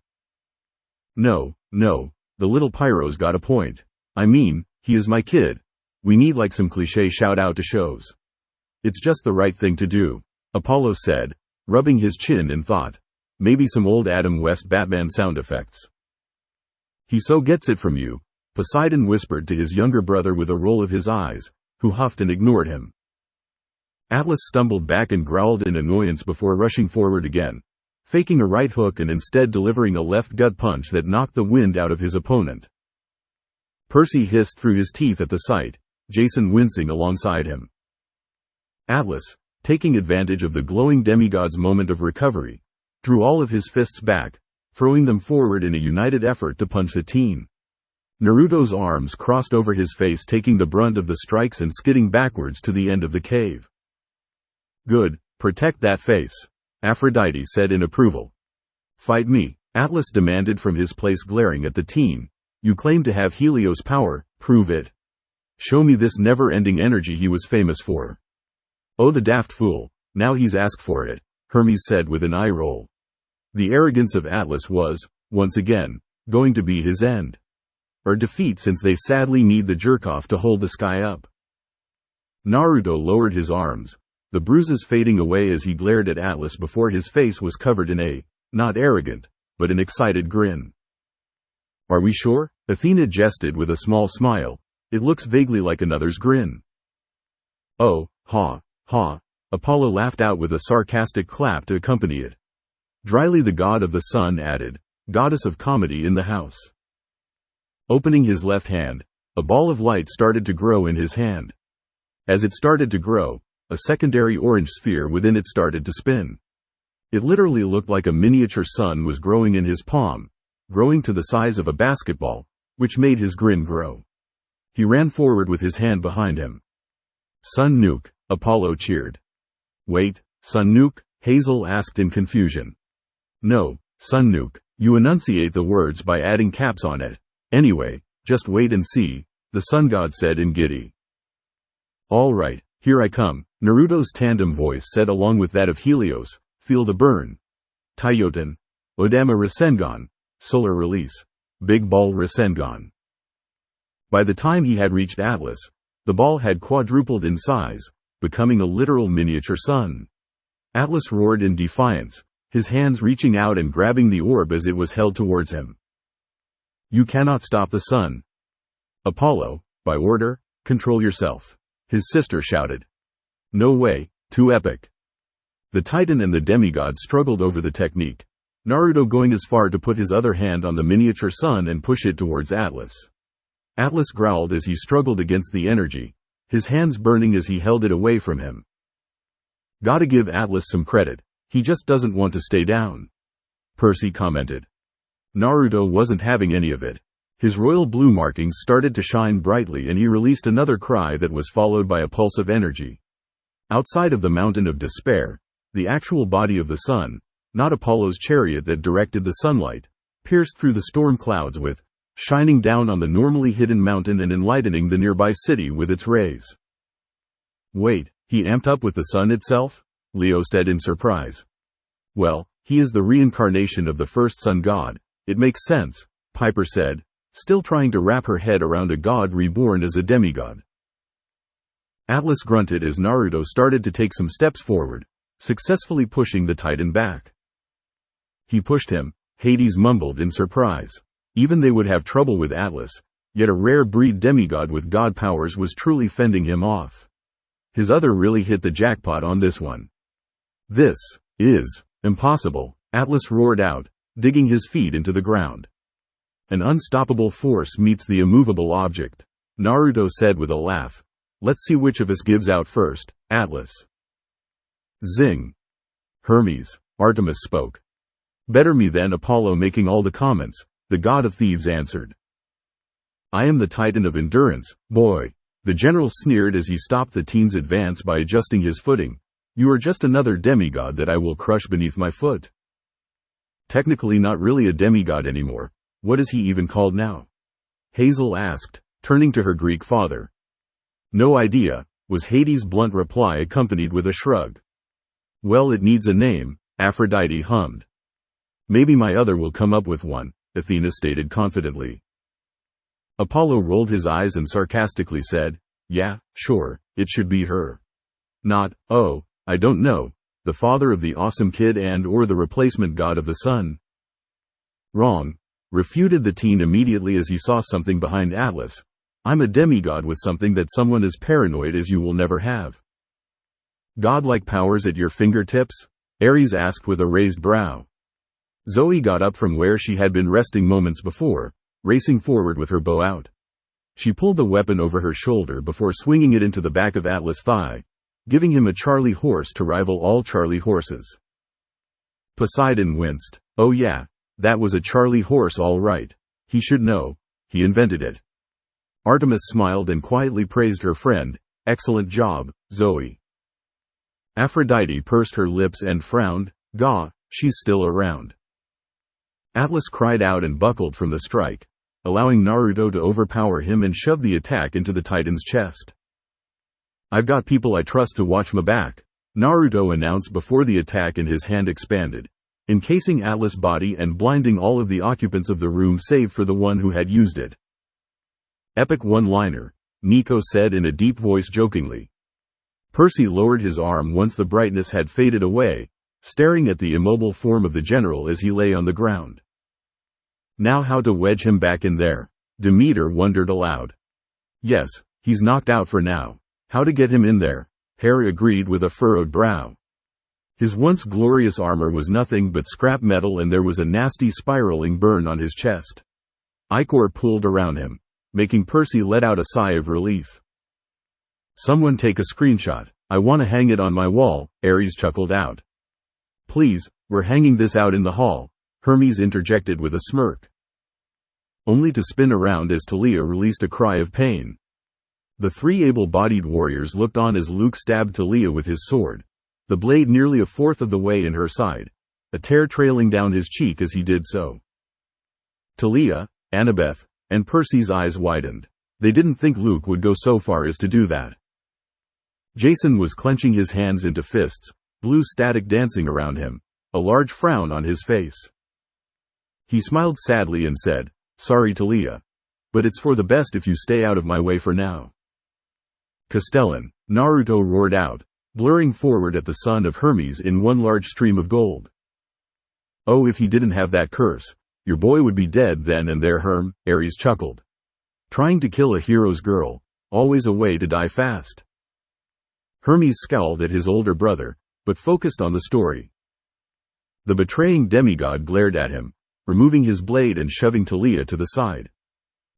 No, the little pyro's got a point. I mean, he is my kid. We need like some cliché shout out to shows. It's just the right thing to do, Apollo said, rubbing his chin in thought. Maybe some old Adam West Batman sound effects. He so gets it from you, Poseidon whispered to his younger brother with a roll of his eyes, who huffed and ignored him. Atlas stumbled back and growled in annoyance before rushing forward again, faking a right hook and instead delivering a left gut punch that knocked the wind out of his opponent. Percy hissed through his teeth at the sight, Jason wincing alongside him. Atlas, taking advantage of the glowing demigod's moment of recovery, drew all of his fists back, throwing them forward in a united effort to punch the teen. Naruto's arms crossed over his face, taking the brunt of the strikes and skidding backwards to the end of the cave. Good, protect that face, Aphrodite said in approval. Fight me, Atlas demanded from his place, glaring at the teen. You claim to have Helios power, prove it. Show me this never-ending energy he was famous for. Oh, the daft fool, now he's asked for it, Hermes said with an eye roll. The arrogance of Atlas was, once again, going to be his end. Or defeat, since they sadly need the jerk-off to hold the sky up. Naruto lowered his arms, the bruises fading away as he glared at Atlas before his face was covered in a, not arrogant, but an excited grin. Are we sure? Athena jested with a small smile. It looks vaguely like another's grin. Oh, ha, Apollo laughed out with a sarcastic clap to accompany it. Dryly the god of the sun added, goddess of comedy in the house. Opening his left hand, a ball of light started to grow in his hand. As it started to grow, a secondary orange sphere within it started to spin. It literally looked like a miniature sun was growing in his palm, growing to the size of a basketball, which made his grin grow. He ran forward with his hand behind him. Sun Nuke, Apollo cheered. Wait, Sun Nuke? Hazel asked in confusion. No, Sun Nuke, You enunciate the words by adding caps on it. Anyway, just wait and see, the sun god said in giddy. All right, here I come, Naruto's tandem voice said along with that of Helios. Feel the burn. Taiyoten. Odama Rasengan. Solar release. Big ball Rasengan. By the time he had reached Atlas, the ball had quadrupled in size, becoming a literal miniature sun. Atlas roared in defiance, his hands reaching out and grabbing the orb as it was held towards him. You cannot stop the sun. Apollo, by order, control yourself, his sister shouted. No way, too epic. The Titan and the demigod struggled over the technique, Naruto going as far to put his other hand on the miniature sun and push it towards Atlas. Atlas growled as he struggled against the energy, his hands burning as he held it away from him. Gotta give Atlas some credit, he just doesn't want to stay down, Percy commented. Naruto wasn't having any of it. His royal blue markings started to shine brightly and he released another cry that was followed by a pulse of energy. Outside of the mountain of despair, the actual body of the sun, not Apollo's chariot that directed the sunlight, pierced through the storm clouds with, shining down on the normally hidden mountain and enlightening the nearby city with its rays. Wait, he amped up with the sun itself? Leo said in surprise. Well, he is the reincarnation of the first sun god, it makes sense, Piper said, still trying to wrap her head around a god reborn as a demigod. Atlas grunted as Naruto started to take some steps forward, successfully pushing the Titan back. He pushed him, Hades mumbled in surprise. Even they would have trouble with Atlas, yet a rare breed demigod with god powers was truly fending him off. His other really hit the jackpot on this one. This is impossible, Atlas roared out, digging his feet into the ground. An unstoppable force meets the immovable object, Naruto said with a laugh. Let's see which of us gives out first, Atlas. Zing. Hermes, Artemis spoke. Better me than Apollo making all the comments, the god of thieves answered. I am the Titan of endurance, boy, the general sneered as he stopped the teen's advance by adjusting his footing. You are just another demigod that I will crush beneath my foot. Technically not really a demigod anymore, what is he even called now? Hazel asked, turning to her Greek father. No idea, was Hades' blunt reply accompanied with a shrug. Well, it needs a name, Aphrodite hummed. Maybe my other will come up with one, Athena stated confidently. Apollo rolled his eyes and sarcastically said, yeah, sure, it should be her. Not, oh, I don't know, the father of the awesome kid and or the replacement god of the sun. Wrong, refuted the teen immediately as he saw something behind Atlas. I'm a demigod with something that someone as paranoid as you will never have. Godlike powers at your fingertips? Ares asked with a raised brow. Zoe got up from where she had been resting moments before, racing forward with her bow out. She pulled the weapon over her shoulder before swinging it into the back of Atlas' thigh, giving him a Charlie horse to rival all Charlie horses. Poseidon winced. Oh yeah, that was a Charlie horse all right. He should know. He invented it. Artemis smiled and quietly praised her friend. Excellent job, Zoe. Aphrodite pursed her lips and frowned. Gah, she's still around. Atlas cried out and buckled from the strike, allowing Naruto to overpower him and shove the attack into the Titan's chest. I've got people I trust to watch my back, Naruto announced before the attack and his hand expanded, encasing Atlas' body and blinding all of the occupants of the room save for the one who had used it. Epic one-liner, Nico said in a deep voice jokingly. Percy lowered his arm once the brightness had faded away, staring at the immobile form of the general as he lay on the ground. Now how to wedge him back in there? Demeter wondered aloud. Yes, he's knocked out for now. How to get him in there? Heir agreed with a furrowed brow. His once glorious armor was nothing but scrap metal and there was a nasty spiraling burn on his chest. Ichor pulled around him, making Percy let out a sigh of relief. Someone take a screenshot. I want to hang it on my wall, Ares chuckled out. Please, we're hanging this out in the hall, Hermes interjected with a smirk. Only to spin around as Talia released a cry of pain. The three able-bodied warriors looked on as Luke stabbed Talia with his sword, the blade nearly a fourth of the way in her side, a tear trailing down his cheek as he did so. Talia, Annabeth, and Percy's eyes widened. They didn't think Luke would go so far as to do that. Jason was clenching his hands into fists, blue static dancing around him, a large frown on his face. He smiled sadly and said, "Sorry, Talia, but it's for the best if you stay out of my way for now." Castellan, Naruto roared out, blurring forward at the son of Hermes in one large stream of gold. "Oh, if he didn't have that curse, your boy would be dead then and there, Herm," Ares chuckled. "Trying to kill a hero's girl, always a way to die fast." Hermes scowled at his older brother, but focused on the story. The betraying demigod glared at him, removing his blade and shoving Talia to the side.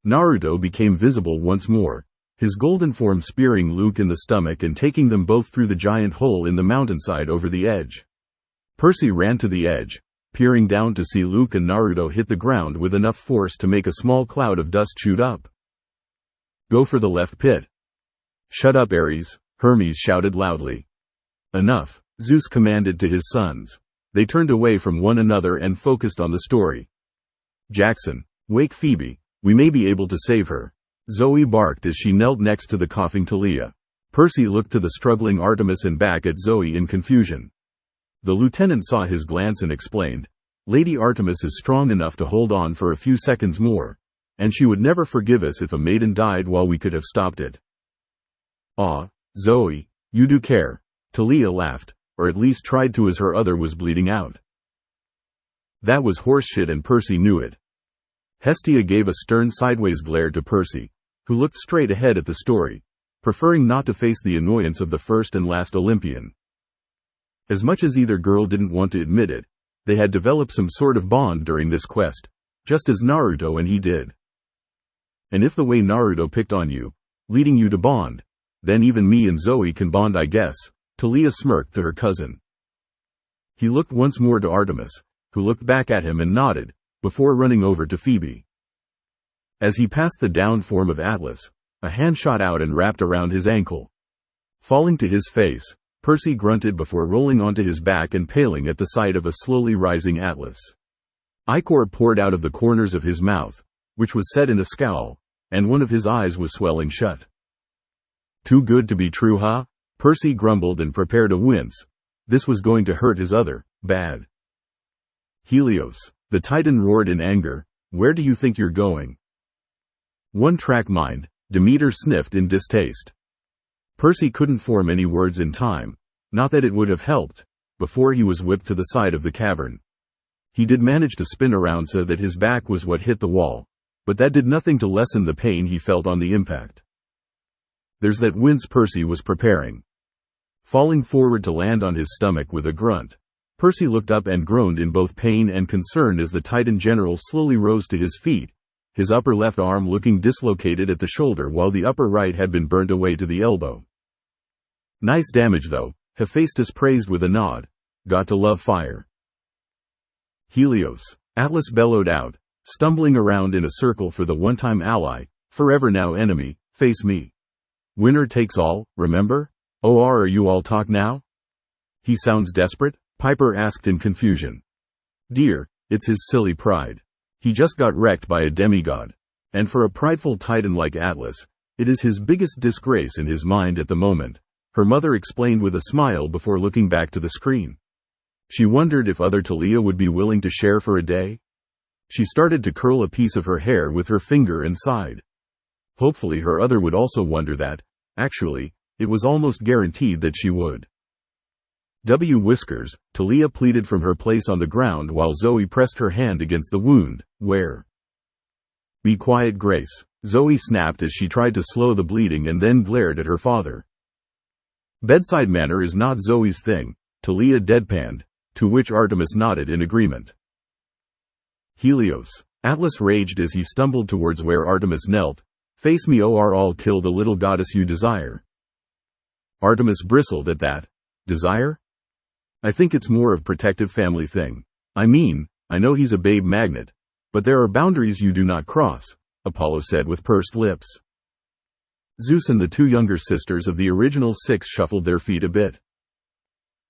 Naruto became visible once more, his golden form spearing Luke in the stomach and taking them both through the giant hole in the mountainside over the edge. Percy ran to the edge, peering down to see Luke and Naruto hit the ground with enough force to make a small cloud of dust shoot up. "Go for the left pit." "Shut up, Ares," Hermes shouted loudly. "Enough," Zeus commanded to his sons. They turned away from one another and focused on the story. "Jackson, wake Phoebe, we may be able to save her," Zoe barked as she knelt next to the coughing Talia. Percy looked to the struggling Artemis and back at Zoe in confusion. The lieutenant saw his glance and explained, "Lady Artemis is strong enough to hold on for a few seconds more, and she would never forgive us if a maiden died while we could have stopped it." "Aw, Zoe, you do care," Talia laughed, or at least tried to as her other was bleeding out. That was horseshit and Percy knew it. Hestia gave a stern sideways glare to Percy, who looked straight ahead at the story, preferring not to face the annoyance of the first and last Olympian. As much as either girl didn't want to admit it, they had developed some sort of bond during this quest, just as Naruto and he did. "And if the way Naruto picked on you, leading you to bond, then even me and Zoe can bond, I guess," Talia smirked to her cousin. He looked once more to Artemis, who looked back at him and nodded, before running over to Phoebe. As he passed the downed form of Atlas, a hand shot out and wrapped around his ankle. Falling to his face, Percy grunted before rolling onto his back and paling at the sight of a slowly rising Atlas. Ichor poured out of the corners of his mouth, which was set in a scowl, and one of his eyes was swelling shut. "Too good to be true, huh?" Percy grumbled and prepared a wince. This was going to hurt his other, bad. "Helios," the Titan roared in anger, "where do you think you're going?" "One-track mind," Demeter sniffed in distaste. Percy couldn't form any words in time, not that it would have helped, before he was whipped to the side of the cavern. He did manage to spin around so that his back was what hit the wall, but that did nothing to lessen the pain he felt on the impact. There's that wince Percy was preparing. Falling forward to land on his stomach with a grunt, Percy looked up and groaned in both pain and concern as the Titan general slowly rose to his feet, his upper left arm looking dislocated at the shoulder while the upper right had been burnt away to the elbow. "Nice damage though," Hephaestus praised with a nod. "Got to love fire." "Helios," Atlas bellowed out, stumbling around in a circle for the one-time ally, forever now enemy, "face me. Winner takes all, remember? Or are you all talk now?" "He sounds desperate?" Piper asked in confusion. "Dear, it's his silly pride. He just got wrecked by a demigod. And for a prideful titan like Atlas, it is his biggest disgrace in his mind at the moment," her mother explained with a smile before looking back to the screen. She wondered if other Talia would be willing to share for a day. She started to curl a piece of her hair with her finger and sighed. Hopefully her other would also wonder that. Actually, it was almost guaranteed that she would. Whiskers, Talia pleaded from her place on the ground while Zoe pressed her hand against the wound. "Where?" "Be quiet, Grace," Zoe snapped as she tried to slow the bleeding and then glared at her father. "Bedside manner is not Zoe's thing," Talia deadpanned, to which Artemis nodded in agreement. "Helios," Atlas raged as he stumbled towards where Artemis knelt. "Face me or I'll kill the little goddess you desire." Artemis bristled at that. "Desire? I think it's more of protective family thing. I mean, I know he's a babe magnet, but there are boundaries you do not cross," Apollo said with pursed lips. Zeus and the two younger sisters of the original six shuffled their feet a bit.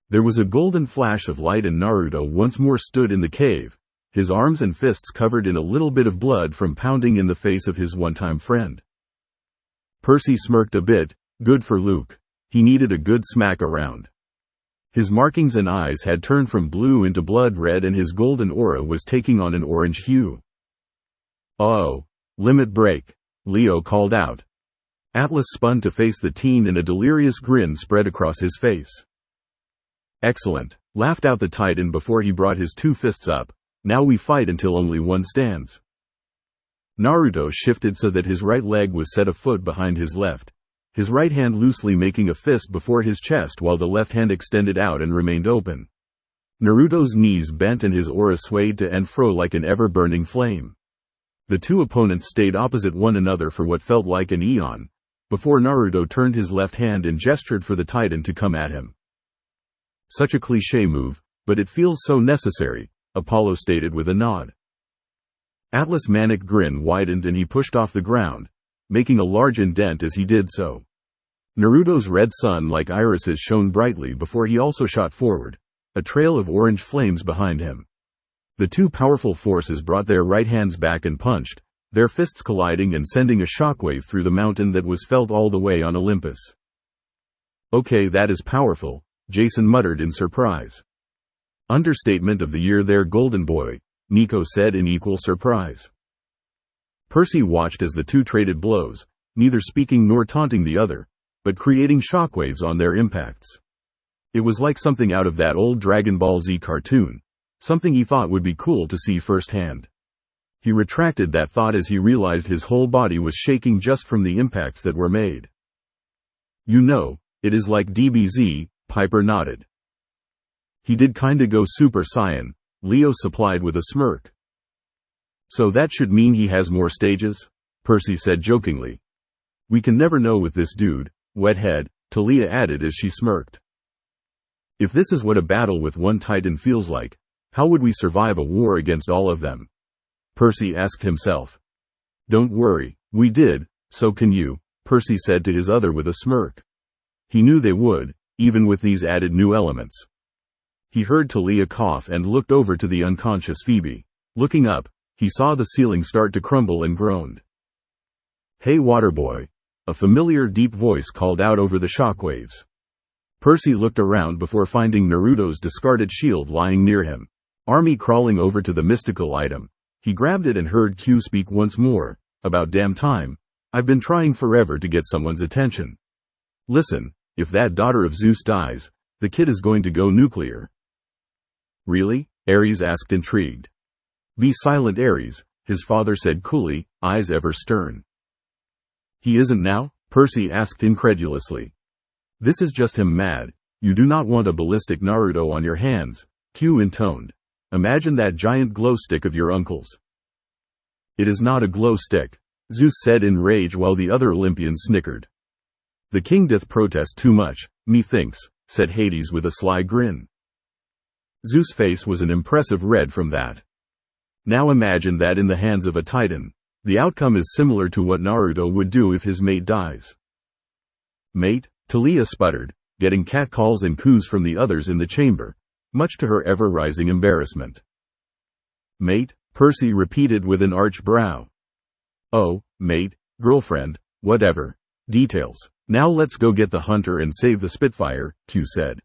There was a golden flash of light and Naruto once more stood in the cave, his arms and fists covered in a little bit of blood from pounding in the face of his one-time friend. Percy smirked a bit. Good for Luke. He needed a good smack around. His markings and eyes had turned from blue into blood red and his golden aura was taking on an orange hue. "Oh, limit break," Leo called out. Atlas spun to face the teen and a delirious grin spread across his face. "Excellent," laughed out the Titan before he brought his two fists up. "Now we fight until only one stands." Naruto shifted so that his right leg was set a foot behind his left, his right hand loosely making a fist before his chest while the left hand extended out and remained open. Naruto's knees bent and his aura swayed to and fro like an ever-burning flame. The two opponents stayed opposite one another for what felt like an eon, before Naruto turned his left hand and gestured for the Titan to come at him. "Such a cliché move, but it feels so necessary," Apollo stated with a nod. Atlas' manic grin widened and he pushed off the ground, making a large indent as he did so. Naruto's red sun-like irises shone brightly before he also shot forward, a trail of orange flames behind him. The two powerful forces brought their right hands back and punched, their fists colliding and sending a shockwave through the mountain that was felt all the way on Olympus. "Okay, that is powerful," Jason muttered in surprise. "Understatement of the year there, golden boy," Nico said in equal surprise. Percy watched as the two traded blows, neither speaking nor taunting the other, but creating shockwaves on their impacts. It was like something out of that old Dragon Ball Z cartoon, something he thought would be cool to see firsthand. He retracted that thought as he realized his whole body was shaking just from the impacts that were made. "You know, it is like DBZ, Piper nodded. "He did kinda go Super Saiyan," Leo supplied with a smirk. "So that should mean he has more stages?" Percy said jokingly. "We can never know with this dude, wethead," Talia added as she smirked. "If this is what a battle with one Titan feels like, how would we survive a war against all of them?" Percy asked himself. "Don't worry, we did, so can you," Percy said to his other with a smirk. He knew they would, even with these added new elements. He heard Talia cough and looked over to the unconscious Phoebe. Looking up, he saw the ceiling start to crumble and groaned. "Hey Waterboy," a familiar deep voice called out over the shockwaves. Percy looked around before finding Naruto's discarded shield lying near him. Army crawling over to the mystical item. He grabbed it and heard Q speak once more. "About damn time. I've been trying forever to get someone's attention. Listen, if that daughter of Zeus dies, the kid is going to go nuclear." "Really?" Ares asked intrigued. "Be silent, Ares," his father said coolly, eyes ever stern. "He isn't now?" Percy asked incredulously. "This is just him mad. You do not want a ballistic Naruto on your hands," Q intoned. "Imagine that giant glow stick of your uncle's." "It is not a glow stick," Zeus said in rage while the other Olympians snickered. "The king doth protest too much, methinks," said Hades with a sly grin. Zeus' face was an impressive red from that. Now imagine that in the hands of a Titan. The outcome is similar to what Naruto would do if his mate dies. "Mate?" Talia sputtered, getting catcalls and coos from the others in the chamber, much to her ever-rising embarrassment. "Mate?" Percy repeated with an arched brow. "Oh, mate, girlfriend, whatever. Details. Now let's go get the hunter and save the Spitfire," Q said.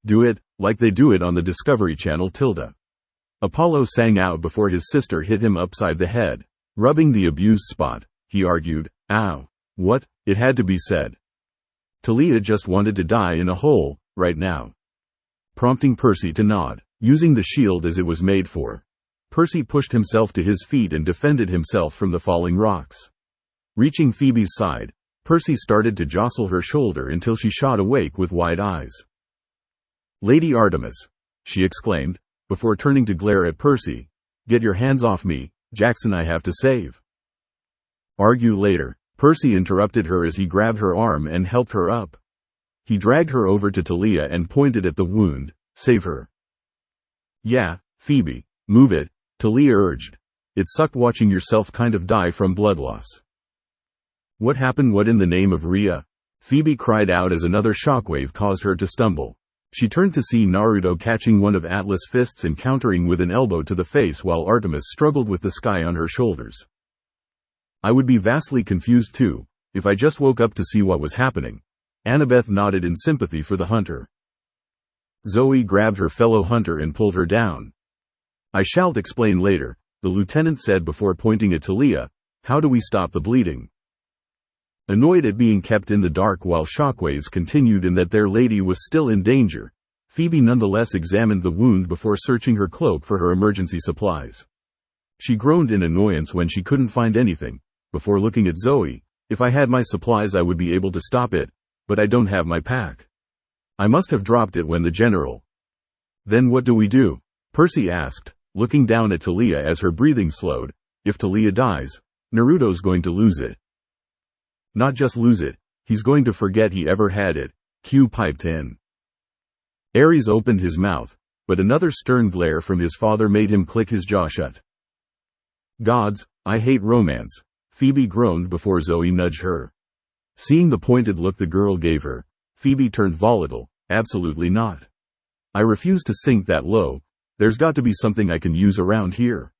"Do it, like they do it on the Discovery Channel, Tilda." Apollo sang out before his sister hit him upside the head. "Rubbing the abused spot," he argued. "Ow. What?" It had to be said. Talia just wanted to die in a hole, right now. Prompting Percy to nod, using the shield as it was made for. Percy pushed himself to his feet and defended himself from the falling rocks. Reaching Phoebe's side, Percy started to jostle her shoulder until she shot awake with wide eyes. "Lady Artemis," she exclaimed, before turning to glare at Percy. "Get your hands off me, Jackson, I have to save." "Argue later," Percy interrupted her as he grabbed her arm and helped her up. He dragged her over to Talia and pointed at the wound. "Save her." "Yeah, Phoebe, move it," Talia urged. "It sucked watching yourself kind of die from blood loss." "What happened? What in the name of Rhea?" Phoebe cried out as another shockwave caused her to stumble. She turned to see Naruto catching one of Atlas' fists and countering with an elbow to the face while Artemis struggled with the sky on her shoulders. I would be vastly confused too, if I just woke up to see what was happening. Annabeth nodded in sympathy for the hunter. Zoe grabbed her fellow hunter and pulled her down. I shall explain later, the lieutenant said before pointing at Talia. How do we stop the bleeding? Annoyed at being kept in the dark while shockwaves continued and that their lady was still in danger, Phoebe nonetheless examined the wound before searching her cloak for her emergency supplies. She groaned in annoyance when she couldn't find anything, before looking at Zoe. If I had my supplies I would be able to stop it, but I don't have my pack. I must have dropped it when the general. Then what do we do? Percy asked, looking down at Talia as her breathing slowed. If Talia dies, Naruto's going to lose it. Not just lose it, he's going to forget he ever had it, Q piped in. Ares opened his mouth, but another stern glare from his father made him click his jaw shut. Gods, I hate romance, Phoebe groaned before Zoe nudged her. Seeing the pointed look the girl gave her, Phoebe turned volatile. Absolutely not. I refuse to sink that low. There's got to be something I can use around here.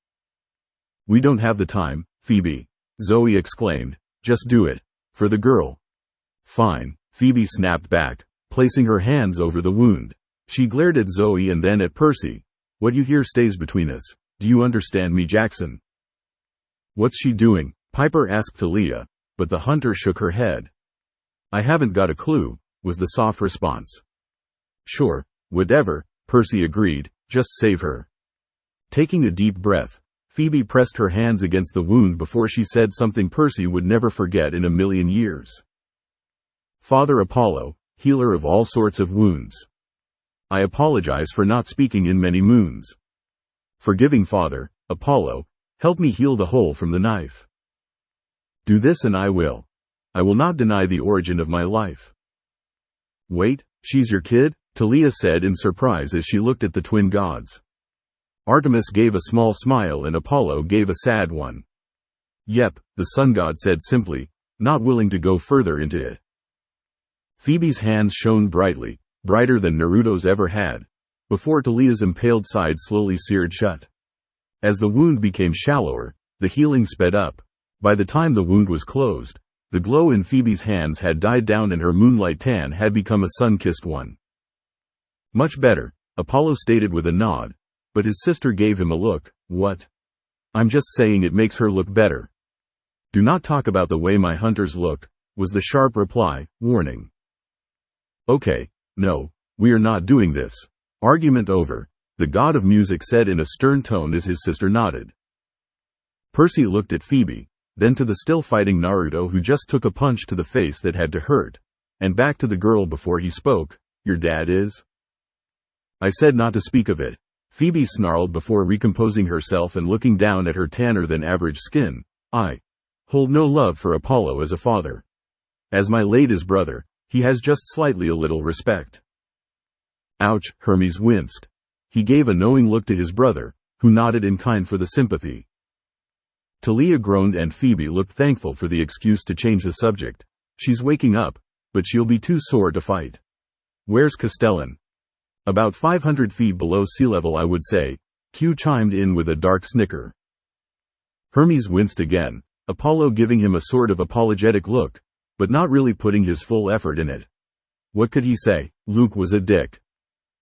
We don't have the time, Phoebe, Zoe exclaimed. Just do it. For the girl. Fine, Phoebe snapped back, placing her hands over the wound. She glared at Zoe and then at Percy. What you hear stays between us. Do you understand me, Jackson? What's she doing? Piper asked Talia, but the hunter shook her head. I haven't got a clue, was the soft response. Sure, whatever, Percy agreed, just save her. Taking a deep breath, Phoebe pressed her hands against the wound before she said something Percy would never forget in a million years. Father Apollo, healer of all sorts of wounds. I apologize for not speaking in many moons. Forgiving Father, Apollo, help me heal the hole from the knife. Do this and I will. I will not deny the origin of my life. Wait, she's your kid? Talia said in surprise as she looked at the twin gods. Artemis gave a small smile and Apollo gave a sad one. Yep, the sun god said simply, not willing to go further into it. Phoebe's hands shone brightly, brighter than Naruto's ever had, before Talia's impaled side slowly seared shut. As the wound became shallower, the healing sped up. By the time the wound was closed, the glow in Phoebe's hands had died down and her moonlight tan had become a sun-kissed one. Much better, Apollo stated with a nod, but his sister gave him a look. What? I'm just saying it makes her look better. Do not talk about the way my hunters look, was the sharp reply, warning. Okay, no, we are not doing this. Argument over, the god of music said in a stern tone as his sister nodded. Percy looked at Phoebe, then to the still fighting Naruto who just took a punch to the face that had to hurt, and back to the girl before he spoke. Your dad is? I said not to speak of it. Phoebe snarled before recomposing herself and looking down at her tanner than average skin. I hold no love for Apollo as a father. As my latest brother, he has just slightly a little respect. Ouch, Hermes winced. He gave a knowing look to his brother, who nodded in kind for the sympathy. Talia groaned and Phoebe looked thankful for the excuse to change the subject. She's waking up, but she'll be too sore to fight. Where's Castellan? About 500 feet below sea level I would say, Q chimed in with a dark snicker. Hermes winced again, Apollo giving him a sort of apologetic look, but not really putting his full effort in it. What could he say? Luke was a dick.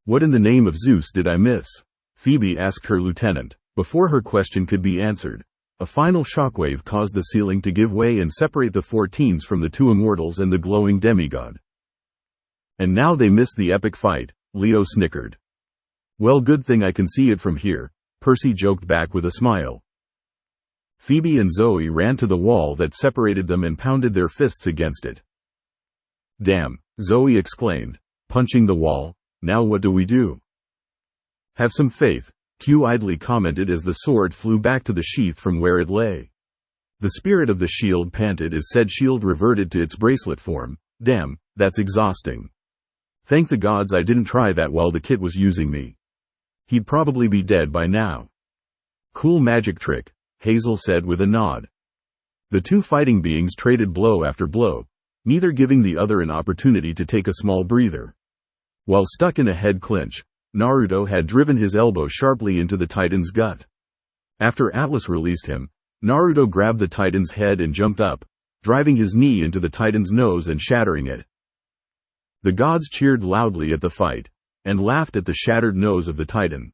What in the name of Zeus did I miss? Phoebe asked her lieutenant. Before her question could be answered, a final shockwave caused the ceiling to give way and separate the 14s from the two immortals and the glowing demigod. And now they missed the epic fight, Leo snickered. Well, good thing I can see it from here, Percy joked back with a smile. Phoebe and Zoe ran to the wall that separated them and pounded their fists against it. Damn, Zoe exclaimed, punching the wall. Now what do we do? Have some faith, Q idly commented as the sword flew back to the sheath from where it lay. The spirit of the shield panted as said shield reverted to its bracelet form. Damn, that's exhausting. Thank the gods I didn't try that while the kid was using me. He'd probably be dead by now. Cool magic trick, Hazel said with a nod. The two fighting beings traded blow after blow, neither giving the other an opportunity to take a small breather. While stuck in a head clinch, Naruto had driven his elbow sharply into the Titan's gut. After Atlas released him, Naruto grabbed the Titan's head and jumped up, driving his knee into the Titan's nose and shattering it. The gods cheered loudly at the fight, and laughed at the shattered nose of the Titan.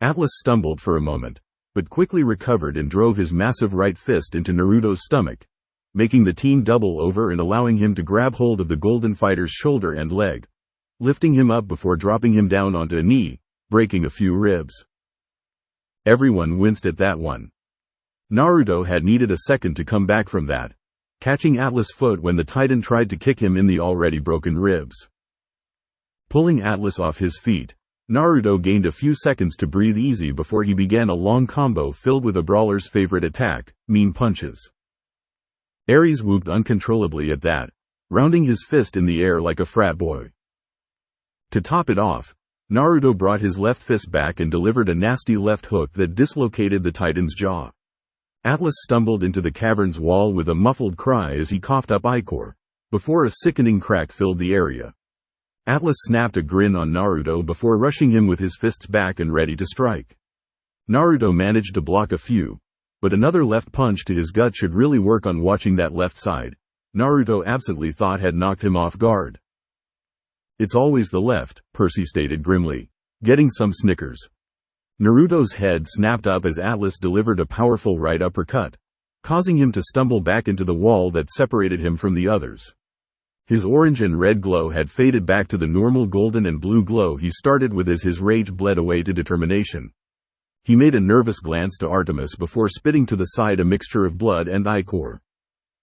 Atlas stumbled for a moment, but quickly recovered and drove his massive right fist into Naruto's stomach, making the team double over and allowing him to grab hold of the Golden Fighter's shoulder and leg, lifting him up before dropping him down onto a knee, breaking a few ribs. Everyone winced at that one. Naruto had needed a second to come back from that, catching Atlas' foot when the Titan tried to kick him in the already broken ribs. Pulling Atlas off his feet, Naruto gained a few seconds to breathe easy before he began a long combo filled with a brawler's favorite attack, mean punches. Ares whooped uncontrollably at that, rounding his fist in the air like a frat boy. To top it off, Naruto brought his left fist back and delivered a nasty left hook that dislocated the Titan's jaw. Atlas stumbled into the cavern's wall with a muffled cry as he coughed up ichor, before a sickening crack filled the area. Atlas snapped a grin on Naruto before rushing him with his fists back and ready to strike. Naruto managed to block a few, but another left punch to his gut should really work on watching that left side, Naruto absently thought had knocked him off guard. It's always the left, Percy stated grimly, getting some snickers. Naruto's head snapped up as Atlas delivered a powerful right uppercut, causing him to stumble back into the wall that separated him from the others. His orange and red glow had faded back to the normal golden and blue glow he started with as his rage bled away to determination. He made a nervous glance to Artemis before spitting to the side a mixture of blood and ichor.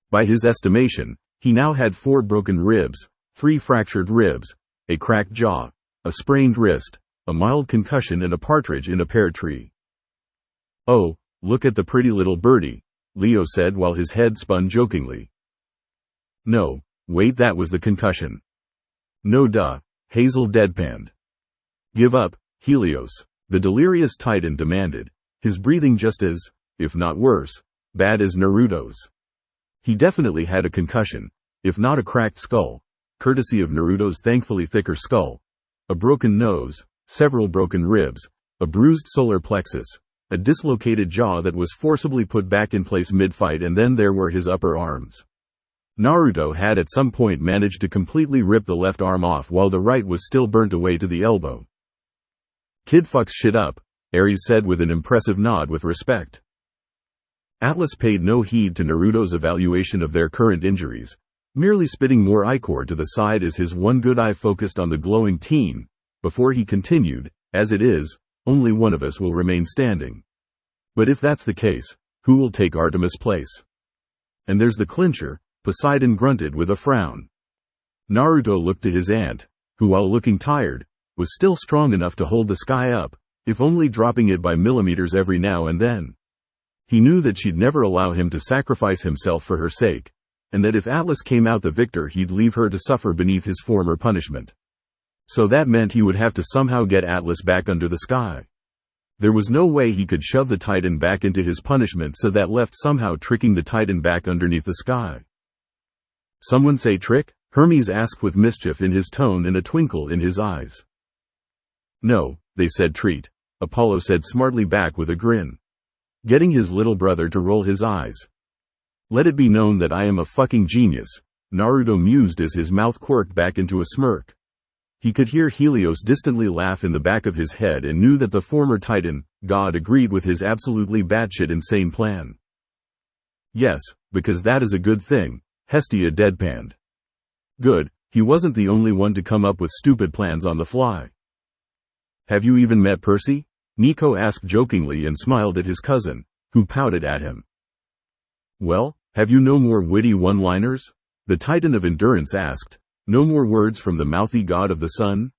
By his estimation, he now had 4 broken ribs, 3 fractured ribs, a cracked jaw, a sprained wrist, a mild concussion and a partridge in a pear tree. "Oh, look at the pretty little birdie," Leo said while his head spun jokingly. "No, wait, that was the concussion." "No duh," Hazel deadpanned. "Give up, Helios," the delirious Titan demanded, his breathing just as, if not worse, bad as Naruto's. He definitely had a concussion, if not a cracked skull, courtesy of Naruto's thankfully thicker skull, a broken nose, several broken ribs, a bruised solar plexus, a dislocated jaw that was forcibly put back in place mid-fight, and then there were his upper arms. Naruto had at some point managed to completely rip the left arm off while the right was still burnt away to the elbow. "Kid fucks shit up," Ares said with an impressive nod with respect. Atlas paid no heed to Naruto's evaluation of their current injuries, merely spitting more ichor to the side as his one good eye focused on the glowing teen, before he continued, "As it is, only one of us will remain standing. But if that's the case, who will take Artemis' place? And there's the clincher," Poseidon grunted with a frown. Naruto looked to his aunt, who while looking tired, was still strong enough to hold the sky up, if only dropping it by millimeters every now and then. He knew that she'd never allow him to sacrifice himself for her sake, and that if Atlas came out the victor he'd leave her to suffer beneath his former punishment. So that meant he would have to somehow get Atlas back under the sky. There was no way he could shove the Titan back into his punishment, so that left somehow tricking the Titan back underneath the sky. "Someone say trick?" Hermes asked with mischief in his tone and a twinkle in his eyes. "No, they said treat," Apollo said smartly back with a grin, getting his little brother to roll his eyes. "Let it be known that I am a fucking genius," Naruto mused as his mouth quirked back into a smirk. He could hear Helios distantly laugh in the back of his head and knew that the former Titan, God, agreed with his absolutely batshit insane plan. "Yes, because that is a good thing," Hestia deadpanned. "Good, he wasn't the only one to come up with stupid plans on the fly." "Have you even met Percy?" Nico asked jokingly and smiled at his cousin, who pouted at him. "Well, have you no more witty one-liners?" the Titan of Endurance asked. "No more words from the mouthy god of the sun?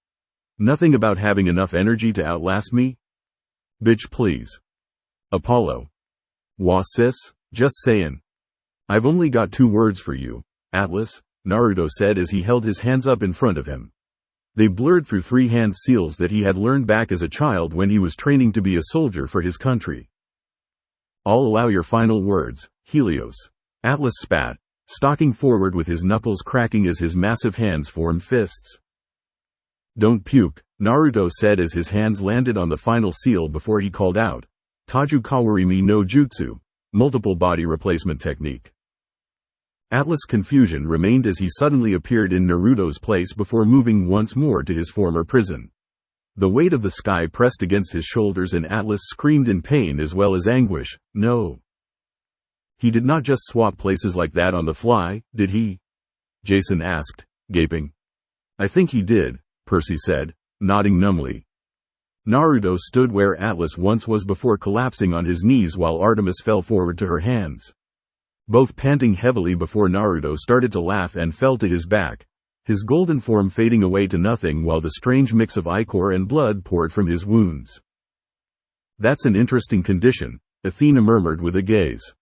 Nothing about having enough energy to outlast me? Bitch please." Apollo. "Wah sis, just sayin'. I've only got 2 words for you, Atlas," Naruto said as he held his hands up in front of him. They blurred through 3-hand seals that he had learned back as a child when he was training to be a soldier for his country. "I'll allow your final words, Helios," Atlas spat, stalking forward with his knuckles cracking as his massive hands formed fists. Don't puke, Naruto said as his hands landed on the final seal before he called out, Taju Kawarimi no Jutsu, multiple body replacement technique. Atlas' confusion remained as he suddenly appeared in Naruto's place before moving once more to his former prison. The weight of the sky pressed against his shoulders and Atlas screamed in pain as well as anguish. No. He did not just swap places like that on the fly, did he? Jason asked, gaping. I think he did, Percy said, nodding numbly. Naruto stood where Atlas once was before collapsing on his knees while Artemis fell forward to her hands. Both panting heavily before Naruto started to laugh and fell to his back, his golden form fading away to nothing while the strange mix of ichor and blood poured from his wounds. That's an interesting condition, Athena murmured with a gaze.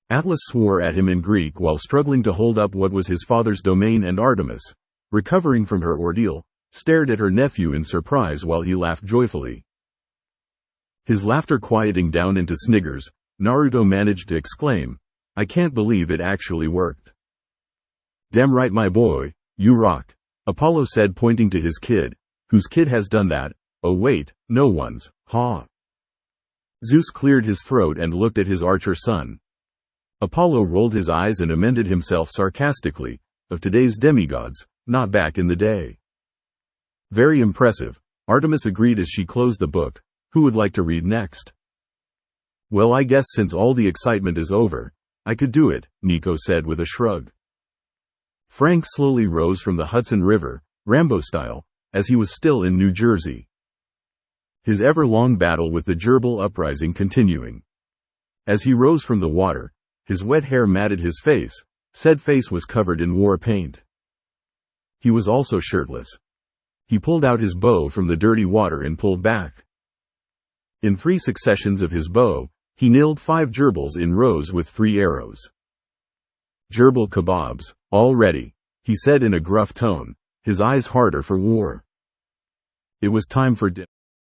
Atlas swore at him in Greek while struggling to hold up what was his father's domain, and Artemis, recovering from her ordeal, stared at her nephew in surprise while he laughed joyfully. His laughter quieting down into sniggers, Naruto managed to exclaim, I can't believe it actually worked. Damn right, my boy, you rock, Apollo said, pointing to his kid. Whose kid has done that? Oh wait, no one's, ha. Zeus cleared his throat and looked at his archer son. Apollo rolled his eyes and amended himself sarcastically, of today's demigods, not back in the day. Very impressive, Artemis agreed as she closed the book. Who would like to read next? Well, I guess since all the excitement is over, I could do it, Nico said with a shrug. Frank slowly rose from the Hudson River, Rambo style, as he was still in New Jersey. His ever-long battle with the gerbil uprising continuing. As he rose from the water, his wet hair matted his face. Said face was covered in war paint. He was also shirtless. He pulled out his bow from the dirty water and pulled back. In 3 successions of his bow, he nailed 5 gerbils in rows with 3 arrows. Gerbil kebabs, all ready, he said in a gruff tone, his eyes harder for war. It was time for dinner.